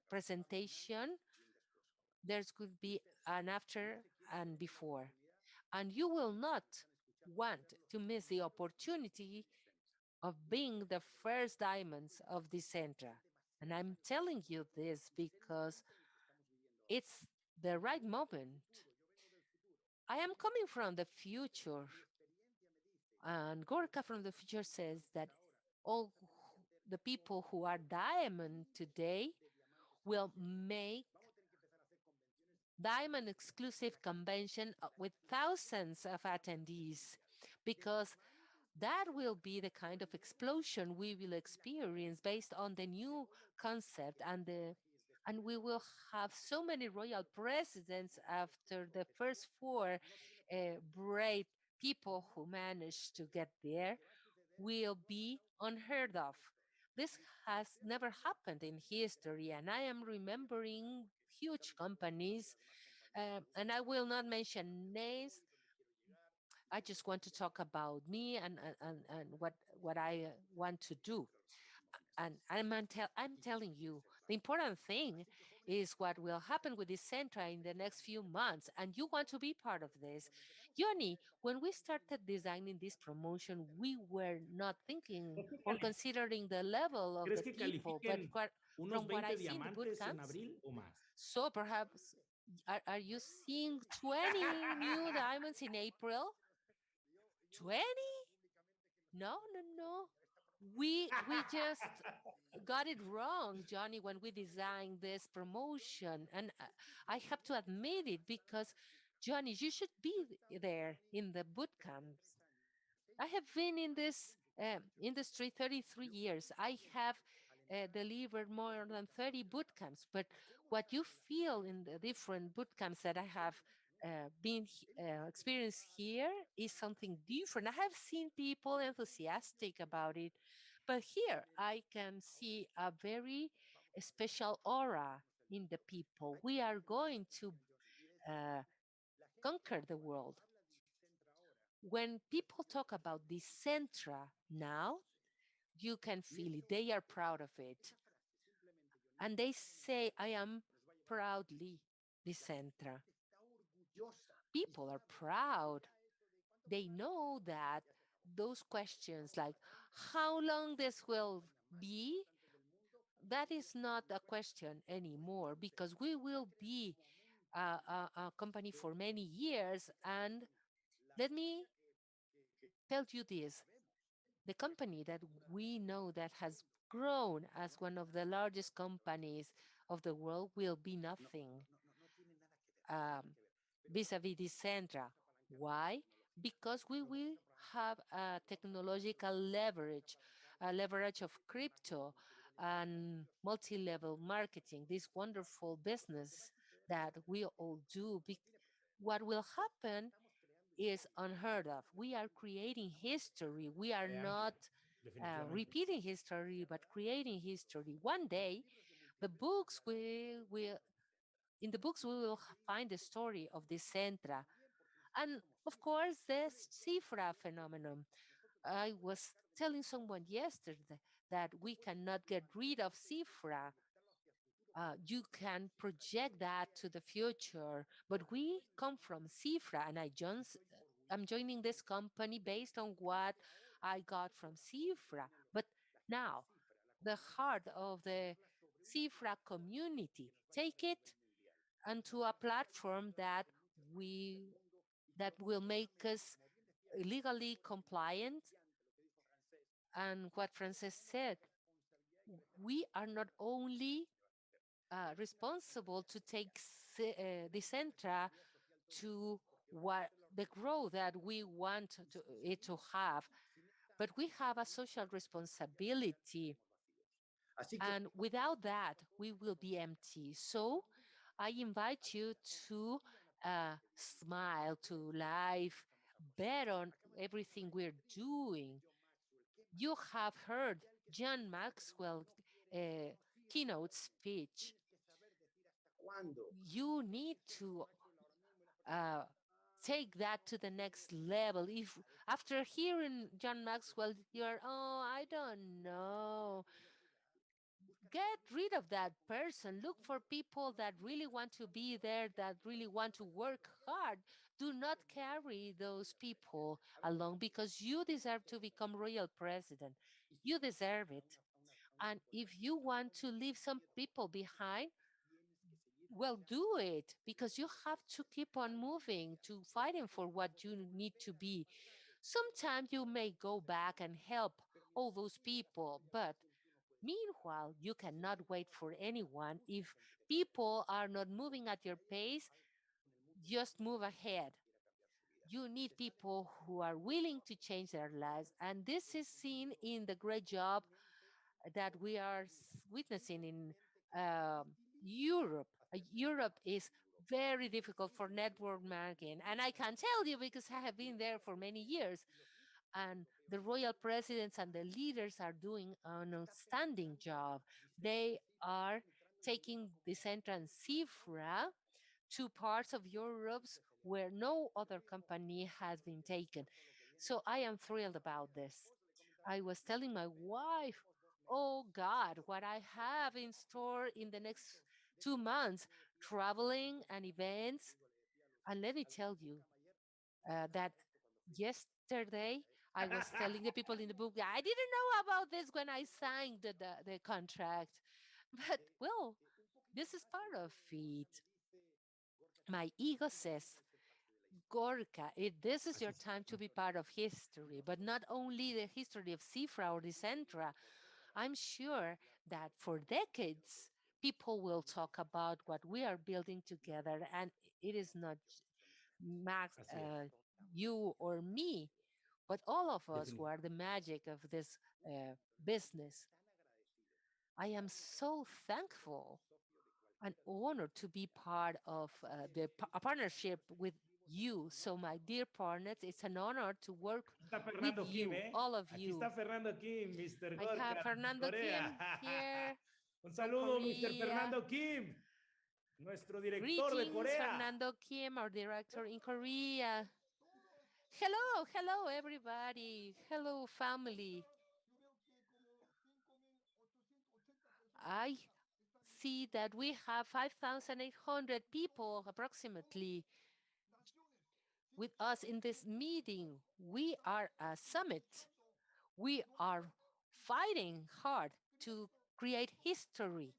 presentation, there's could be an after and before. And you will not want to miss the opportunity of being the first diamonds of the center. And I'm telling you this because it's the right moment. I am coming from the future, and Gorka from the future says that the people who are diamond today will make diamond exclusive convention with thousands of attendees, because that will be the kind of explosion we will experience based on the new concept, and we will have so many royal presidents after the first four brave people who managed to get there will be unheard of. This has never happened in history, and I am remembering huge companies, and I will not mention names. I just want to talk about me and what I want to do. And I'm telling you, the important thing is what will happen with this center in the next few months, and you want to be part of this. Yoni, when we started designing this promotion, we were not thinking ¿Crees que, or considering the level of crees the que people, but califiquen from unos what 20 I see in the boot diamantes en camps, abril o más? so perhaps are you seeing 20 new diamonds in April? 20? No, no, no. We just got it wrong, Johnny, when we designed this promotion. And I have to admit it because, Johnny, you should be there in the boot camps. I have been in this industry 33 years. I have delivered more than 30 boot camps. But what you feel in the different boot camps that I have experienced here is something different. I have seen people enthusiastic about it, but here I can see a very special aura in the people. We are going to uh, conquer the world. When people talk about the Centra now, you can feel it. They are proud of it. And they say, I am proudly the Centra. People are proud. They know that those questions like how long this will be, that is not a question anymore, because we will be a company for many years. And let me tell you this, the company that we know that has grown as one of the largest companies of the world will be nothing um, vis-a-vis this Centra. Why? Because we will have a technological leverage, a leverage of crypto and multi-level marketing, this wonderful business that we all do. What will happen is unheard of. We are creating history. We are not Definitivamente. repeating history, but creating history. One day, the books will in the books we will find the story of the Centra, and of course the Xifra phenomenon. I was telling someone yesterday that we cannot get rid of Xifra. You can project that to the future, but we come from Xifra, and I'm joining this company based on what I got from Xifra. But now, the heart of the Xifra community, take it onto a platform we that will make us legally compliant. And what Frances said, we are not only responsible to take the Centra to what the growth that we want it to have, but we have a social responsibility. And without that, we will be empty. So I invite you to smile, to life, bet on everything we're doing. You have heard John Maxwell keynote speech. You need to uh, take that to the next level. If after hearing John Maxwell, you're, oh, I don't know, get rid of that person. Look for people that really want to be there, that really want to work hard. Do not carry those people along, because you deserve to become royal president. You deserve it. And if you want to leave some people behind, well, do it because you have to keep on moving to fighting for what you need to be. Sometimes you may go back and help all those people, but meanwhile, you cannot wait for anyone. If people are not moving at your pace, just move ahead. You need people who are willing to change their lives. And this is seen in the great job that we are witnessing in Europe. Europe is very difficult for network marketing. And I can tell you because I have been there for many years. And the royal presidents and the leaders are doing an outstanding job. They are taking the Centra and Cifra to parts of Europe where no other company has been taken. So I am thrilled about this. I was telling my wife, oh God, what I have in store in the next 2 months, traveling and events. And let me tell you that yesterday I was telling the people in the book, I didn't know about this when I signed the contract. But well, this is part of it. My ego says, Gorka, this is your time to be part of history, but not only the history of Cifra or the Centra. I'm sure that for decades, people will talk about what we are building together, and it is not Max, Así es. you or me, but all of us who are the magic of this business. I am so thankful and honored to be part of a partnership with you. So, my dear partners, it's an honor to work Aquí está with Fernando Kim, you, ¿eh? all of Aquí you. está Fernando Kim, Mr. I have Gorka, Fernando Corea. Kim here Un from saludo, Mr. Korea. Fernando Kim, nuestro director de Greetings, Corea. Fernando Kim, our director in Korea. Hello, hello, everybody. Hello, family. I see that we have 5,800 people approximately with us in this meeting. We are a summit. We are fighting hard to create history,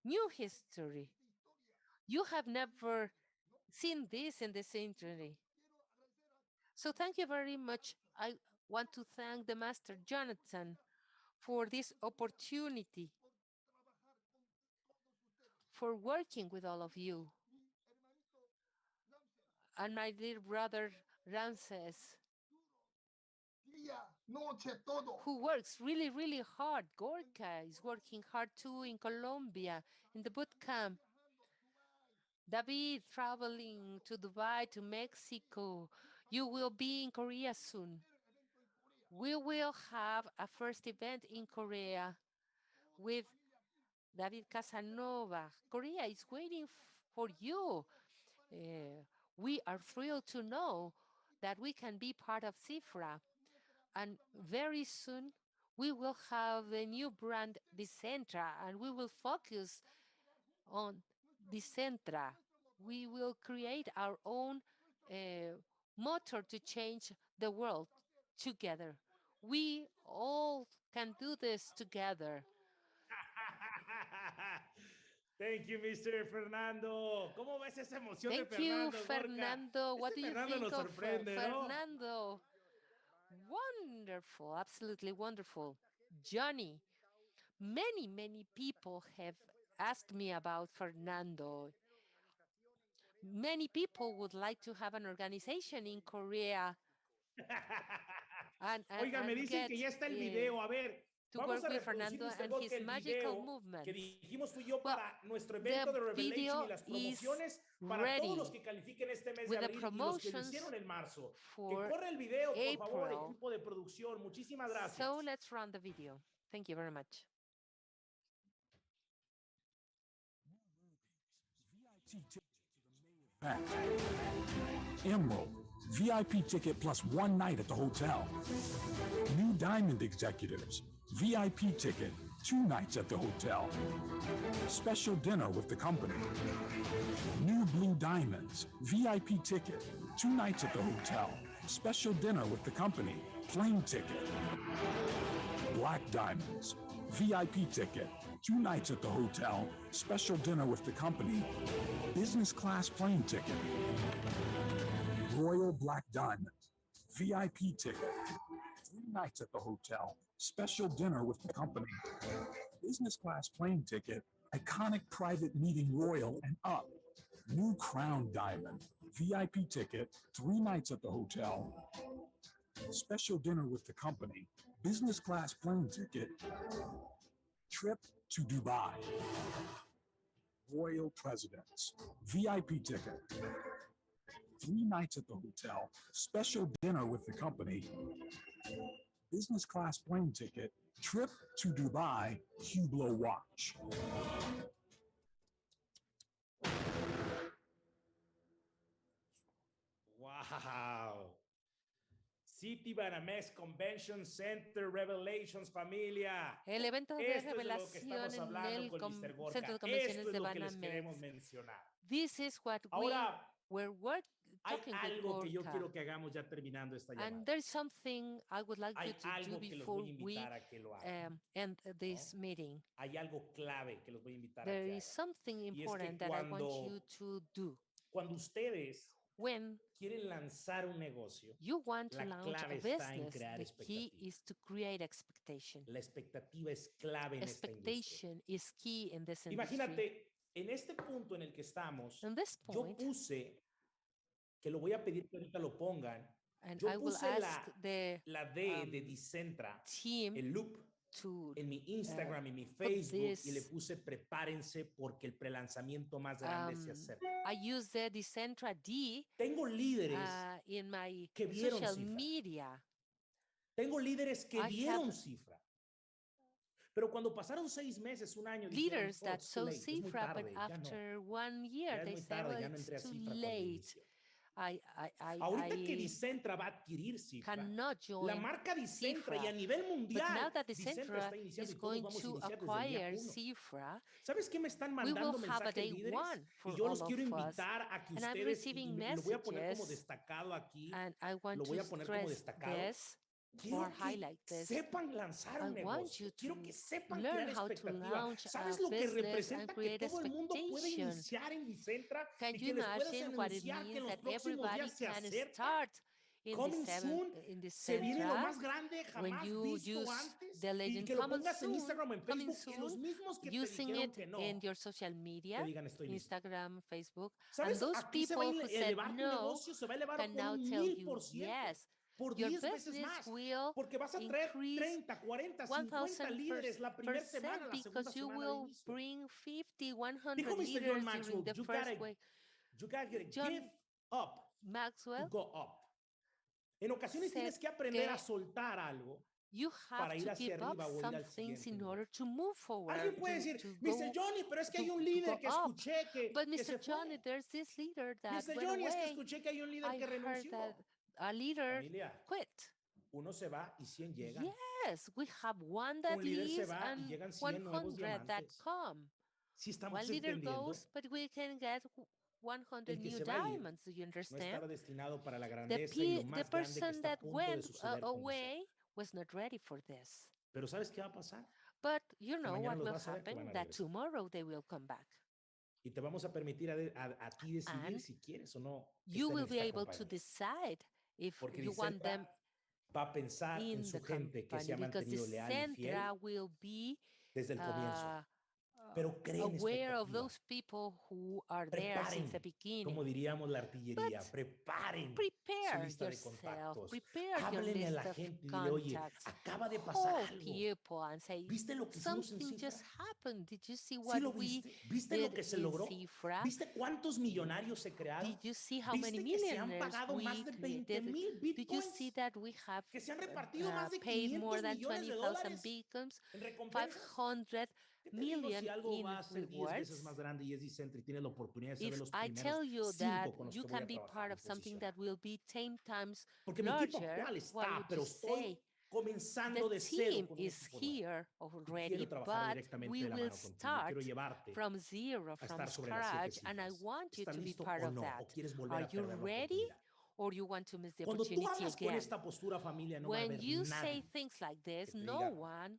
new history. You have never seen this in this century. So thank you very much. I want to thank the Master Jonathan for this opportunity, for working with all of you. And my dear brother Ramses, who works really, really hard. Gorka is working hard too in Colombia, in the boot camp. David traveling to Dubai, to Mexico. You will be in Korea soon. We will have a first event in Korea with David Casanova. Korea is waiting for you. Uh, we are thrilled to know that we can be part of Cifra. And very soon, we will have the new brand, Decentra, and we will focus on Decentra. We will create our own motor to change the world together. We all can do this together. Thank you, Mr. Fernando. ¿Cómo ves esa emoción de Thank you, Fernando, Gorka? Fernando. What Este do you Fernando think nos of sorprende, ¿no? Fernando? Wonderful, absolutely wonderful. Johnny, many, many people have asked me about Fernando. Many people would like to have an organization in Korea and, and, Oiga, me and dicen get que ya está el video. A ver, to vamos work a with reproducir, Fernando Mr. and his Gorka, el magical video que movements. dijimos tú y yo Well, para nuestro the evento de Revelation y video las is promociones para todos los ready que califiquen este mes de with the abril y los que lo promotions hicieron en marzo. Que for corre el video, por favor, April. equipo de producción. Muchísimas gracias. So let's run the video. Thank you very much. Emerald, VIP ticket plus one night at the hotel. New Diamond executives, VIP ticket, 2 nights at the hotel. Special dinner with the company. New Blue Diamonds, VIP ticket, 2 nights at the hotel. Special dinner with the company, plane ticket. Black Diamonds, VIP ticket, 2 nights at the hotel, special dinner with the company, business class plane ticket, Royal Black Diamond, VIP ticket, 3 nights at the hotel, special dinner with the company, business class plane ticket, iconic private meeting Royal and up, new Crown Diamond, VIP ticket, 3 nights at the hotel, special dinner with the company, business class plane ticket, trip to Dubai, Royal Presidents, VIP ticket, 3 nights at the hotel, special dinner with the company, business class plane ticket, trip to Dubai, Hublot watch. Wow. City Banamex Convention Center Revelations, familia. El evento de Esto es de lo que revelación estamos en hablando el con Mr. Centro Gorka. de Esto Convenciones es de lo que les queremos Banamex. mencionar. This is what Ahora, we're hay talking with algo que yo Gorka. quiero que hagamos ya terminando esta llamada. And there's something I would like you Hay to do algo que los before voy a we invitar a que lo hagan. end this meeting. Hay algo clave que los voy a invitar a There que is hagan. something Y es que important that I want you to do. cuando ustedes When quieren lanzar un negocio, you want to la launch a clave está en business, crear the key expectativa. is to create expectation. La expectativa es clave en esta industria. Expectation is key in this industry. Imagínate, en este punto en el que estamos, In this yo point, puse, que lo voy a pedir que ahorita lo pongan, and yo I will puse ask the la D de Dicentra, team el loop, to en mi Instagram y mi put Facebook, y le this, puse prepárense porque el prelanzamiento más grande se acerca. I use the Decentra D Tengo líderes in my que vieron social Xifra. media. Tengo líderes que I vieron have Xifra. Pero cuando pasaron 6 meses, un año, dijeron, leaders oh, that it's too saw late, es muy Cifra, but tarde, ya no. after 1 year Ya es they muy say, tarde, well, ya no it's entré a too Xifra cuando late. inició. I Ahorita que Dicentra va a adquirir Xifra, cannot la join marca Dicentra y Cifra. a nivel But mundial, now that Dicentra Decentra está iniciando is y todos going vamos a to iniciar desde el día acquire 1. Cifra, ¿Sabes qué me están we will mandando have a mensajes day líderes? one for Y yo all los of quiero us. invitar a que And I'm ustedes, receiving lo voy a poner como messages, destacado aquí, and I want lo voy to a poner como stress destacado. this Quiero or que highlight this. sepan lanzar I un want you negocio. Quiero to que sepan learn crear how to expectativa. launch a ¿Sabes lo que business and representa que create todo el mundo puede expectation. iniciar en Dicentra Can y you que les puedas imagine what it anunciar que means en los that próximos everybody días se can acerca? start in the Coming soon, in se viene lo Centra más grande when jamás you visto use antes the y legend que lo coming pongas en soon, Instagram o en coming Facebook y los soon, mismos que te using dijeron it que in no, your social te media, digan estoy listo. Instagram, Facebook, and ¿Sabes? those Aquí se va a people who said elevar tu no negocio, se va a elevar can por now un tell you 1000%, yes. por Your 10 veces business más, will porque vas a traer increase 30, 40, 50 líderes la primera semana, la segunda because you semana de will inicio. bring 50, 100 Dijo Mr. John leaders during Maxwell, the you first gotta, week. you gotta John give up to Maxwell go up. En ocasiones said tienes que aprender a que soltar algo you have para ir to hacia give up arriba o ir some al things siguiente in nivel. order to move forward, Alguien puede decir, to Mr. go Johnny, pero es que hay un to líder go que up. escuché But que Mr. se Johnny, fue. there's this leader that Mr. went Johnny, es que away. escuché que hay un líder I que heard renunció. that a leader Familia, quit. uno se va y 100 llegan. Yes, we have one that Un líder se leaves va y and llegan 100 nuevos 100 that diamantes. come. Si One estamos leader entendiendo, goes, but we can get 100 el que new se va a ir diamonds. Do you no understand? estaba destinado para la The, grandeza y lo the más grande que person está a that punto de went suceder con Dicentra. away was not ready for this. Pero ¿sabes qué va a pasar? But you Que know mañana what los will vas a ver que happen? van a That regresar. tomorrow they will come back. Y te vamos a permitir a ti decidir And si quieres o no que you estén en will be esta able to compañía. decide if Porque you want Dicentra them va a pensar en in su the gente que se company ha because the mantenido leal y fiel Centra will be desde el comienzo. uh, Pero creen aware of expectativa. those people who are there since the Preparen, beginning. como diríamos la artillería, But preparen su prepare lista de yourself, contactos. prepare your Háblenle a list la of gente y dile, oye, contacts. acaba de pasar Call algo. people and say, ¿Viste lo que hicimos en something Cifra? just happened. Did you see ¿Sí what lo we viste? ¿Viste lo did que se in logró? Cifra? ¿Viste cuántos millonarios se crearon? Did you see how many ¿Viste que se han millionaires pagado we más de 20 created? mil Did you see bitcoins? that we have Que se han repartido más de paid 500 more than millones de 20,000 dólares beacons, en recompensas? 500 ¿Qué te digo million si algo in va a ser 10 veces rewards? más grande y es Dicentra y tienes la oportunidad de ser de If los I primeros tell you that 5 con los you que voy can a be trabajar part en of something posición? that will be 10 times Porque mi equipo larger, actual what está, would pero you estoy say? comenzando The de cero team con un is equipo nuevo. here Y already, quiero trabajar but directamente we de la will mano contigo. start Quiero llevarte from zero, a from estar sobre las 7 scratch, and I cifras. want you ¿Estás to be listo part o of no? that. ¿O quieres volver Are a you perder la ready, oportunidad? or you want to miss the Cuando tú opportunity hablas con again? esta postura, familia, no va a When haber you say nadie things like que this, te no diga, one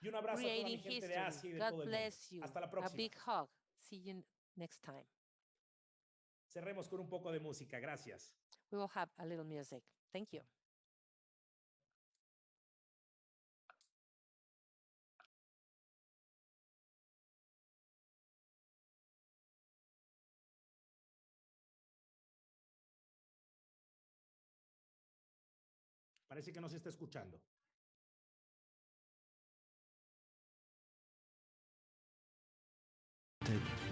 y un abrazo a toda mi creating gente de history. Asia y de God todo el mundo. bless you. Hasta la A próxima. big hug. See you next time. Cerremos con un poco de música. Gracias. We will have a little music. Thank you. Parece que no se está escuchando.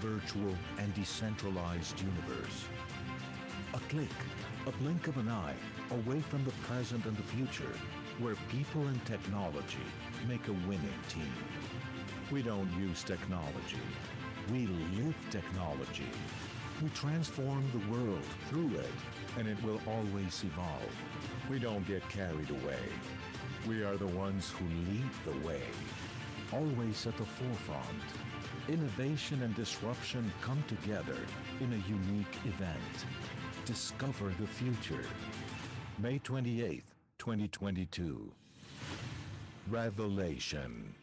Virtual and decentralized universe. A click, a blink of an eye, away from the present and the future, where people and technology make a winning team. We don't use technology. We live technology. We transform the world through it, and it will always evolve. We don't get carried away. We are the ones who lead the way, always at the forefront. Innovation and disruption come together in a unique event. Discover the future. May 28th, 2022. Revelation.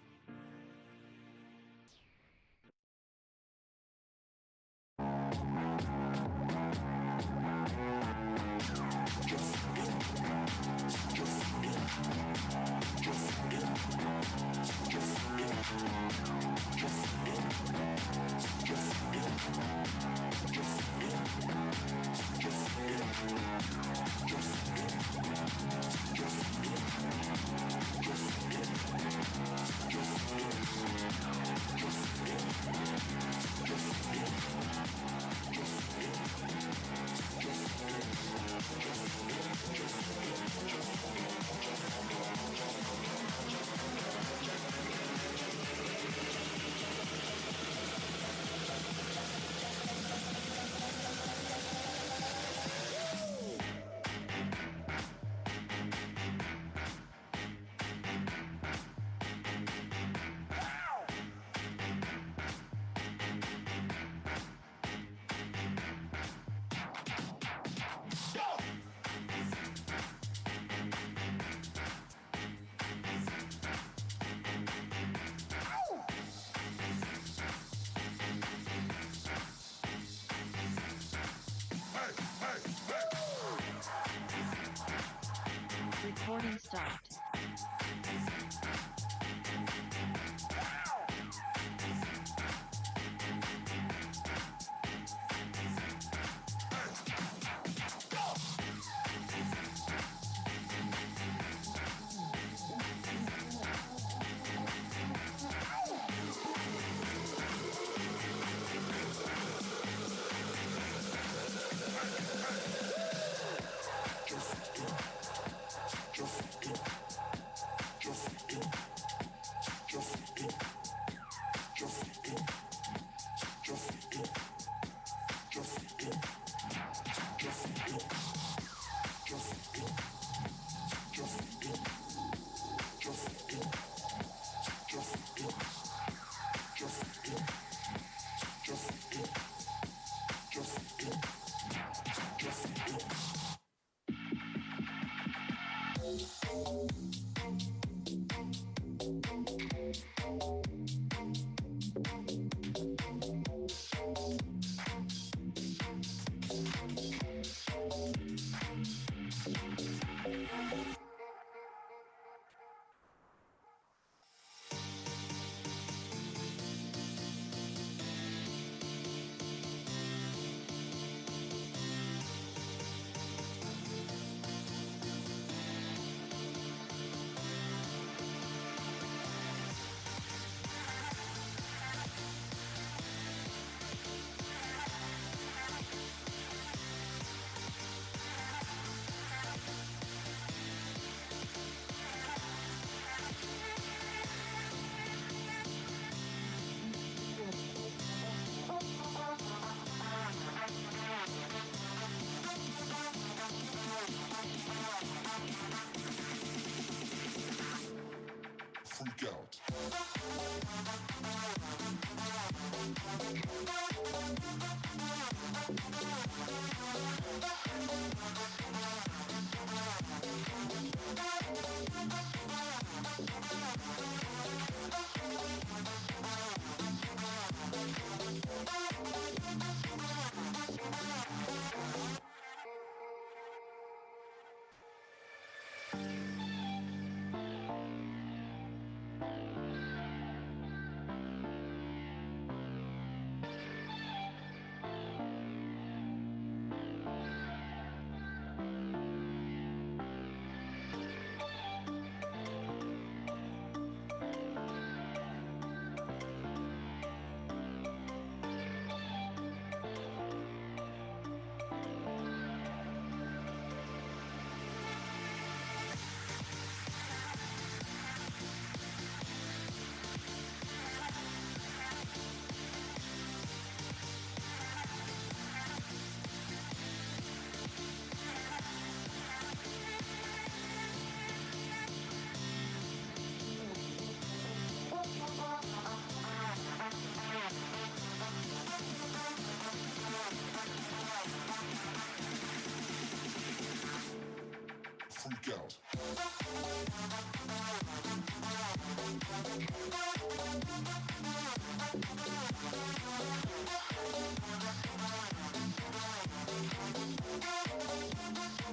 Recording stopped. Freak out.